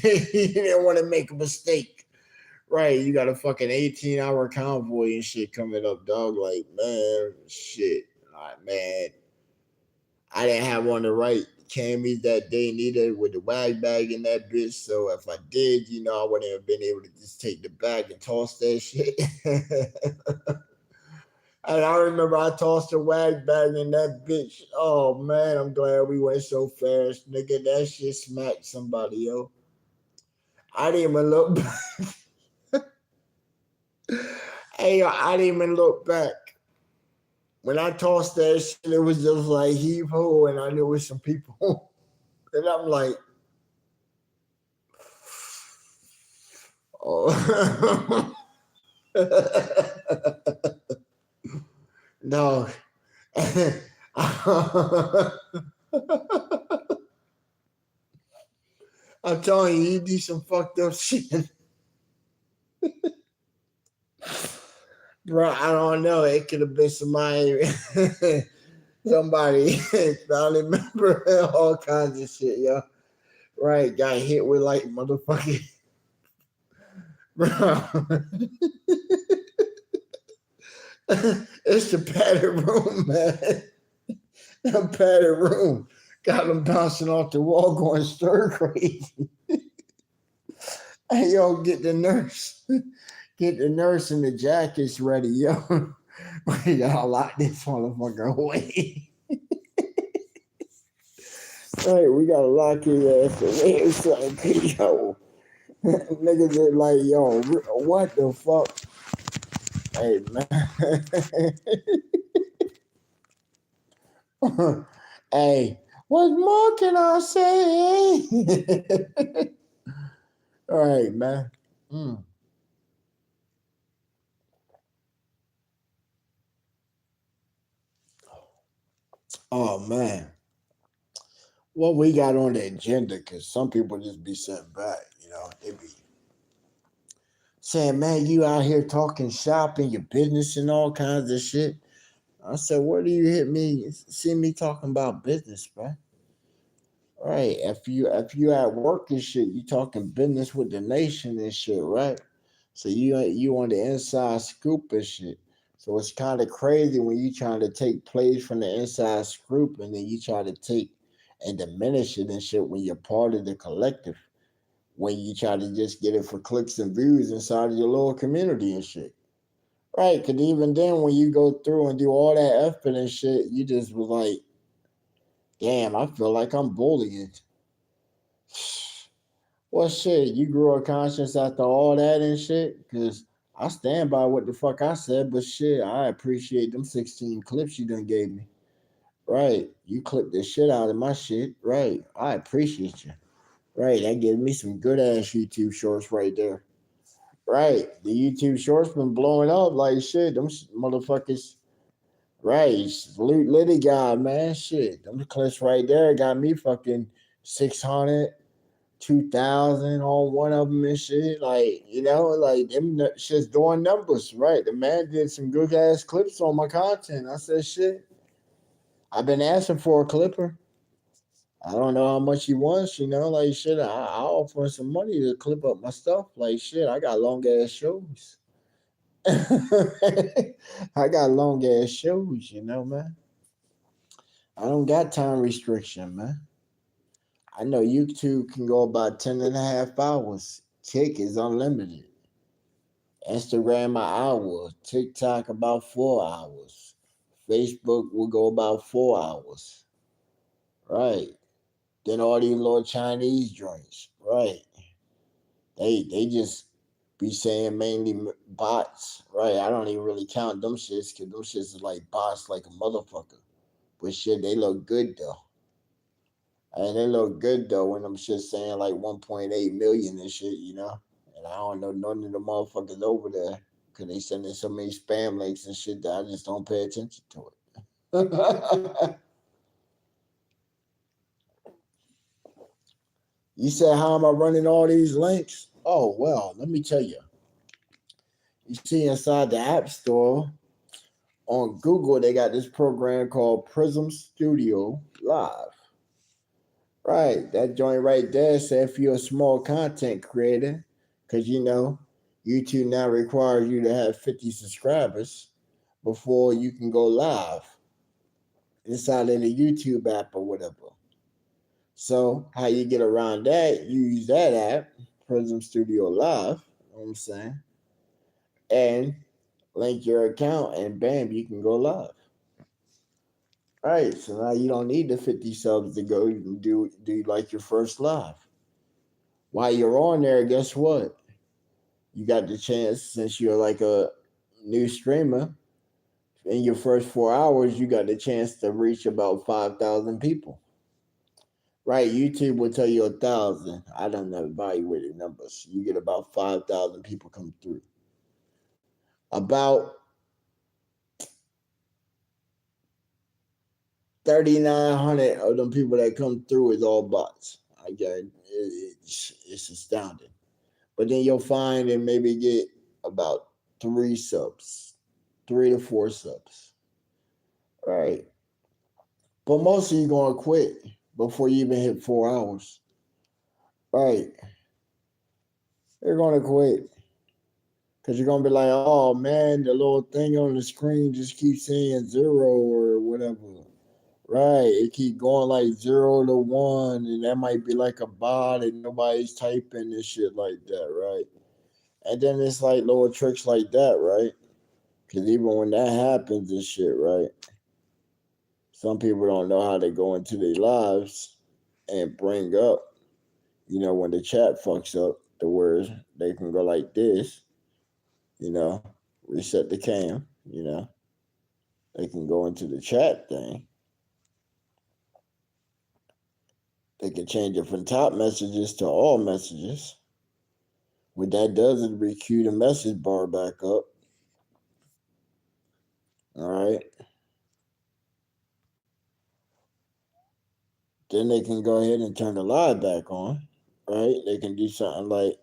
didn't want to make a mistake. Right, you got a fucking 18-hour convoy and shit coming up, dog. Like, man, shit. Like, man, I didn't have one to write camis that they needed with the wag bag in that bitch. So if I did, I wouldn't have been able to just take the bag and toss that shit. And I remember I tossed a wag bag in that bitch. Oh man, I'm glad we went so fast, nigga. That shit smacked somebody, yo. I didn't even look back. Hey, yo, I didn't even look back. When I tossed that shit, it was just like heave ho, and I knew it was some people. And I'm like, oh. No. I'm telling you, you do some fucked up shit. Bro, I don't know. It could have been somebody family member, all kinds of shit, yo. Right, got hit with like motherfucking bro. It's the padded room, man. The padded room. Got them bouncing off the wall going stir crazy. Hey, yo, get the nurse. Get the nurse and the jackets ready, yo. We gotta lock this motherfucker away. Hey, we gotta lock his ass away or something, yo. Niggas are like, yo, what the fuck? Hey, man. Hey, what more can I say? All right, man. Mm. Oh, man. What we got on the agenda, because some people just be sitting back, they be saying, man, you out here talking shop in your business and all kinds of shit. I said, where do you see me talking about business, bro? Right. If you at work and shit, you talking business with the nation and shit, right? So you on the inside scoop and shit. So it's kind of crazy when you trying to take plays from the inside scoop and then you try to take and diminish it and shit when you're part of the collective. When you try to just get it for clicks and views inside of your little community and shit. Right, because even then, when you go through and do all that effort and shit, you just was like, damn, I feel like I'm bullying. Well, shit, you grew a conscience after all that and shit? Because I stand by what the fuck I said, but shit, I appreciate them 16 clips you done gave me. Right, you clipped the shit out of my shit. Right, I appreciate you. Right, that gives me some good ass YouTube shorts right there. Right, the YouTube shorts been blowing up like shit. Them motherfuckers. Right, salute Liddy guy, man. Shit, them clips right there got me fucking 600, 2,000 on one of them and shit. Like, like them shit's doing numbers, right? The man did some good ass clips on my content. I said, shit, I've been asking for a clipper. I don't know how much he wants, like shit. I'll offer him some money to clip up my stuff. Like shit, I got long ass shows. I got long ass shows, man. I don't got time restriction, man. I know YouTube can go about 10 and a half hours. Kick is unlimited. Instagram an hour. TikTok about 4 hours. Facebook will go about 4 hours. Right. Then all these little Chinese joints. Right. They just be saying mainly bots. Right. I don't even really count them shits because them shits is like bots like a motherfucker. But shit, they look good though. And they look good though when I'm shit saying like 1.8 million and shit. And I don't know none of the motherfuckers over there because they sending so many spam links and shit that I just don't pay attention to it. You said, how am I running all these links? Oh, well, let me tell you. You see inside the App Store on Google, they got this program called Prism Studio Live. Right, that joint right there said if you're a small content creator, because YouTube now requires you to have 50 subscribers before you can go live inside of the YouTube app or whatever. So how you get around that? You use that app, Prism Studio Live. You know what I'm saying? And link your account, and bam, you can go live. All right. So now you don't need the 50 subs to go do like your first live. While you're on there, guess what? You got the chance, since you're like a new streamer, in your first 4 hours, you got the chance to reach about 5,000 people. Right, YouTube will tell you 1,000. I don't know evaluated numbers. You get about 5,000 people come through. About 3,900 of them people that come through is all bots. I get it's astounding. But then you'll find and maybe get about 3 subs, 3 to 4 subs. Right. But most of you gonna quit before you even hit 4 hours. Right. They're gonna quit. Cause you're gonna be like, oh man, the little thing on the screen just keeps saying 0 or whatever. Right. It keep going like 0 to 1, and that might be like a bot and nobody's typing and shit like that, right? And then it's like little tricks like that, right? Cause even when that happens and shit, right? Some people don't know how to go into their lives and bring up, when the chat fucks up, the words they can go like this, you know, reset the cam, they can go into the chat thing. They can change it from top messages to all messages. What that does is requeue the message bar back up. All right. Then they can go ahead and turn the live back on. Right. They can do something like,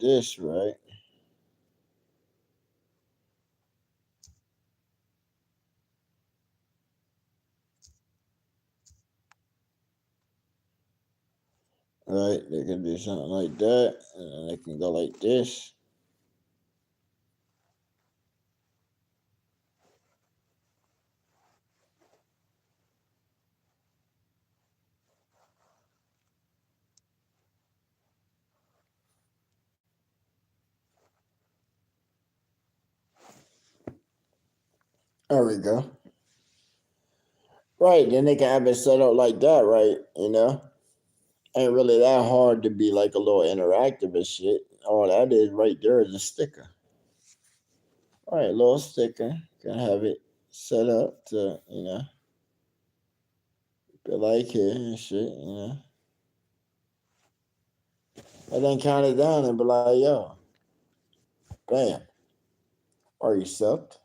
this, right? Right, they can do something like that, and they can go like this. There we go. Right, then they can have it set up like that, right? Ain't really that hard to be like a little interactive and shit. All that is right there is a sticker. All right, little sticker. Can have it set up to, be like here and shit. And then count it down and be like, yo, bam. Are you sucked?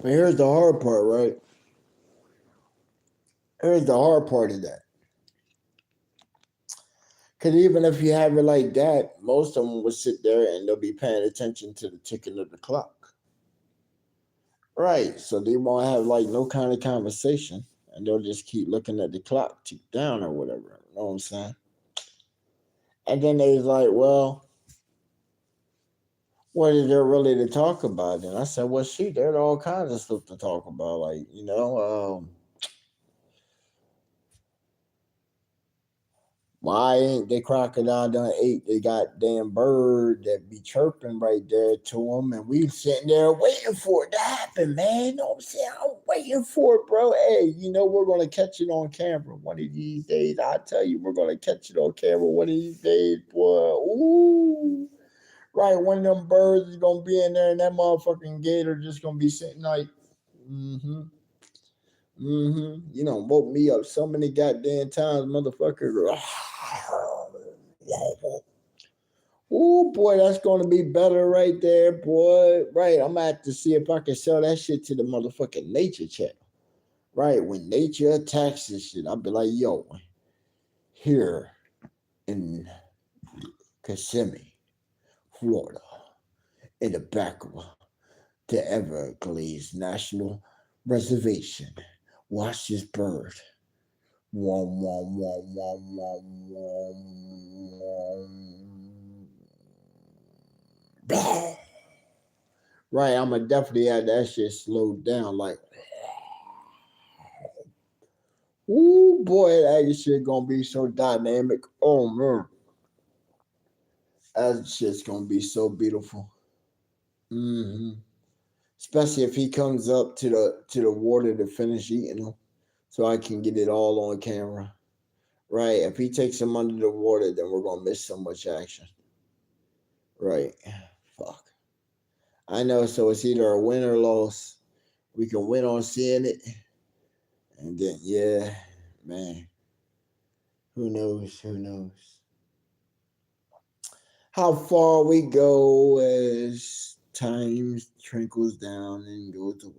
But here's the hard part, right? Here's the hard part of that. Because even if you have it like that, most of them will sit there and they'll be paying attention to the ticking of the clock. Right. So they won't have like no kind of conversation, and they'll just keep looking at the clock tick down or whatever. You know what I'm saying? And then they's like, well, what is there really to talk about? And I said, well, shit, there's all kinds of stuff to talk about. Like, why ain't the crocodile done ate the goddamn bird that be chirping right there to him? And we sitting there waiting for it to happen, man. You know what I'm saying? I'm waiting for it, bro. Hey, we're going to catch it on camera one of these days. I tell you, we're going to catch it on camera one of these days, boy. Ooh. Right, one of them birds is going to be in there and that motherfucking gator just going to be sitting like, mm-hmm. Woke me up so many goddamn times, motherfucker. Oh boy, that's gonna be better right there, boy. Right, I'm gonna have to see if I can sell that shit to the motherfucking nature channel. Right, when nature attacks this shit, I'll be like, yo, here in Kissimmee, Florida, in the back of the Everglades National reservation. Watch this bird. Wom, wom, wom, wom, wom, wom, wom. Blah. Right, I'ma definitely have that shit slowed down. Like, ooh, boy, that shit gonna be so dynamic. Oh man, that shit's gonna be so beautiful. hmm Especially if he comes up to the water to finish eating them, so I can get it all on camera. Right, if he takes him under the water, then we're gonna miss so much action. Right, fuck. I know. So it's either a win or loss. We can win on seeing it, and then yeah, man, who knows? Who knows? How far we go as time trickles down and goes away.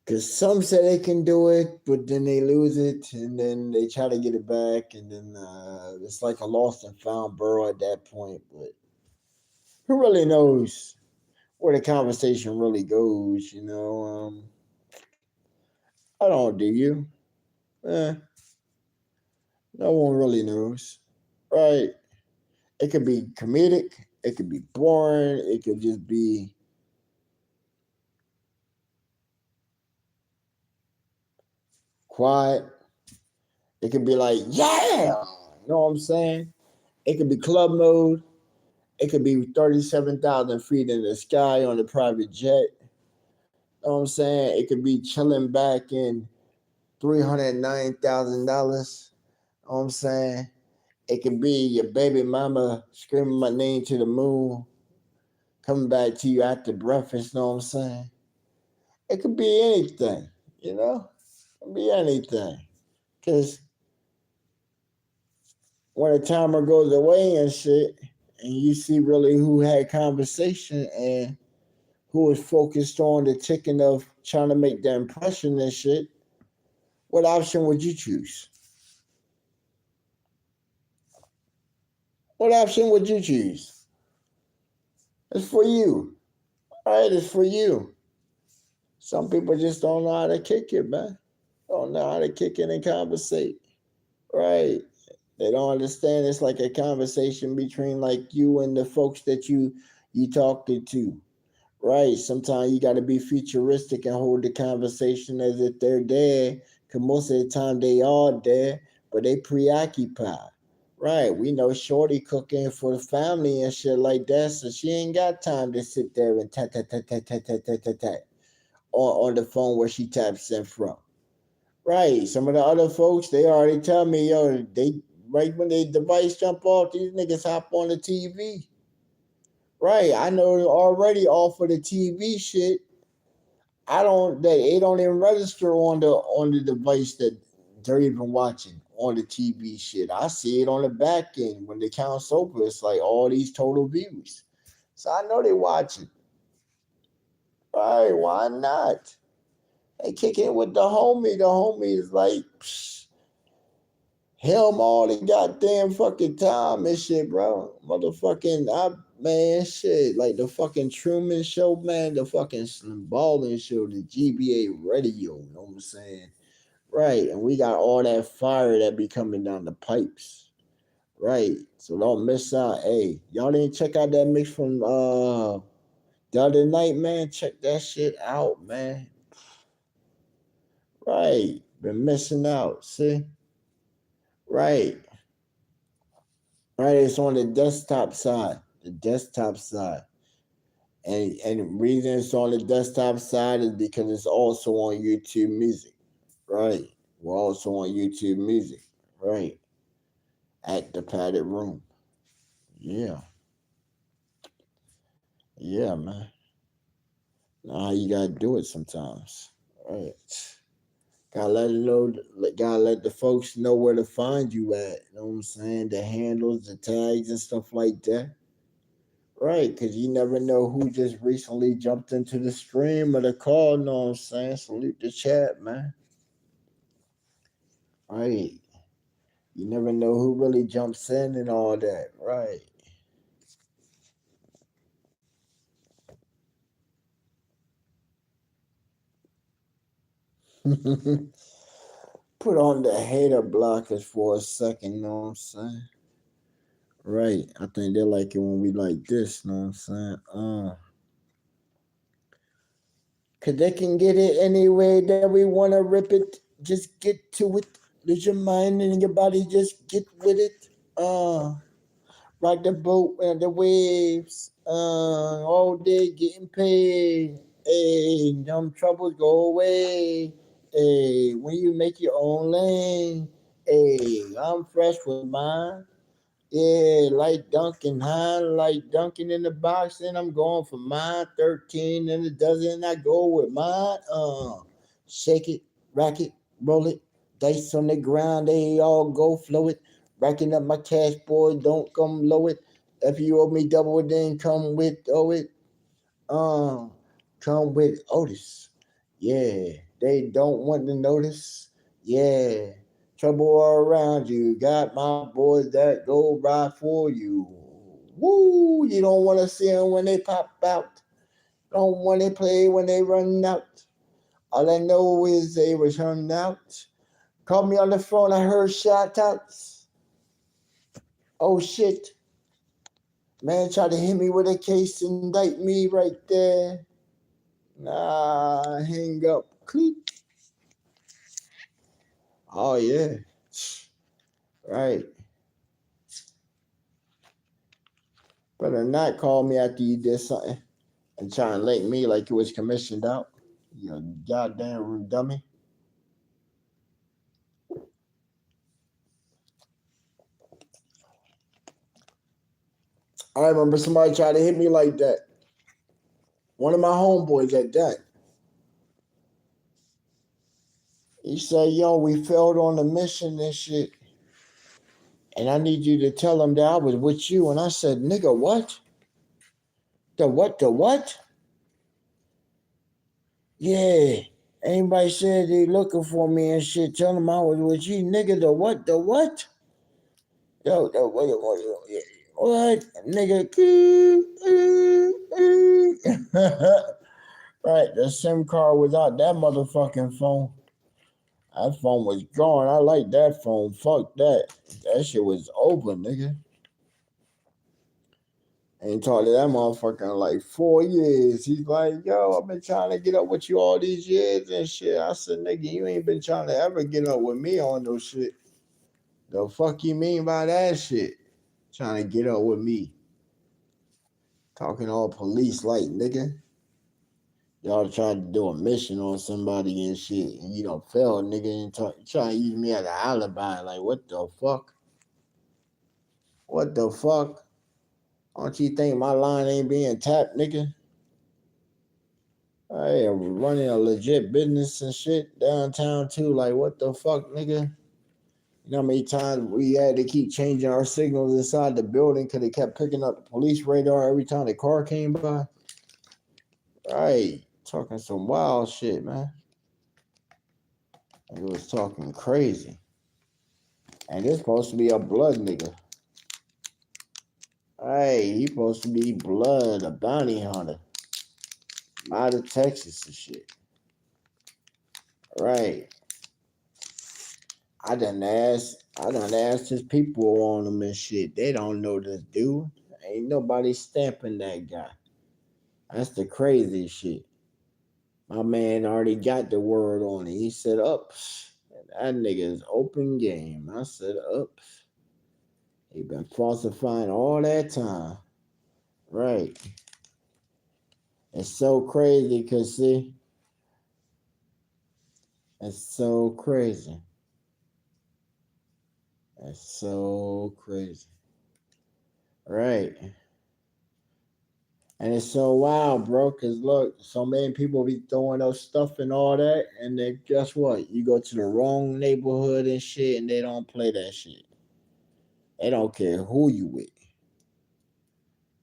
Because some say they can do it, but then they lose it, and then they try to get it back, and then it's like a lost and found burrow at that point. But who really knows where the conversation really goes? I don't. Do you? Eh, no one really knows, right? It could be comedic. It could be boring. It could just be quiet. It could be like, yeah, you know what I'm saying? It could be club mode. It could be 37,000 feet in the sky on a private jet. You know what I'm saying? It could be chilling back in $309,000. You know what I'm saying? It could be your baby mama screaming my name to the moon, coming back to you after breakfast. You know what I'm saying? It could be anything, you know? It could be anything. Because when the timer goes away and shit, and you see really who had conversation and who was focused on the ticking of trying to make the impression and shit, what option would you choose? What option would you choose? It's for you. All right, it's for you. Some people just don't know how to kick it, man. Don't know how to kick it and conversate. Right. They don't understand it's like a conversation between like you and the folks that you talking to. Right. Sometimes you got to be futuristic and hold the conversation as if they're there. Because most of the time they are there, but they preoccupied. Right. We know Shorty cooking for the family and shit like that. So she ain't got time to sit there and tat, tat, tat, tat, tat, tat, tat, tat, tat, on the phone where she taps in from. Right. Some of the other folks, they already tell me, yo, they right when the device jump off, these niggas hop on the TV. Right. I know already off of the TV shit. I don't they don't even register on the device that they're even watching on the TV shit. I see it on the back end when the count's over. It's like all these total views. So I know they watching. Right, why not? They kick in with the homie. The homie is like psh, him all the goddamn fucking time and shit, bro. Motherfucking man, shit. Like the fucking Truman Show, man, the fucking Slim Ballin Show, the GBA radio, you know what I'm saying? Right, and we got all that fire that be coming down the pipes. Right. So don't miss out. Hey, y'all didn't check out that mix from the other night, man. Check that shit out, man. Right. Been missing out. See? Right. Right. It's on the desktop side. The desktop side. And the reason it's on the desktop side is because it's also on YouTube Music. Right. We're also on YouTube Music. Right. At the padded room. Yeah. Yeah, man. Nah, you gotta do it sometimes. Right. Gotta let it know. Gotta let the folks know where to find you at. You know what I'm saying? The handles, the tags, and stuff like that. Right, because you never know who just recently jumped into the stream or the call. Know what I'm saying? Salute the chat, man. Right. You never know who really jumps in and all that. Right. Put on the hater blockers for a second, you know what I'm saying? Right. I think they like it when we like this, you know what I'm saying? Cause they can get it any way that we wanna rip it. Just get to it. Lose your mind and your body, just get with it. Ride the boat and the waves. All day getting paid. Hey, dumb troubles go away. Hey, when you make your own lane. Hey, I'm fresh with mine. Yeah, like Duncan, high, like Duncan in the box, and I'm going for mine. 13 in a dozen, I go with mine. Shake it, rack it, roll it, dice on the ground, they all go flow it. Racking up my cash, boy, don't come low it. If you owe me double, then come with it. Um, come with Otis. Yeah, they don't want to notice. Yeah, trouble all around you. Got my boys that go ride for you. Woo! You don't want to see them when they pop out. Don't want to play when they run out. All I know is they was running out. Called me on the phone. I heard shout outs. Oh shit! Man tried to hit me with a case, indict me right there. Nah, hang up. Click. Oh yeah, right. Better not call me after you did something and try and link me like it was commissioned out. You goddamn rude dummy. I remember somebody tried to hit me like that. One of my homeboys at that. He said, "Yo, we failed on the mission and shit, and I need you to tell him that I was with you." And I said, "Nigga, what? The what? The what?" Yeah. Anybody said they looking for me and shit, tell them I was with you, nigga. The what? The what? Yo, what? Nigga. Right, the SIM card without that motherfucking phone. That phone was gone. I like that phone. Fuck that. That shit was over, nigga. Ain't talked to that motherfucker in like 4 years. He's like, yo, I've been trying to get up with you all these years and shit. I said, nigga, you ain't been trying to ever get up with me on no shit. The fuck you mean by that shit? Trying to get up with me. Talking all police like, nigga. Y'all tried to do a mission on somebody and shit, and you don't fail, nigga, and try to use me as an alibi. Like, what the fuck? What the fuck? Don't you think my line ain't being tapped, nigga? I am running a legit business and shit downtown too. Like, what the fuck, nigga? You know how many times we had to keep changing our signals inside the building because they kept picking up the police radar every time the car came by? Right. Talking some wild shit, man. He was talking crazy. And this supposed to be a blood nigga. Hey, he supposed to be blood, a bounty hunter. Out of Texas and shit. Right. I done asked his people on him and shit. They don't know this dude. Ain't nobody stamping that guy. That's the crazy shit. My man already got the word on it. He said, ups. That nigga is open game. I said, ups. He been falsifying all that time. Right. It's so crazy because, see, it's so crazy. It's so crazy. Right. And it's so wild, bro, because look, so many people be throwing those stuff and all that, and then guess what? You go to the wrong neighborhood and shit, and they don't play that shit. They don't care who you with.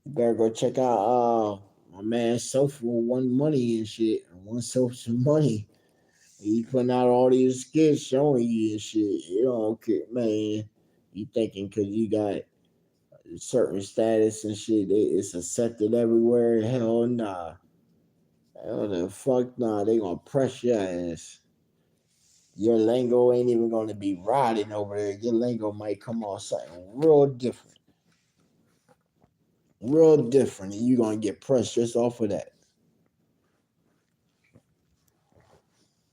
You better go check out my man Sofa One Money and shit. One Sofa Money. He putting out all these skits showing you and shit. You don't care, man. You thinking because you got certain status and shit, it's accepted everywhere? Hell nah. Hell the fuck nah. They gonna press your ass. Your lingo ain't even gonna be riding over there. Your lingo might come off something real different. Real different. And you're gonna get pressed just off of that.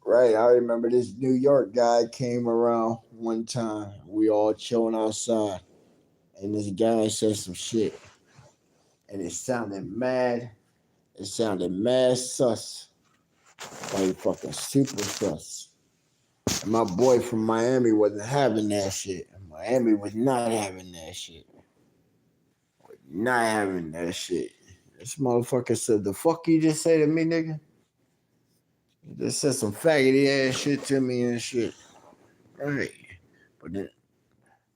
Right, I remember this New York guy came around one time. We all chilling outside, and this guy said some shit, and it sounded mad. It sounded mad sus, like fucking super sus. And my boy from Miami wasn't having that shit. Miami was not having that shit. Not having that shit. This motherfucker said, "The fuck you just say to me, nigga?" He just said some faggoty ass shit to me and shit. Right, but then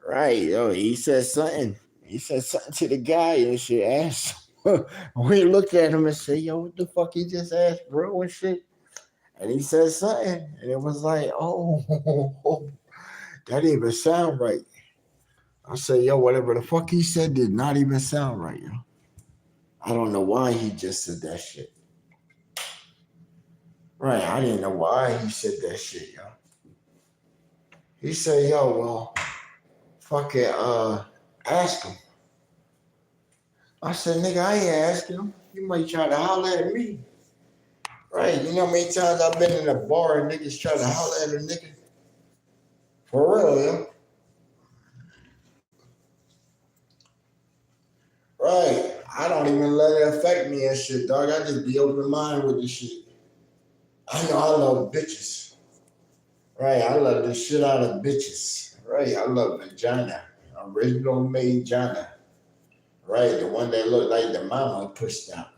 right, yo, he said something. He said something to the guy and shit. Asked. We looked at him and said, "Yo, what the fuck he just asked, bro?" and shit. And he said something, and it was like, "Oh, that didn't even sound right." I said, "Yo, whatever the fuck he said did not even sound right, yo." I don't know why he just said that shit. Right, I didn't know why he said that shit, yo. He said, "Yo, well, fucking ask him." I said, "Nigga, I ain't asking him. You might try to holler at me." Right, you know how many times I've been in a bar and niggas try to holler at a nigga? For real, yo. Right. I don't even let it affect me and shit, dog. I just be open minded with this shit. I know I love bitches. Right, I love the shit out of bitches. Right, I love vagina. Original made vagina. Right, the one that looked like the mama pushed out.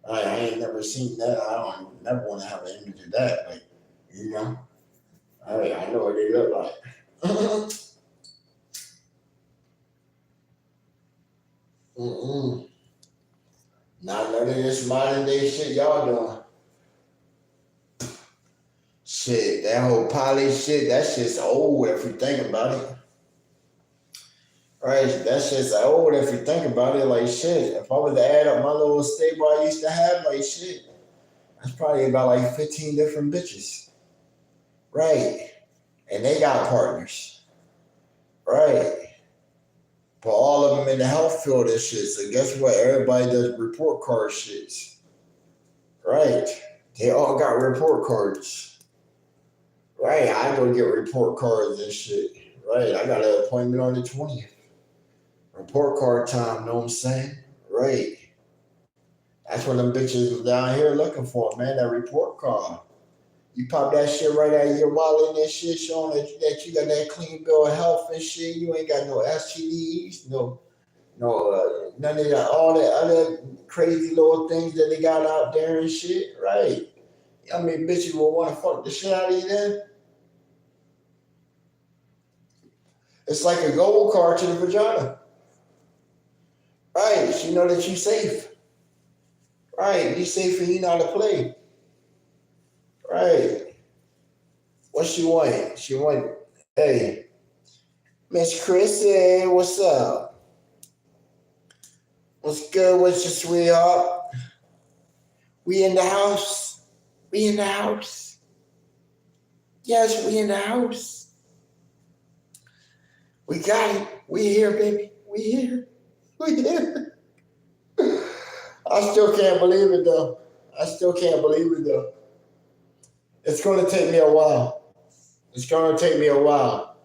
Right, I ain't never seen that. I don't never want to have an image of that. Like, you know? Right, I know what they look like. Mm-mm. Not none of this modern day shit y'all doing. Shit, that whole poly shit, that shit's old if you think about it. Right, that shit's old if you think about it. Like shit, if I was to add up my little stable I used to have, like shit, that's probably about like 15 different bitches. Right, and they got partners. Right, but all of them in the health field and shit. So guess what? Everybody does report card shits. Right, they all got report cards. Right, I go get report cards and shit. Right, I got an appointment on the 20th. Report card time, know what I'm saying? Right. That's what them bitches down here looking for, man, that report card. You pop that shit right out of your wallet and shit, showing that you got that clean bill of health and shit. You ain't got no STDs, none of that, all that other crazy little things that they got out there and shit. Right. I mean, bitches will want to fuck the shit out of you then. It's like a gold card to the vagina. Right. She know that you safe. Right. You safe and you know how to play. Right. What she want? She want, hey, Miss Chrissy, what's up? What's good with you, sweetheart? We in the house. We in the house. Yes, we in the house. We got it. We here, baby. We here. We here. I still can't believe it though. I still can't believe it though. It's gonna take me a while. It's gonna take me a while.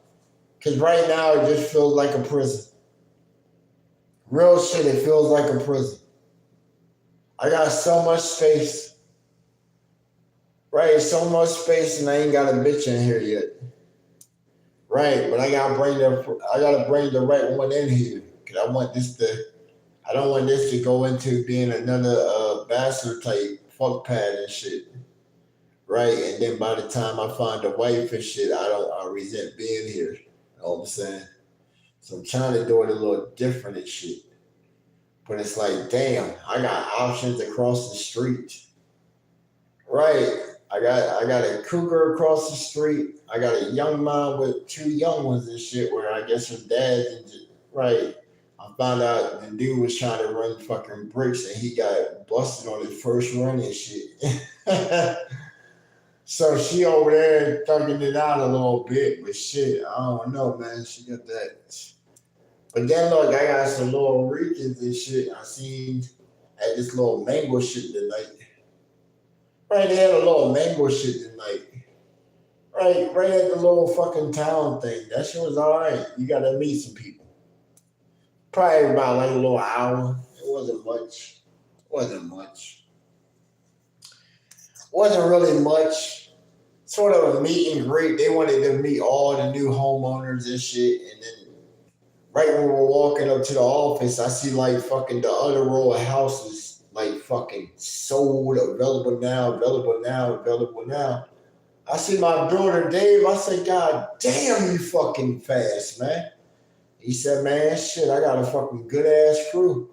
Cause right now it just feels like a prison. Real shit, it feels like a prison. I got so much space. Right, so much space and I ain't got a bitch in here yet. Right, but I gotta bring the right one in here. Cause I don't want this to go into being another bastard type fuck pad and shit. Right, and then by the time I find a wife and shit, I resent being here. You know what I'm saying? So I'm trying to do it a little different and shit. But it's like, damn, I got options across the street. Right. I got a cougar across the street. I got a young mom with two young ones and shit where I guess her dad right. I found out the dude was trying to run fucking bricks and he got busted on his first run and shit. So she over there thugging it out a little bit, but shit, I don't know, man. She got that. But then look, I got some little Ricans and shit. I seen at this little mango shit tonight. Right, they had a little mango shit tonight. Right at the little fucking town thing. That shit was alright. You gotta meet some people. Probably about like a little hour. It wasn't much. Wasn't much. Wasn't really much. Sort of a meet and greet. They wanted to meet all the new homeowners and shit. And then right when we're walking up to the office, I see like fucking the other row of houses like fucking sold, available now, available now, available now. I see my builder Dave. I said, God damn, you fucking fast, man. He said, man, shit, I got a fucking good ass crew.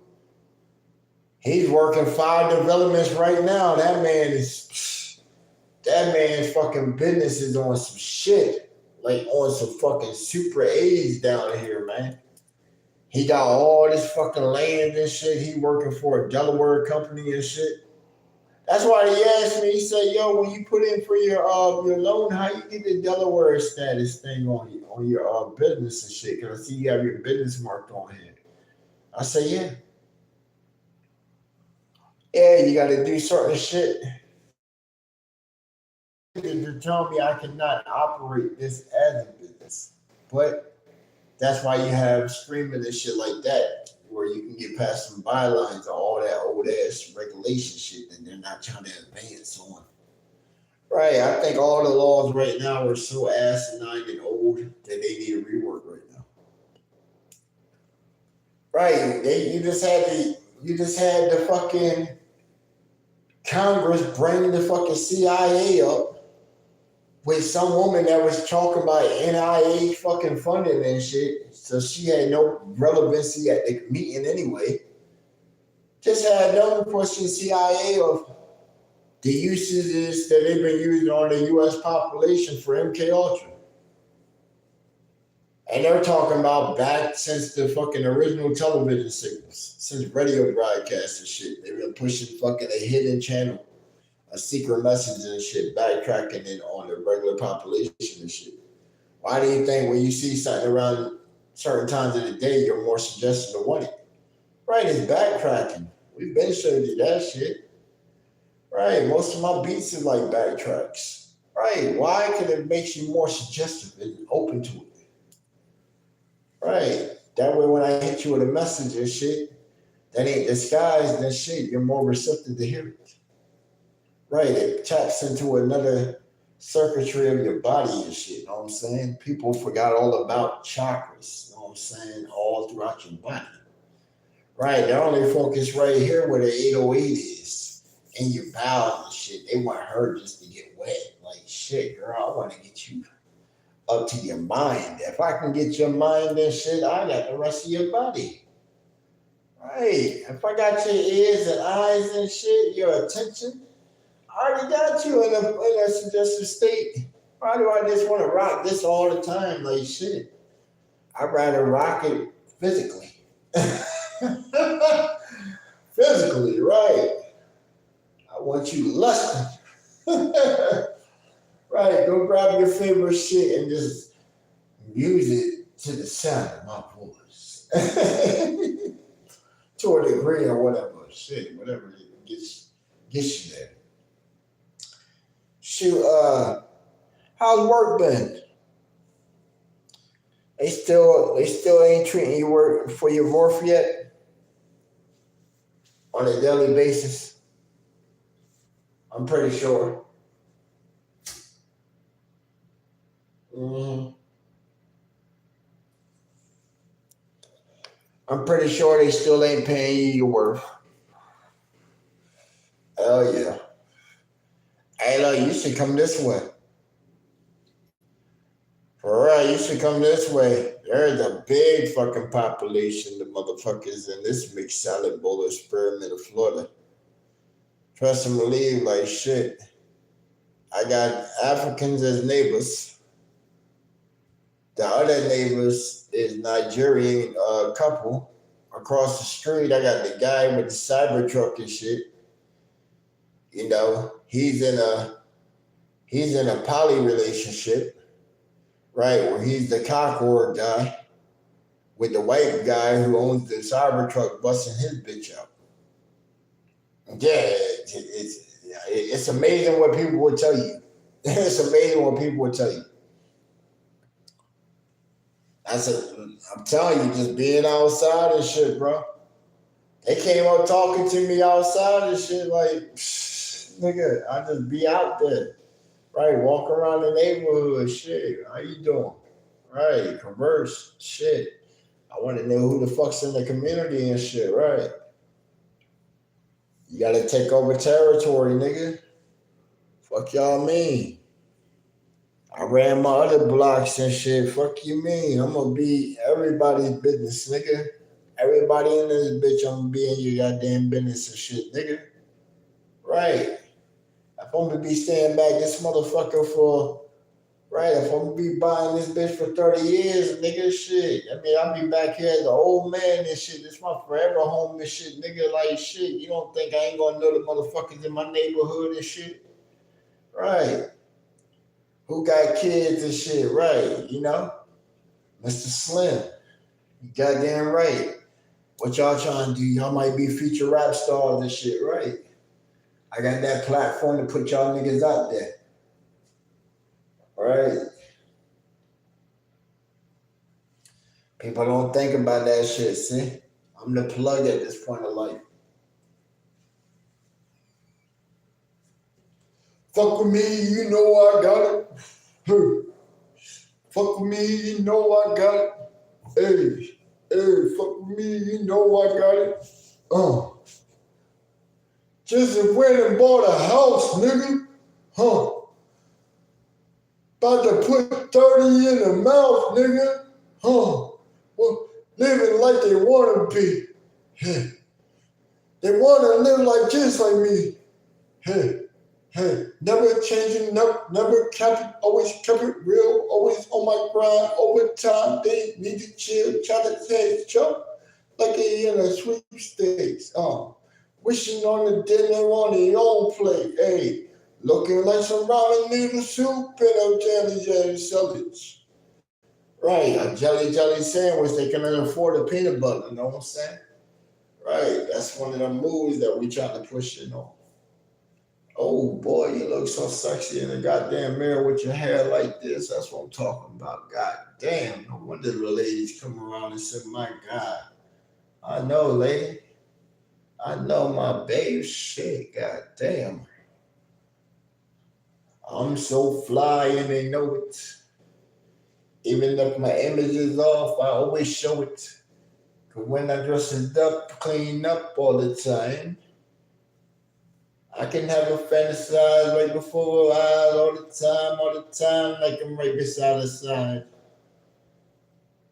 He's working 5 developments right now. That man's fucking business is on some shit. Like on some fucking super A's down here, man. He got all this fucking land and shit. He working for a Delaware company and shit. That's why he asked me. He said, "Yo, when you put in for your loan, how you get the Delaware status thing on your business and shit? Cause I see you have your business marked on here." I said, "Yeah, yeah, you got to do certain shit to tell me I cannot operate this as a business." But that's why you have streaming and shit like that, where you can get past some bylines of all that old ass regulation shit that they're not trying to advance on. Right. I think all the laws right now are so asinine and old that they need a rework right now. Right. You just had the fucking Congress bring the fucking CIA up with some woman that was talking about NIH fucking funding and shit. So she had no relevancy at the meeting anyway. Just had no question CIA of the usages that they've been using on the U.S. population for MK Ultra. And they're talking about back since the fucking original television signals, since radio broadcasts and shit. They've been pushing fucking a hidden channel, a secret message and shit, backtracking it on the regular population and shit. Why do you think when you see something around certain times of the day, you're more suggested to want it? Right, it's backtracking. We've been showing you that shit. Right, most of my beats is like backtracks. Right, why? Because it makes you more suggestive and open to it. Right, that way when I hit you with a message and shit that ain't disguised and shit, you're more receptive to hear it. Right, it taps into another circuitry of your body and shit, you know what I'm saying? People forgot all about chakras, you know what I'm saying, all throughout your body. Right, they're only focused right here where the 808 is, in your bowels and shit. They want her just to get wet. Like, shit, girl, I want to get you up to your mind. If I can get your mind and shit, I got the rest of your body. Right, if I got your ears and eyes and shit, your attention, I already got you in a suggestive state. Why do I just want to rock this all the time? Like shit. I'd rather rock it physically. Physically, right. I want you lusting. Right, go grab your favorite shit and just use it to the sound of my voice. To a degree or whatever. Shit, whatever it gets you there. Shoot, how's work been? They still ain't treating you work for your worth yet on a daily basis. I'm pretty sure. hmm I'm pretty sure they still ain't paying you your worth. Hell yeah. Hey, look, you should come this way. For real, you should come this way. There's a big fucking population of motherfuckers in this mixed salad bowl experiment of Florida. Trust and believe, like shit. I got Africans as neighbors. The other neighbors is Nigerian couple. Across the street, I got the guy with the cyber truck and shit. You know, he's in a He's in a poly relationship, right? Where he's the cockboard guy with the white guy who owns the Cybertruck busting his bitch out. Yeah, it's amazing what people will tell you. It's amazing what people will tell you. I'm telling you, just being outside and shit, bro. They came up talking to me outside and shit, like, nigga, I just be out there, right? Walk around the neighborhood, shit. How you doing? Right, converse, shit. I want to know who the fuck's in the community and shit, right? You gotta take over territory, nigga. Fuck y'all mean? I ran my other blocks and shit. Fuck you mean? I'm gonna be everybody's business, nigga. Everybody in this bitch, I'm gonna be in your goddamn business and shit, nigga. Right. If I'm gonna be staying back this motherfucker for, right, if I'm gonna be buying this bitch for 30 years, nigga, shit. I mean, I'll be back here as an old man and shit. This my forever home and shit, nigga. Like, shit, you don't think I ain't gonna know the motherfuckers in my neighborhood and shit? Right. Who got kids and shit, right? You know? Mr. Slim. You goddamn right. What y'all trying to do? Y'all might be future rap stars and shit, right? I got that platform to put y'all niggas out there. Right? People don't think about that shit, see? I'm the plug at this point of life. Fuck with me, you know I got it. Hey. Fuck with me, you know I got it. Hey, fuck with me, you know I got it. Just went and bought a house, nigga. About to put 30 in the mouth, nigga. Well, living like they want to be. They want to live like just like me. Never changing, never kept it, always kept it real, always on my grind, overtime, they need to chill, try to take Chuck like they in a sweepstakes. Wishing on the dinner on their own plate, hey, looking like some ramen noodle soup and a jelly sandwich. Right, a jelly sandwich, they can afford the peanut butter, you know what I'm saying? Right, that's one of the movies that we try to push it on. Oh boy, you look so sexy in the goddamn mirror with your hair like this. That's what I'm talking about. God damn, no wonder the ladies come around and say, my God, I know, lady. I know my babe. Shit, god damn. I'm so fly and they know it. Even if my image is off, I always show it. Cause when I dress it up, clean up all the time, I can have a fantasize right before her eyes all the time, like I'm right beside her side.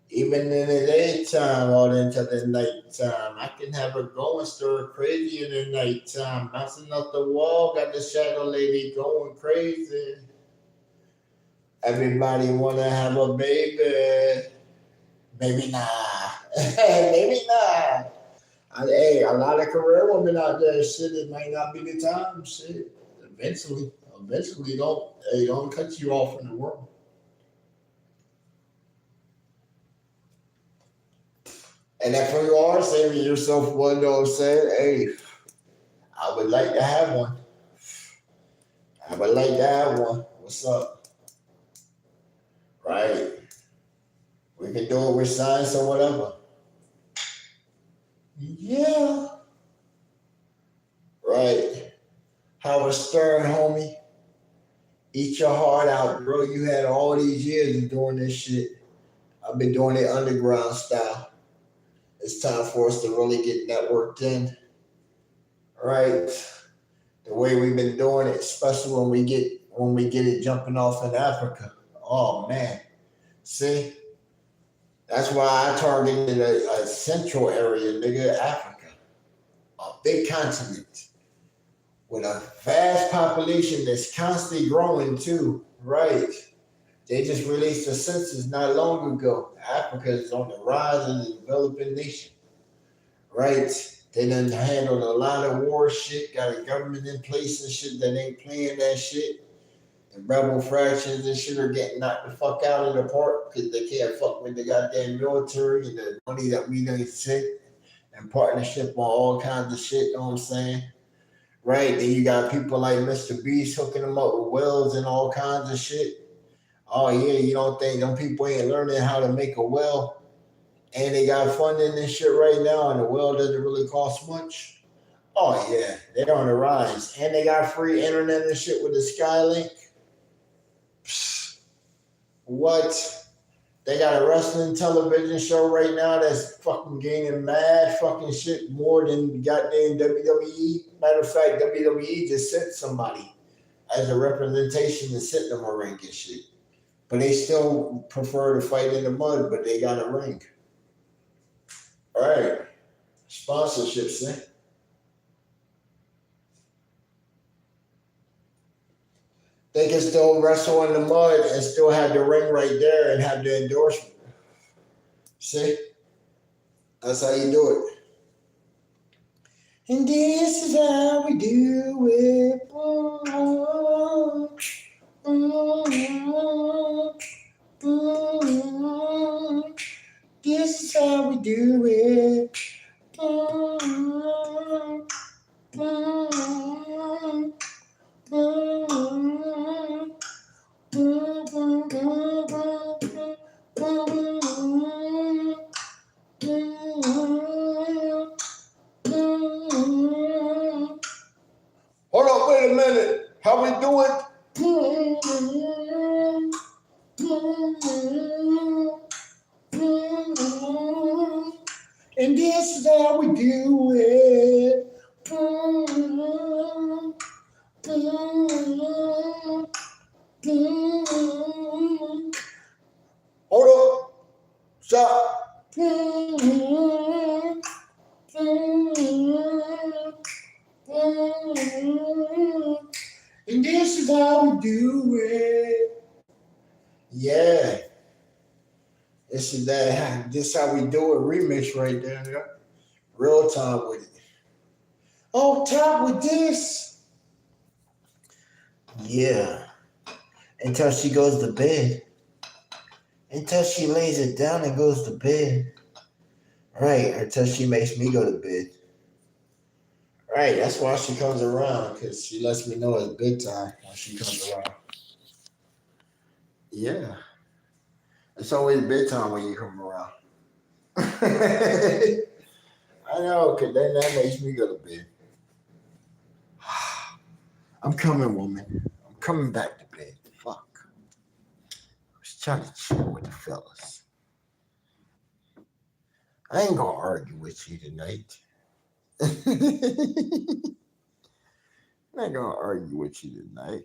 Even in the daytime, all into the nighttime, I can have her going stir crazy in the nighttime, bouncing off the wall, got the shadow lady going crazy. Everybody wanna have a baby, maybe nah, maybe not. Hey, a lot of career women out there, shit, it might not be the time, shit. Eventually, don't cut you off from the world. And if you are saving yourself one, know what I'm saying? Hey, I would like to have one. I would like to have one. What's up? Right? We can do it with science or whatever. Yeah. Right. Howard Stern, homie. Eat your heart out, bro. You had all these years of doing this shit. I've been doing it underground style. It's time for us to really get networked in. Right? The way we've been doing it, especially when we get it jumping off in Africa. Oh man. See? That's why I targeted a central area, nigga, Africa. A big continent with a vast population that's constantly growing too. Right. They just released a census not long ago. Africa is on the rise as a developing nation. Right? They done handled a lot of war shit, got a government in place and shit that ain't playing that shit. And rebel fractions and shit are getting knocked the fuck out of the park because they can't fuck with the goddamn military and the money that we done sent and partnership on all kinds of shit, you know what I'm saying? Right, then you got people like Mr. Beast hooking them up with wells and all kinds of shit. Oh yeah, you don't think them people ain't learning how to make a well? And they got funding and shit right now, and the well doesn't really cost much. Oh yeah, they're on the rise, and they got free internet and shit with the Skylink. Psst, what? They got a wrestling television show right now that's fucking gaining mad fucking shit more than goddamn WWE. Matter of fact, WWE just sent somebody as a representation to sit them a ring and shit. But they still prefer to fight in the mud, but they got a ring. All right. Sponsorships, eh? They can still wrestle in the mud and still have the ring right there and have the endorsement. See? That's how you do it. And this is how we do it. This is how we do it. Hold up, wait a minute. How we do it? And this is how we do it. Hold up. Stop. And this is how we do it. Yeah. This is that. This how we do it. Remix right there. Yeah. Real time with it. On top with this. Yeah. Until she goes to bed. Until she lays it down and goes to bed. Right. Until she makes me go to bed. Right. That's why she comes around. Because she lets me know it's bedtime when she comes around. Yeah. It's always bedtime when you come around. I know, because then that makes me go to bed. I'm coming, woman. I'm coming back to bed. Fuck. I was trying to chill with the fellas. I ain't gonna argue with you tonight. I ain't gonna argue with you tonight.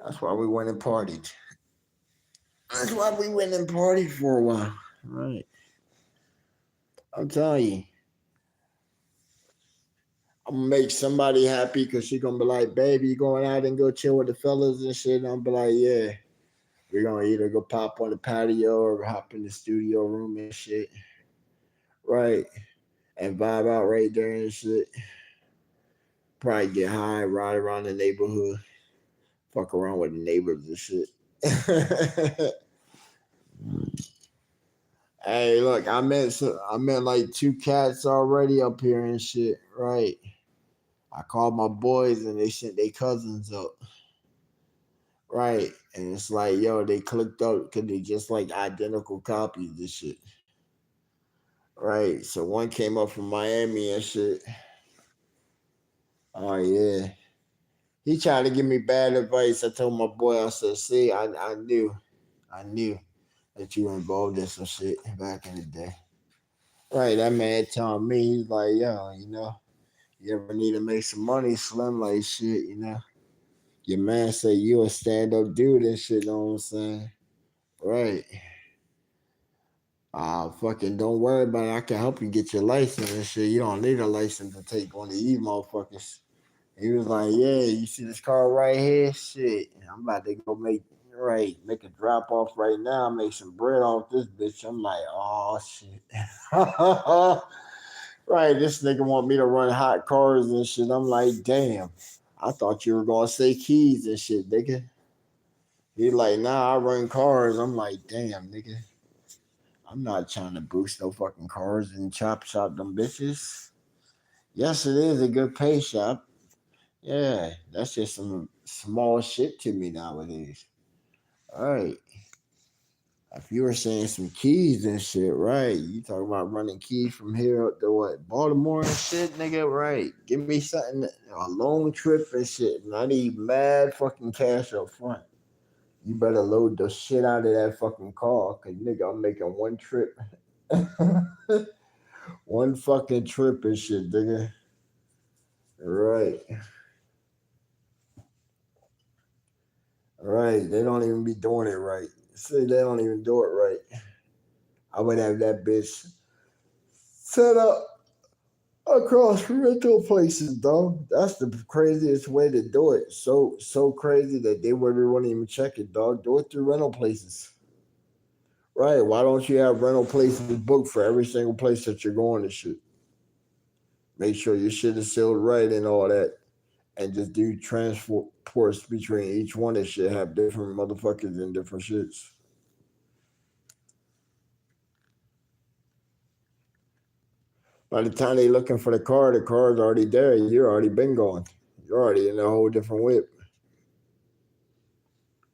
That's why we went and partied. That's why we went and partied for a while. Right. I'm telling you. I'm gonna make somebody happy because she gonna be like, baby, you going out and go chill with the fellas and shit. And I'm be like, yeah. We're gonna either go pop on the patio or hop in the studio room and shit. Right. And vibe out right there and shit. Probably get high, ride around the neighborhood, fuck around with the neighbors and shit. Hey, look, I met like 2 cats already up here and shit. Right. I called my boys and they sent their cousins up. Right. And it's like, yo, they clicked up because they just like identical copies of shit. Right. So one came up from Miami and shit. Oh yeah. He tried to give me bad advice. I told my boy, I said, see, I knew that you were involved in some shit back in the day. Right, that man telling me, he's like, yo, you ever need to make some money, Slim, like shit, Your man say you a stand-up dude and shit, know what I'm saying? Right. Fucking don't worry about it. I can help you get your license and shit. You don't need a license to take one of these motherfuckers. He was like, yeah, you see this car right here? Shit. I'm about to go make a drop off right now, make some bread off this bitch. I'm like, oh shit. Right, this nigga want me to run hot cars and shit. I'm like, damn. I thought you were gonna say keys and shit, nigga. He like, nah, I run cars. I'm like, damn, nigga. I'm not trying to boost no fucking cars and chop shop them bitches. Yes, it is a good pay shop. Yeah, that's just some small shit to me nowadays. All right. If you were saying some keys and shit, right? You talk about running keys from here up to what, Baltimore and shit, nigga, right? Give me something, a long trip and shit, and I need mad fucking cash up front. You better load the shit out of that fucking car, cause nigga, I'm making one trip, one fucking trip and shit, nigga. Right, right. They don't even be doing it right. See, they don't even do it right. I would have that bitch set up across rental places, dog. That's the craziest way to do it. So crazy that they wouldn't even check it, dog. Do it through rental places. Right. Why don't you have rental places booked for every single place that you're going to shit? Make sure your shit is sealed right and all that. And just do transports between each one that should have different motherfuckers and different shits. By the time they looking for the car's already there. You're already been going. You're already in a whole different whip.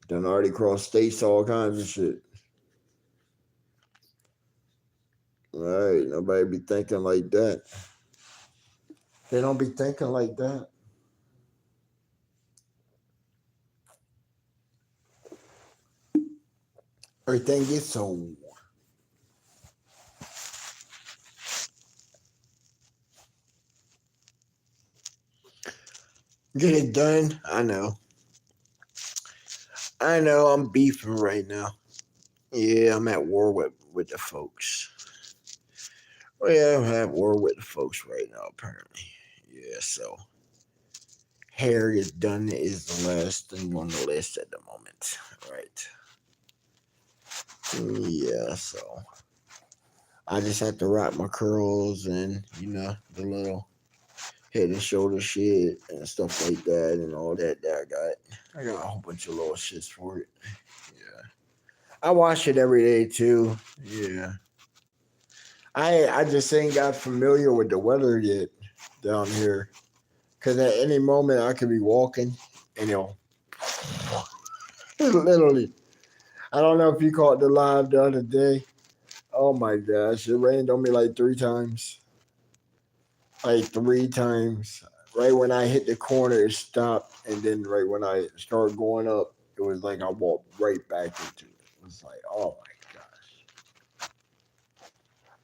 Done already crossed states, all kinds of shit. Right. Nobody be thinking like that. They don't be thinking like that. Everything gets so get it done. I know. I know I'm beefing right now. Yeah, I'm at war with the folks. Well, yeah, I'm at war with the folks right now, apparently. Yeah, so hair is done is the last thing on the list at the moment. Right. Yeah, so I just have to rock my curls and, the little head and shoulder shit and stuff like that and all that I got. I got a whole bunch of little shits for it. Yeah. I wash it every day too. Yeah. I just ain't got familiar with the weather yet down here. Cause at any moment I could be walking and literally. I don't know if you caught the live the other day. Oh my gosh, it rained on me like 3 times. Like 3 times. Right when I hit the corner, it stopped, and then right when I started going up, it was like I walked right back into it. It was like, oh my gosh.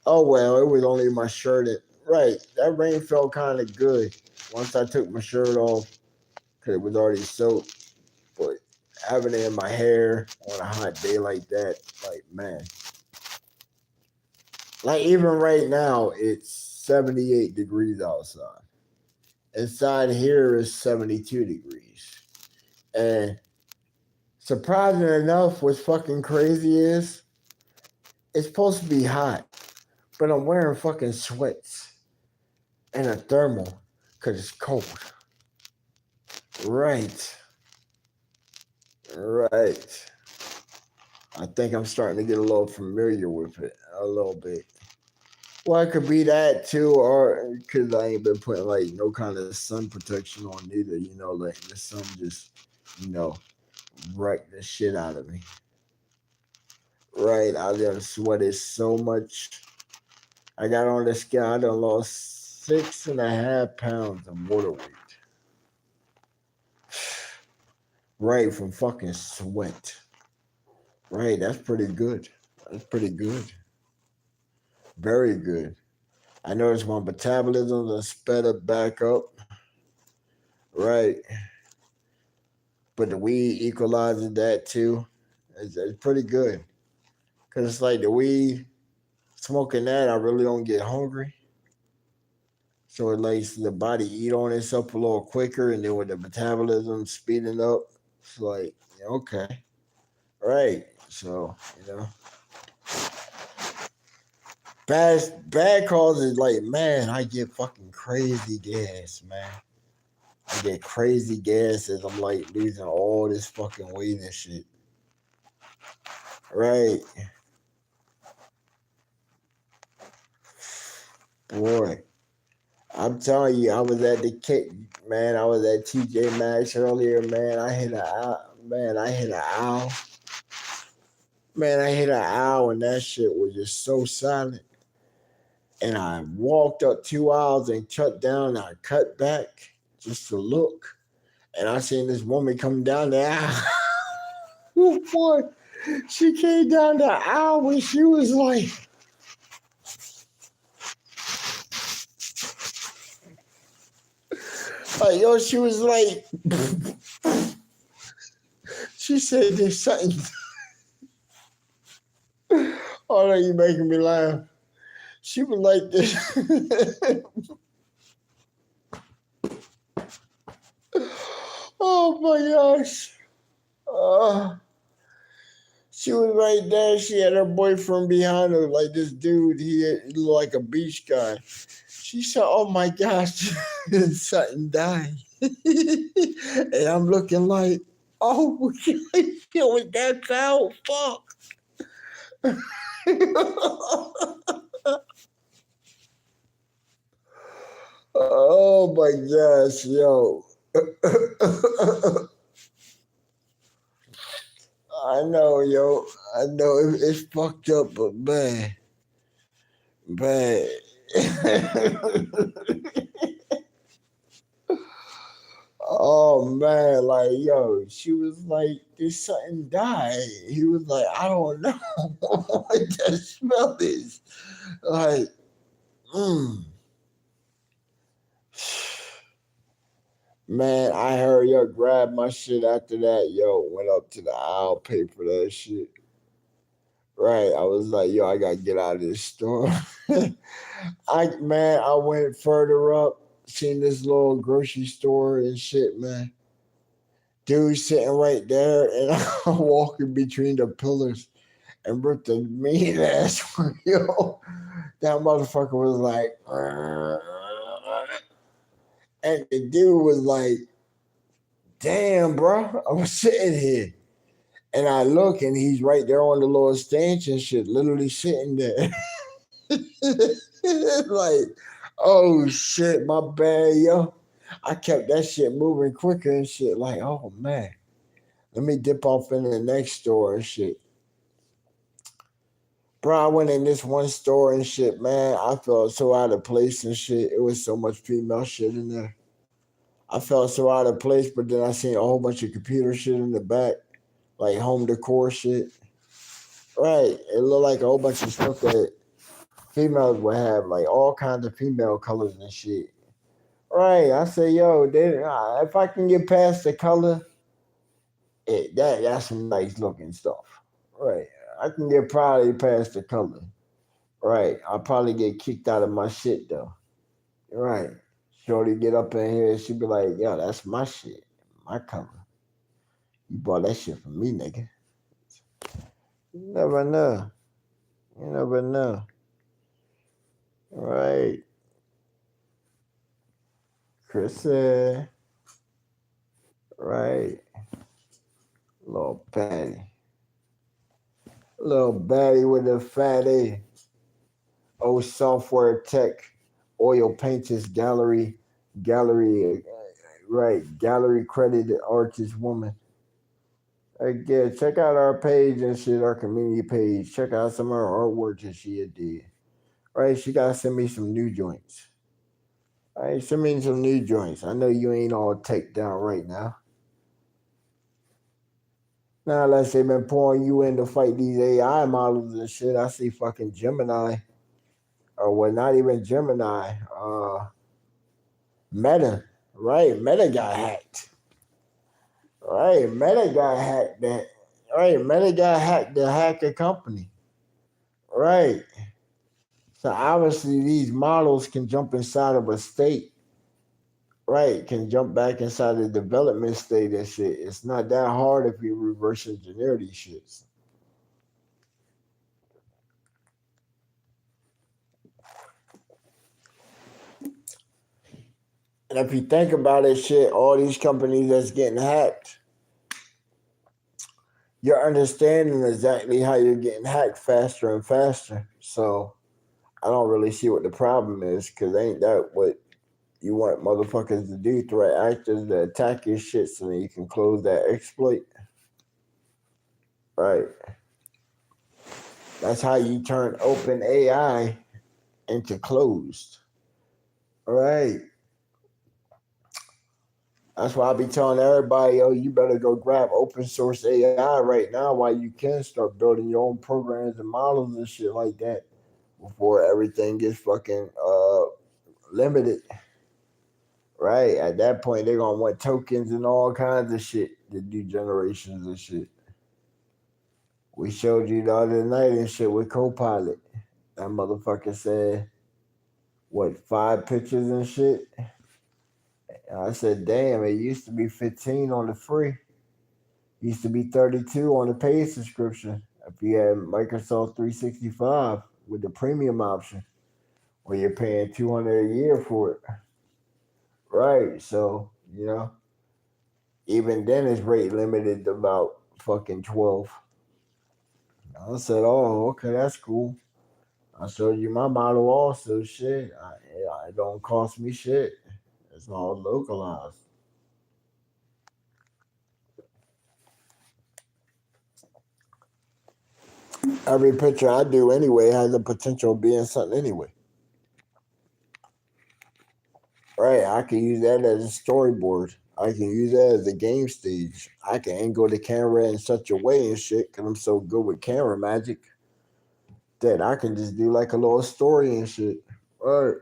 Oh well, it was only my shirt. Right, that rain felt kind of good once I took my shirt off because it was already soaked. But having it in my hair on a hot day like that, like man, like even right now, it's 78 degrees outside. Inside here is 72 degrees. And surprising enough, what's fucking crazy is it's supposed to be hot, but I'm wearing fucking sweats and a thermal because it's cold. Right, right. I think I'm starting to get a little familiar with it a little bit. Well, it could be that too, or because I ain't been putting like no kind of sun protection on either. Like the sun just, you know, wrecked the shit out of me. Right, I done sweated so much. I got on the scale. I done lost 6.5 pounds of water weight. Right, from fucking sweat. Right, that's pretty good. That's pretty good. Very good. I noticed my metabolism done sped up back up. Right, but the weed equalizes that too. It's pretty good. Cause it's like the weed, smoking that, I really don't get hungry. So it lets the body eat on itself a little quicker, and then with the metabolism speeding up, it's like okay, right. So bad causes like man, I get fucking crazy gas, man. I get crazy gas as I'm like losing all this fucking weight and shit. Right. Boy. I'm telling you, I was at the kick, man. I was at TJ Maxx earlier, man. I hit an owl. Man, I hit an owl. Man, I hit an owl and that shit was just so silent. And I walked up 2 hours and cut down and I cut back just to look. And I seen this woman come down the aisle. Oh boy, she came down the aisle and she was like, yo, she was like, she said there's something. Oh no, you making me laugh. She was like this. Oh my gosh. She was right there. She had her boyfriend behind her, like this dude. He looked like a beach guy. She said, "Oh my gosh, something died," and I'm looking like, "Oh my gosh, yo, that's out, fuck." Oh my gosh, yo. I know, yo. I know it's fucked up, but man, man. Oh man, like yo, she was like, "Did something die?" He was like, "I don't know what that smell is." Like, mm. Man, I heard yo grab my shit after that. Yo, went up to the aisle, paid for that shit. Right, I was like, yo, I gotta get out of this store. I went further up, seen this little grocery store and shit, man. Dude sitting right there, and I'm walking between the pillars and ripped the mean ass one, yo. That motherfucker was like, and the dude was like, damn, bro. I was sitting here. And I look, and he's right there on the little stanch and shit, literally sitting there. Like, oh shit, my bad, yo. I kept that shit moving quicker and shit. Like, oh man, let me dip off in the next store and shit. Bro, I went in this one store and shit, man. I felt so out of place and shit. It was so much female shit in there. I felt so out of place, but then I seen a whole bunch of computer shit in the back, like home decor shit. Right. It looked like a whole bunch of stuff that females would have, like all kinds of female colors and shit. Right. I say, yo, if I can get past the color, that's some nice looking stuff. Right. I can get probably past the color. Right. I'll probably get kicked out of my shit though. Right. Shorty get up in here, she be like, yo, that's my shit, my color. You bought that shit from me, nigga. You never know. You never know. Right. Chris said, right. Little Patty. Little baddie with a fatty. Oh, software tech. Oil painters gallery, right. Gallery credited artist woman. Again, check out our page and shit, our community page. Check out some of our artwork that she did. Right, she gotta send me some new joints. All right, send me some new joints. I know you ain't all take down right now. Now, unless they been pouring you in to fight these AI models and shit, I see fucking Gemini, or well, not even Gemini. Meta, right? Meta got hacked. Right, Meta got hacked. That right, Meta got hacked to hack a company. Right. So obviously these models can jump inside of a state, right? Can jump back inside the development state and shit. It's not that hard if you reverse engineer these shits. And if you think about it, shit, all these companies that's getting hacked, you're understanding exactly how you're getting hacked faster and faster. So I don't really see what the problem is, because ain't that what you want motherfuckers to do? Threat actors to attack your shit so that you can close that exploit. Right. That's how you turn open AI into closed. Right. That's why I be telling everybody, yo, you better go grab open source AI right now while you can start building your own programs and models and shit like that before everything gets fucking limited. Right. At that point, they're gonna want tokens and all kinds of shit to do generations of shit. We showed you the other night and shit with Copilot. That motherfucker said, what, 5 pictures and shit? And I said, damn, it used to be 15 on the free. It used to be 32 on the paid subscription. If you had Microsoft 365 with the premium option, where you're paying $200 a year for it. Right. So, even then it's rate limited to about fucking 12. I said, oh, okay, that's cool. I showed you my model also. Shit, it don't cost me shit. It's all localized. Every picture I do anyway has the potential of being something anyway. Right, I can use that as a storyboard. I can use that as a game stage. I can angle the camera in such a way and shit, because I'm so good with camera magic that I can just do like a little story and shit. Right.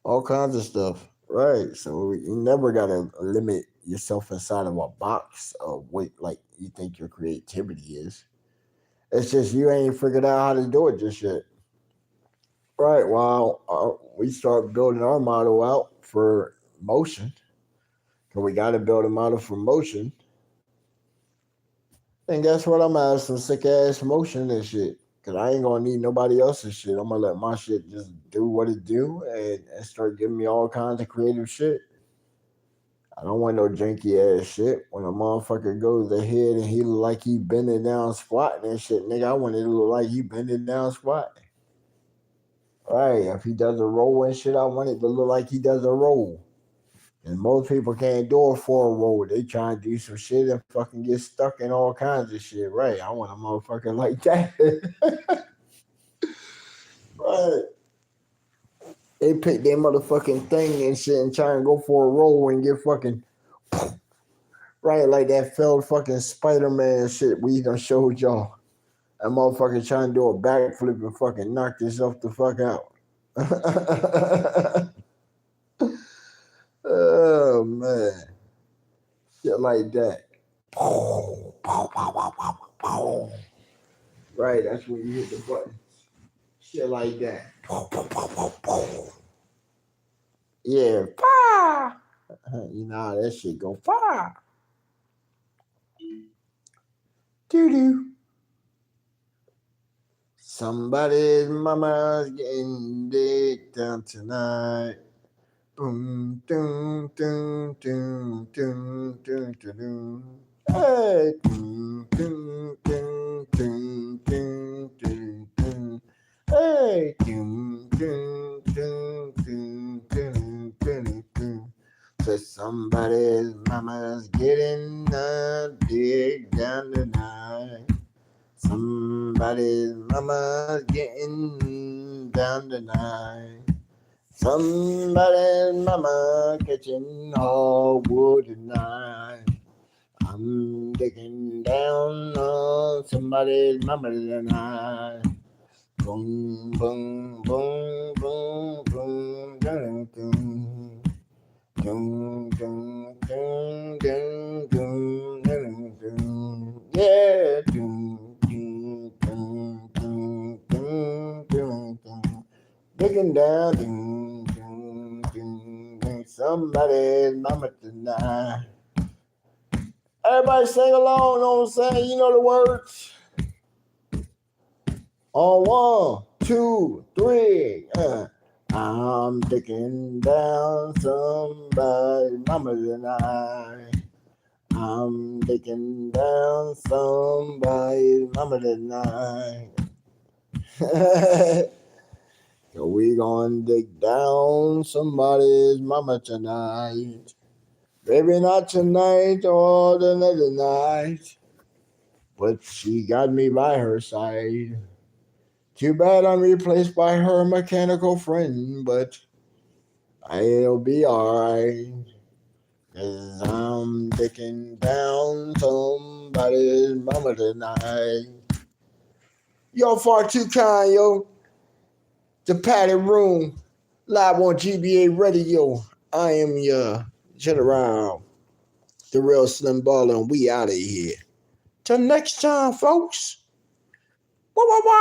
All kinds of stuff. Right. So you never gotta limit yourself inside of a box of what like you think your creativity is. It's just you ain't figured out how to do it just yet. Right. Well, we start building our model out for motion. Cause we gotta build a model for motion. And guess what? I'm gonna have some sick ass motion and shit. Cause I ain't gonna need nobody else's shit. I'm gonna let my shit just do what it do and start giving me all kinds of creative shit. I don't want no janky ass shit. When a motherfucker goes ahead and he look like he bending down squatting and shit, nigga, I want it to look like he bending down squatting. Right. If he does a roll and shit, I want it to look like he does a roll. And most people can't do it for a roll. They try and do some shit and fucking get stuck in all kinds of shit. Right. I want a motherfucker like that. Right. They pick their motherfucking thing and shit and try and go for a roll and get fucking right like that failed fucking Spider-Man shit we done showed y'all. That motherfucker trying to do a backflip and fucking knock yourself the fuck out. Oh man. Shit like that. Right, that's when you hit the button. Shit like that. Yeah. You know how that shit go. Doo-doo. Somebody's mama's getting dick down tonight. Boom, doom, doom, doom, doom, doom, doom. Hey, doom, doom, doom, doom, doom, doom, doom. Hey, doom, doom, doom, doom, doom, doom, doom. So somebody's mama's getting a dick down tonight. Somebody's mama's getting down tonight. Somebody's mama catching hardwood tonight. I'm digging down on somebody's mama tonight. Boom, boom, boom, boom, boom, boom, boom. Doom, doom, doom, doom, doom, doom, doom. Yeah, doom, doom, doom, doom, doom, doom, doom. Digging down, doom, doom, doom, doom. Somebody's mama tonight. Everybody sing along, know what I'm saying? You know the words. On 1, 2, 3. I'm dicking down somebody's mama tonight. I'm dicking down somebody's mama tonight. So we gonna dig down somebody's mama tonight. Maybe not tonight or another night, but she got me by her side. Too bad I'm replaced by her mechanical friend, but I'll be alright. 'Cause I'm dicking down somebody's mama tonight. Yo, far too kind, yo. The Patty Room, live on GBA Radio. I am your general, the real Slim Baller, and we out of here. Till next time, folks. Wah, wah, wah.